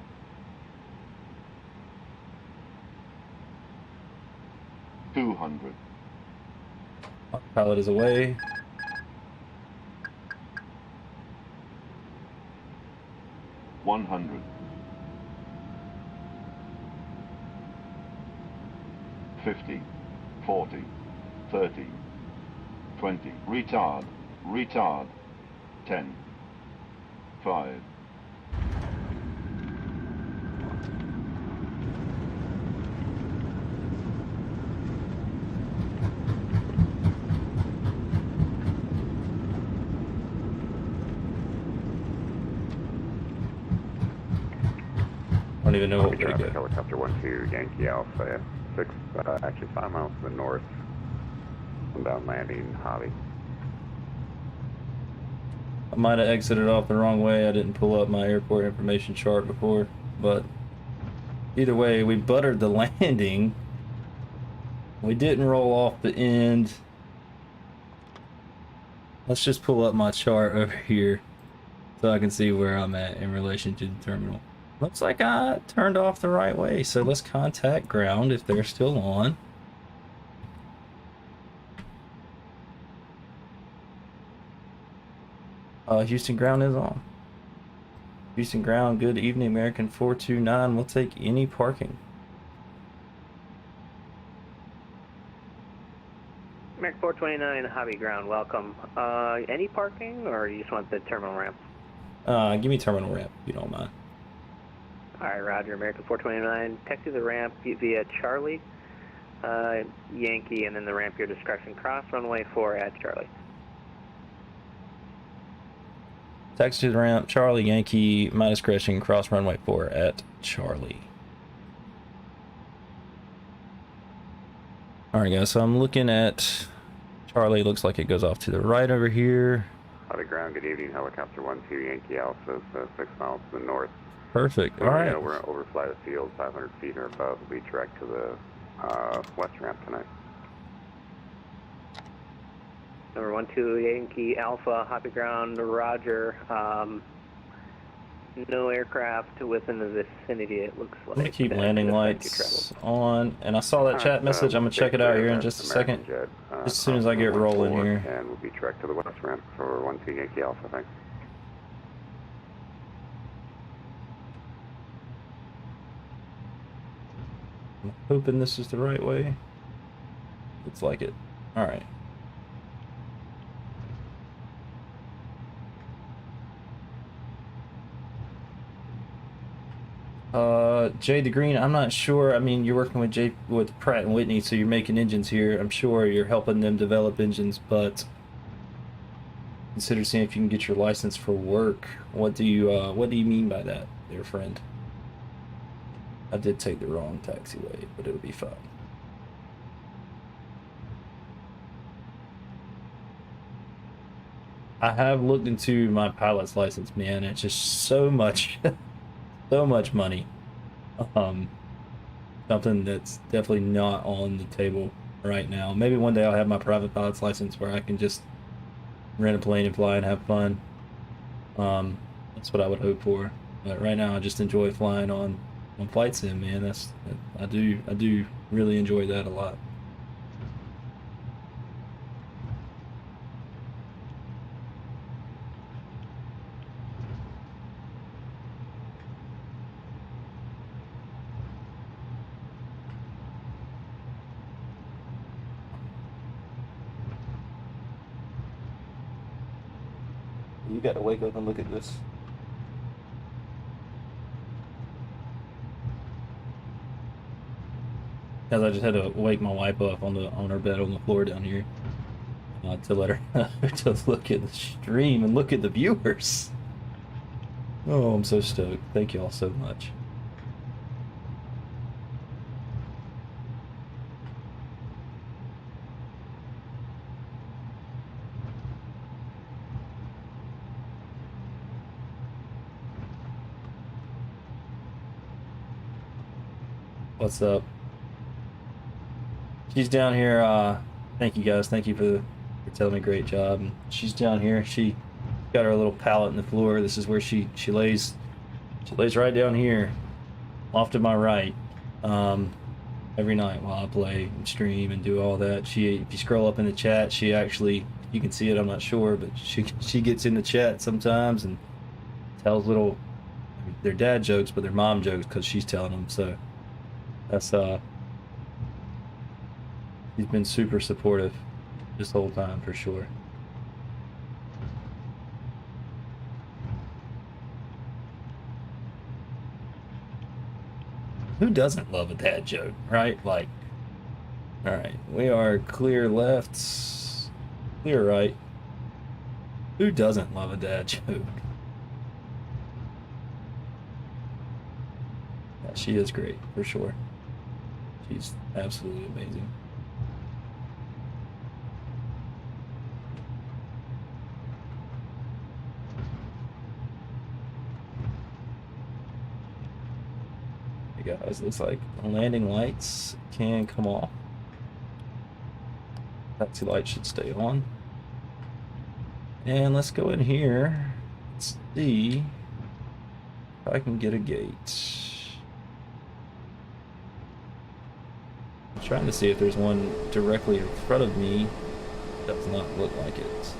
200. Pilot is away. 100. 50. 40. 30. 20. Retard. Retard. 10. 5. I don't even know what we're gonna get. Helicopter 1-2, Yankee Alpha, 6, actually 5 miles to the north. Inbound landing, Hobby. I might have exited off the wrong way. I didn't pull up my airport information chart before, but either way, we buttered the landing. We didn't roll off the end. Let's just pull up my chart over here so I can see where I'm at in relation to the terminal. Looks like I turned off the right way, so let's contact ground if they're still on. Houston ground is on. Houston ground, good evening, American 429. We'll take any parking. American 429, Hobby Ground, welcome. Any parking, or you just want the terminal ramp? Give me terminal ramp, if you don't mind. Alright, roger, American 429. Taxi the ramp via Charlie, Yankee, and then the ramp your discretion. Cross runway 4 at Charlie. Taxi to the ramp, Charlie, Yankee, my discretion, cross runway 4 at Charlie. Alright guys, so I'm looking at Charlie. Looks like it goes off to the right over here. Hobby ground, good evening, helicopter 12 Yankee Alpha, 6 miles to the north. Perfect, alright. We're going to overfly the field 500 feet or above. We'll be direct to the west ramp tonight. Number 12 Yankee Alpha, Hobby Ground, roger. No aircraft within the vicinity, it looks like. I'm gonna keep landing lights on, and I saw that chat message. I'm gonna check it out here in just a second. Just as soon as I get rolling here. And we'll be direct to the west ramp for 12 Yankee Alpha, thanks. I'm hoping this is the right way. Looks like it. Alright. Jay the Green, I'm not sure. I mean, you're working with Pratt and Whitney, so you're making engines here. I'm sure you're helping them develop engines, but consider seeing if you can get your license for work. What do you mean by that, dear friend? I did take the wrong taxiway, but it'll be fine. I have looked into my pilot's license, man. It's just so much, so much money. Something that's definitely not on the table right now. Maybe one day I'll have my private pilot's license where I can just rent a plane and fly and have fun. That's what I would hope for. But right now I just enjoy flying on flight sim, man. I do really enjoy that a lot. You got to wake up and look at this. Because I just had to wake my wife up on her bed on the floor down here to let her to look at the stream and look at the viewers. Oh, I'm so stoked. Thank you all so much. What's up? She's down here. Thank you guys. Thank you for telling me great job. And she's down here. She got her little pallet in the floor. This is where she lays. She lays right down here, off to my right. Every night while I play and stream and do all that. If you scroll up in the chat, she actually, you can see it. I'm not sure, but she gets in the chat sometimes and tells little, they're dad jokes, but they're mom jokes because she's telling them. So that's he's been super supportive this whole time for sure. Who doesn't love a dad joke, right? Like, all right, we are clear left, clear right. Who doesn't love a dad joke? Yeah, she is great for sure. She's absolutely amazing. Hey guys, looks like landing lights can come off. Taxi light should stay on. And let's go in here. Let's see if I can get a gate. I'm trying to see if there's one directly in front of me. Does not look like it.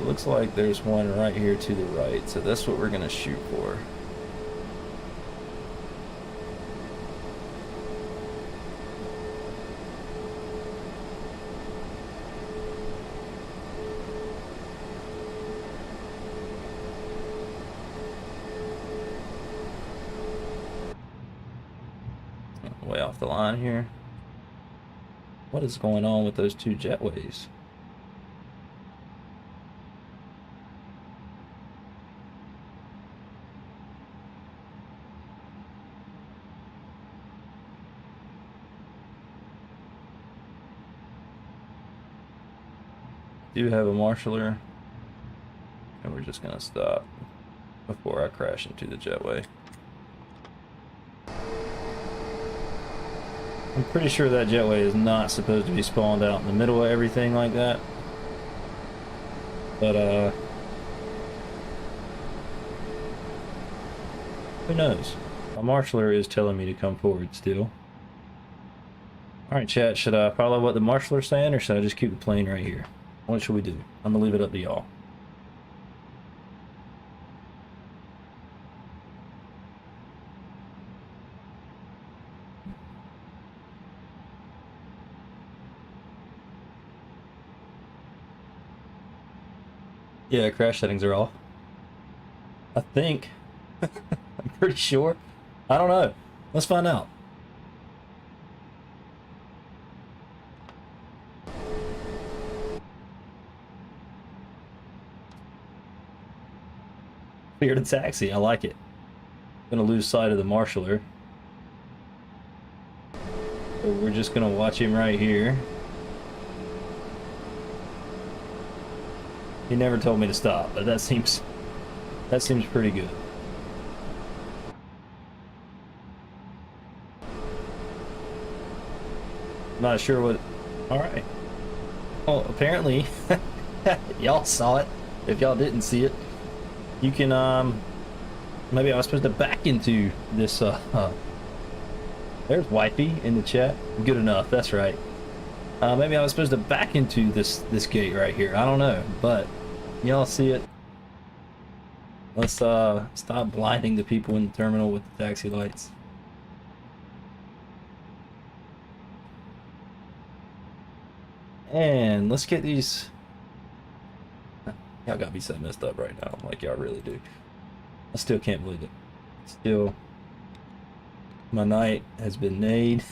it looks like there's one right here to the right, so that's what we're gonna shoot for. Way off the line here. What is going on with those two jetways? Do have a marshaller, and we're just gonna stop before I crash into the jetway. I'm pretty sure that jetway is not supposed to be spawned out in the middle of everything like that. But, who knows? My marshaller is telling me to come forward still. Alright, chat, should I follow what the marshaller's saying, or should I just keep the plane right here? What should we do? I'm gonna leave it up to y'all. Yeah, crash settings are off. I think. I'm pretty sure. I don't know. Let's find out. Clear the taxi. I like it. Gonna lose sight of the marshaller. So we're just gonna watch him right here. He never told me to stop, but that seems pretty good. Not sure what. All right. Well, apparently, y'all saw it. If y'all didn't see it, you can maybe I was supposed to back into this. There's wifey in the chat. Good enough. That's right. Maybe I was supposed to back into this gate right here. I don't know, but y'all see it. Let's stop blinding the people in the terminal with the taxi lights. And let's get these. Y'all got me so messed up right now, like y'all really do. I still can't believe it. Still, my night has been made.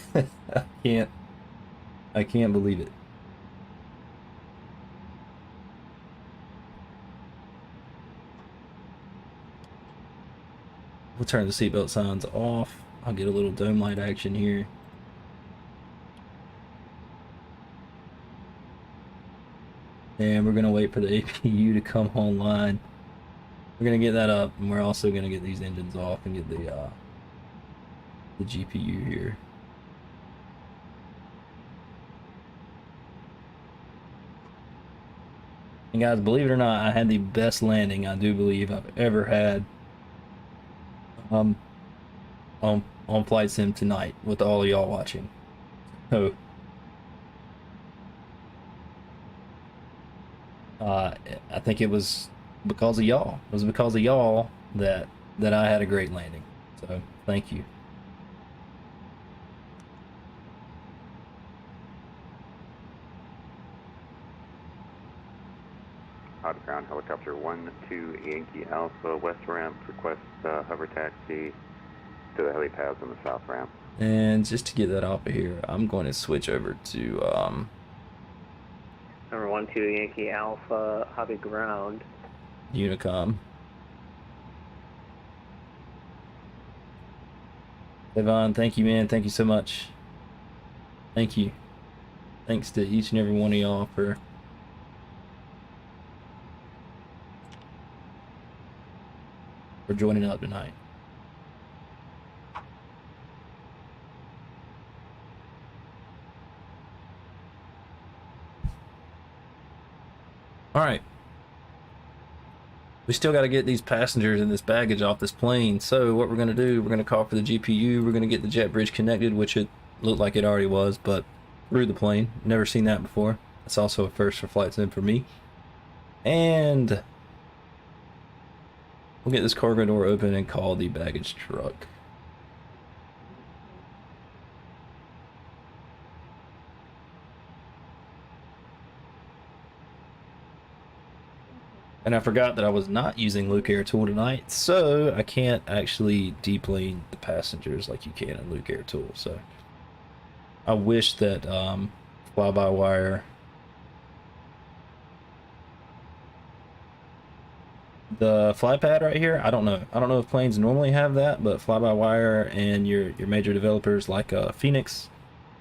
I can't believe it. We'll turn the seatbelt signs off. I'll get a little dome light action here. And we're gonna wait for the APU to come online. We're gonna get that up, and we're also gonna get these engines off and get the GPU here. And guys, believe it or not, I had the best landing I do believe I've ever had on Flight Sim tonight with all of y'all watching. So I think it was because of y'all. It was because of y'all that I had a great landing. So thank you. Out of ground helicopter 12 Yankee Alpha west ramp, request hover taxi to the helipads on the south ramp. And just to get that off of here, I'm going to switch over to Number 12 Yankee Alpha, hobby ground. Unicom. Devon, thank you, man. Thank you so much. Thank you. Thanks to each and every one of y'all for joining up tonight. All right. We still got to get these passengers and this baggage off this plane. So what we're going to do, we're going to call for the GPU. We're going to get the jet bridge connected, which it looked like it already was, but through the plane. Never seen that before. That's also a first for Flight Sim for me. And we'll get this cargo door open and call the baggage truck. And I forgot that I was not using Luke Air Tool tonight, so I can't actually deplane the passengers like you can in Luke Air Tool. So I wish that fly-by-wire, the fly pad right here, I don't know if planes normally have that, but fly-by-wire and your major developers like Phoenix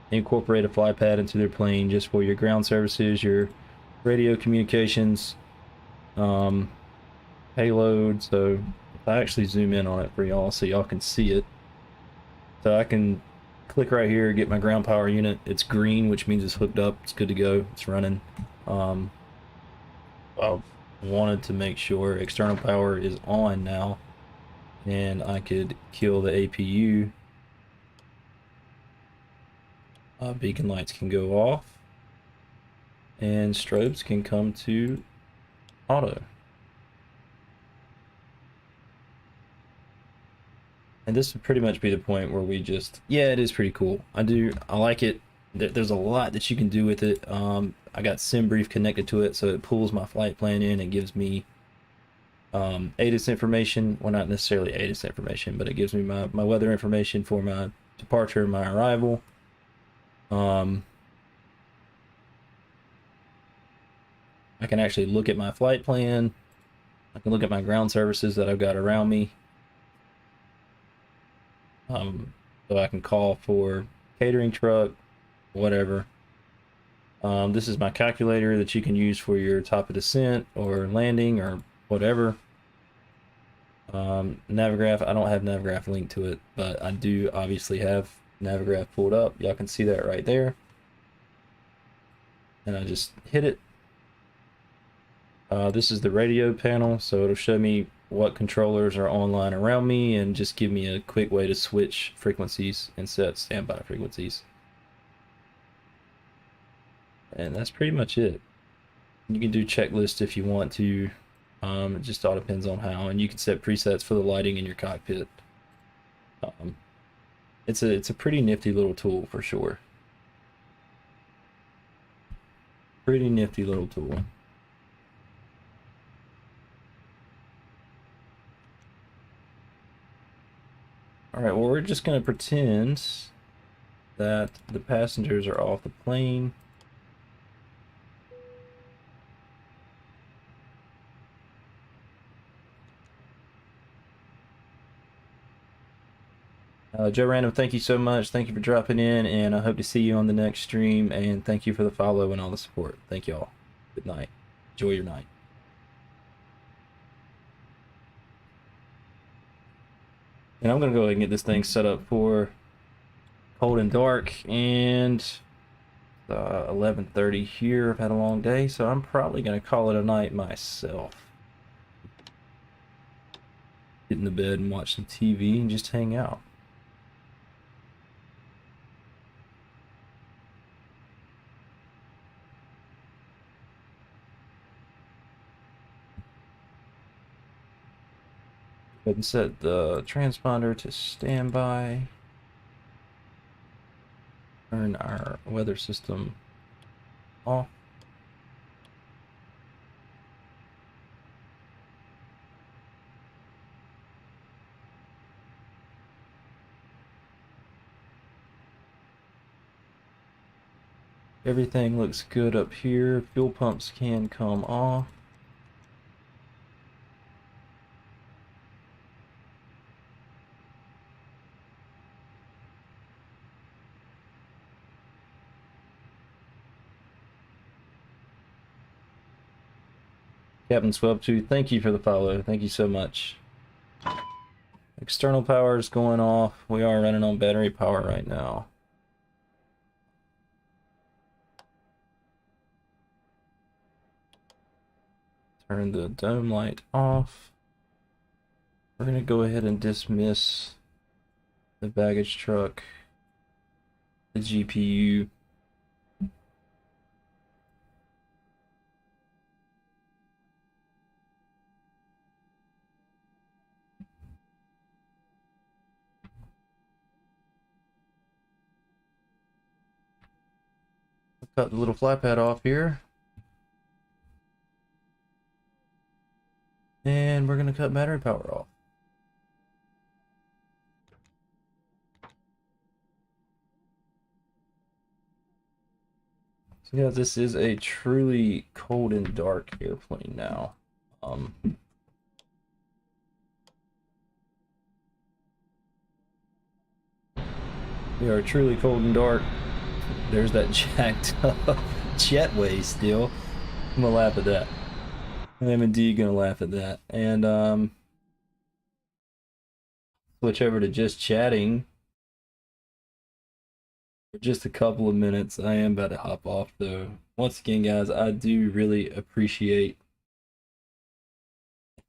incorporate a fly pad into their plane just for your ground services, your radio communications, payload. So if I actually zoom in on it for y'all so y'all can see it, so I can click right here, get my ground power unit. It's green, which means it's hooked up, it's good to go, it's running. I wanted to make sure external power is on now, and I could kill the APU. Beacon lights can go off, and strobes can come to auto. And this would pretty much be the point where we just, yeah, it is pretty cool. I like it. There's a lot that you can do with it. I got SimBrief connected to it, so it pulls my flight plan in and gives me ATIS information. Well, not necessarily ATIS information, but it gives me my weather information for my departure and my arrival. I can actually look at my flight plan. I can look at my ground services that I've got around me. So I can call for catering truck, whatever. This is my calculator that you can use for your top of descent or landing or whatever. Navigraph, I don't have Navigraph linked to it, but I do obviously have Navigraph pulled up. Y'all can see that right there. And I just hit it. This is the radio panel, so it'll show me what controllers are online around me and just give me a quick way to switch frequencies and set standby frequencies. And that's pretty much it. You can do checklists if you want to. It just all depends on how, and you can set presets for the lighting in your cockpit. It's a pretty nifty little tool for sure. Pretty nifty little tool. Alright, well, we're just going to pretend that the passengers are off the plane. Joe Random, thank you so much. Thank you for dropping in, and I hope to see you on the next stream, and thank you for the follow and all the support. Thank you all. Good night. Enjoy your night. And I'm going to go ahead and get this thing set up for cold and dark, and 11:30 here. I've had a long day, so I'm probably going to call it a night myself. Get in the bed and watch some TV and just hang out. Go ahead and set the transponder to standby. Turn our weather system off. Everything looks good up here. Fuel pumps can come off. Captain Swell2, thank you for the follow. Thank you so much. External power is going off. We are running on battery power right now. Turn the dome light off. We're going to go ahead and dismiss the baggage truck, the GPU. Cut the little fly pad off here. And we're going to cut battery power off. So yeah, this is a truly cold and dark airplane now. We are truly cold and dark. There's that jacked up jetway still. I'm gonna laugh at that. I am indeed gonna laugh at that. And switch over to just chatting for just a couple of minutes. I am about to hop off though. Once again, guys, I do really appreciate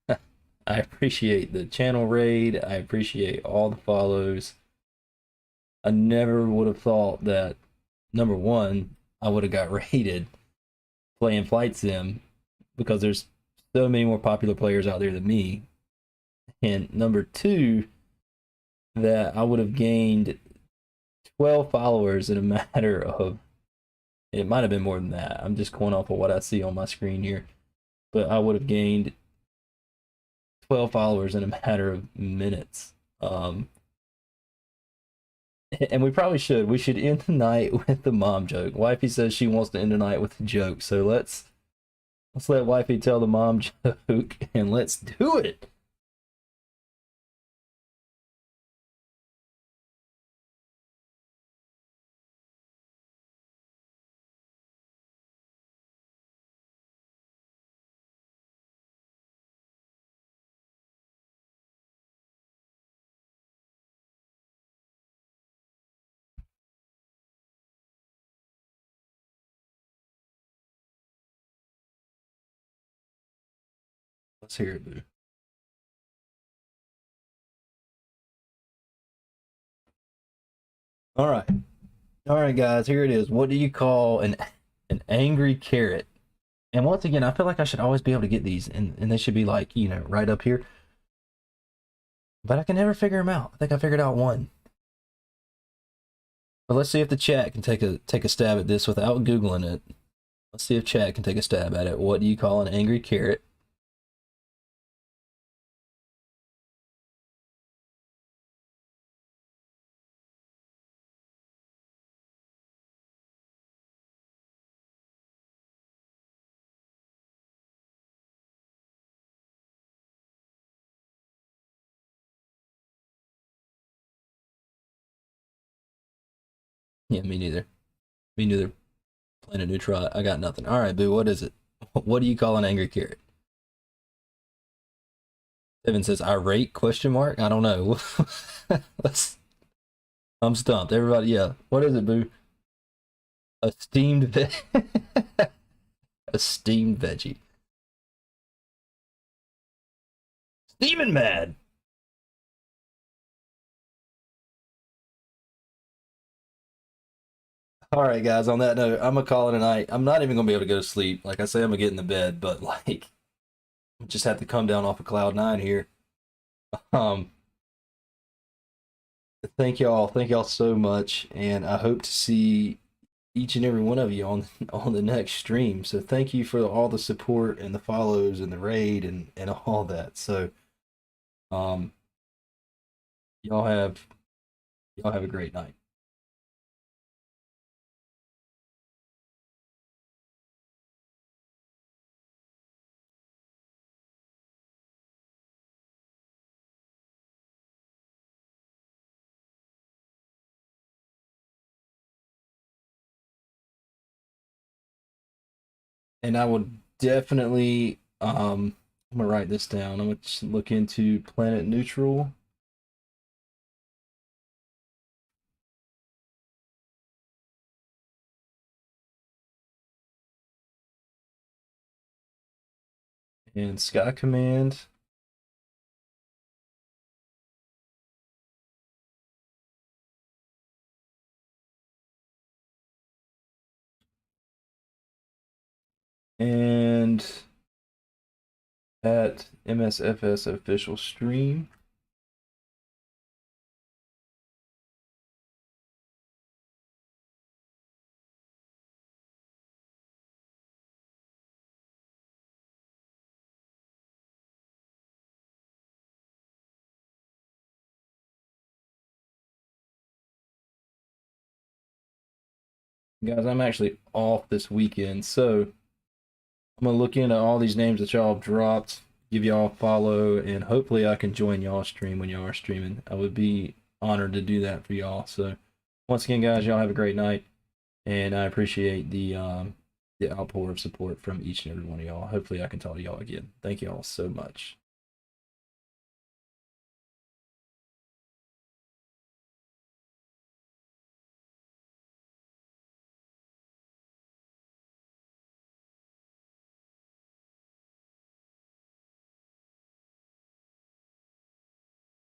I appreciate the channel raid. I appreciate all the follows. I never would have thought that, number one, I would have got raided playing Flight Sim, because there's so many more popular players out there than me. And number two, that I would have gained 12 followers in a matter of, it might have been more than that. I'm just going off of what I see on my screen here. But I would have gained 12 followers in a matter of minutes. And we probably should. We should end the night with the mom joke. Wifey says she wants to end the night with a joke. So let's let Wifey tell the mom joke and let's do it. Let's hear it, boo. All right, guys. Here it is. What do you call an angry carrot? And once again, I feel like I should always be able to get these, and they should be like, you know, right up here. But I can never figure them out. I think I figured out one. But let's see if the chat can take a stab at this without Googling it. Let's see if chat can take a stab at it. What do you call an angry carrot? Yeah, me neither. Me neither. Planet neutral. I got nothing. All right, boo. What is it? What do you call an angry carrot? Evan says irate ? I don't know. I'm stumped. Everybody, yeah. What is it, boo? A steamed a steamed veggie. Steaming mad. All right, guys. On that note, I'm gonna call it a night. I'm not even gonna be able to go to sleep. Like I say, I'm gonna get in the bed, but like, just have to come down off of cloud 9 here. Thank y'all so much, and I hope to see each and every one of you on the next stream. So thank you for all the support and the follows and the raid and all that. So y'all have a great night. And I would definitely I'm gonna write this down. I'm gonna just look into planet neutral. And Sky Command. And at MSFS official stream. Guys, I'm actually off this weekend, so I'm gonna look into all these names that y'all have dropped, give y'all a follow, and hopefully I can join y'all stream when y'all are streaming. I would be honored to do that for y'all. So once again, guys, y'all have a great night, and I appreciate the outpour of support from each and every one of y'all. Hopefully I can talk to y'all again. Thank y'all so much.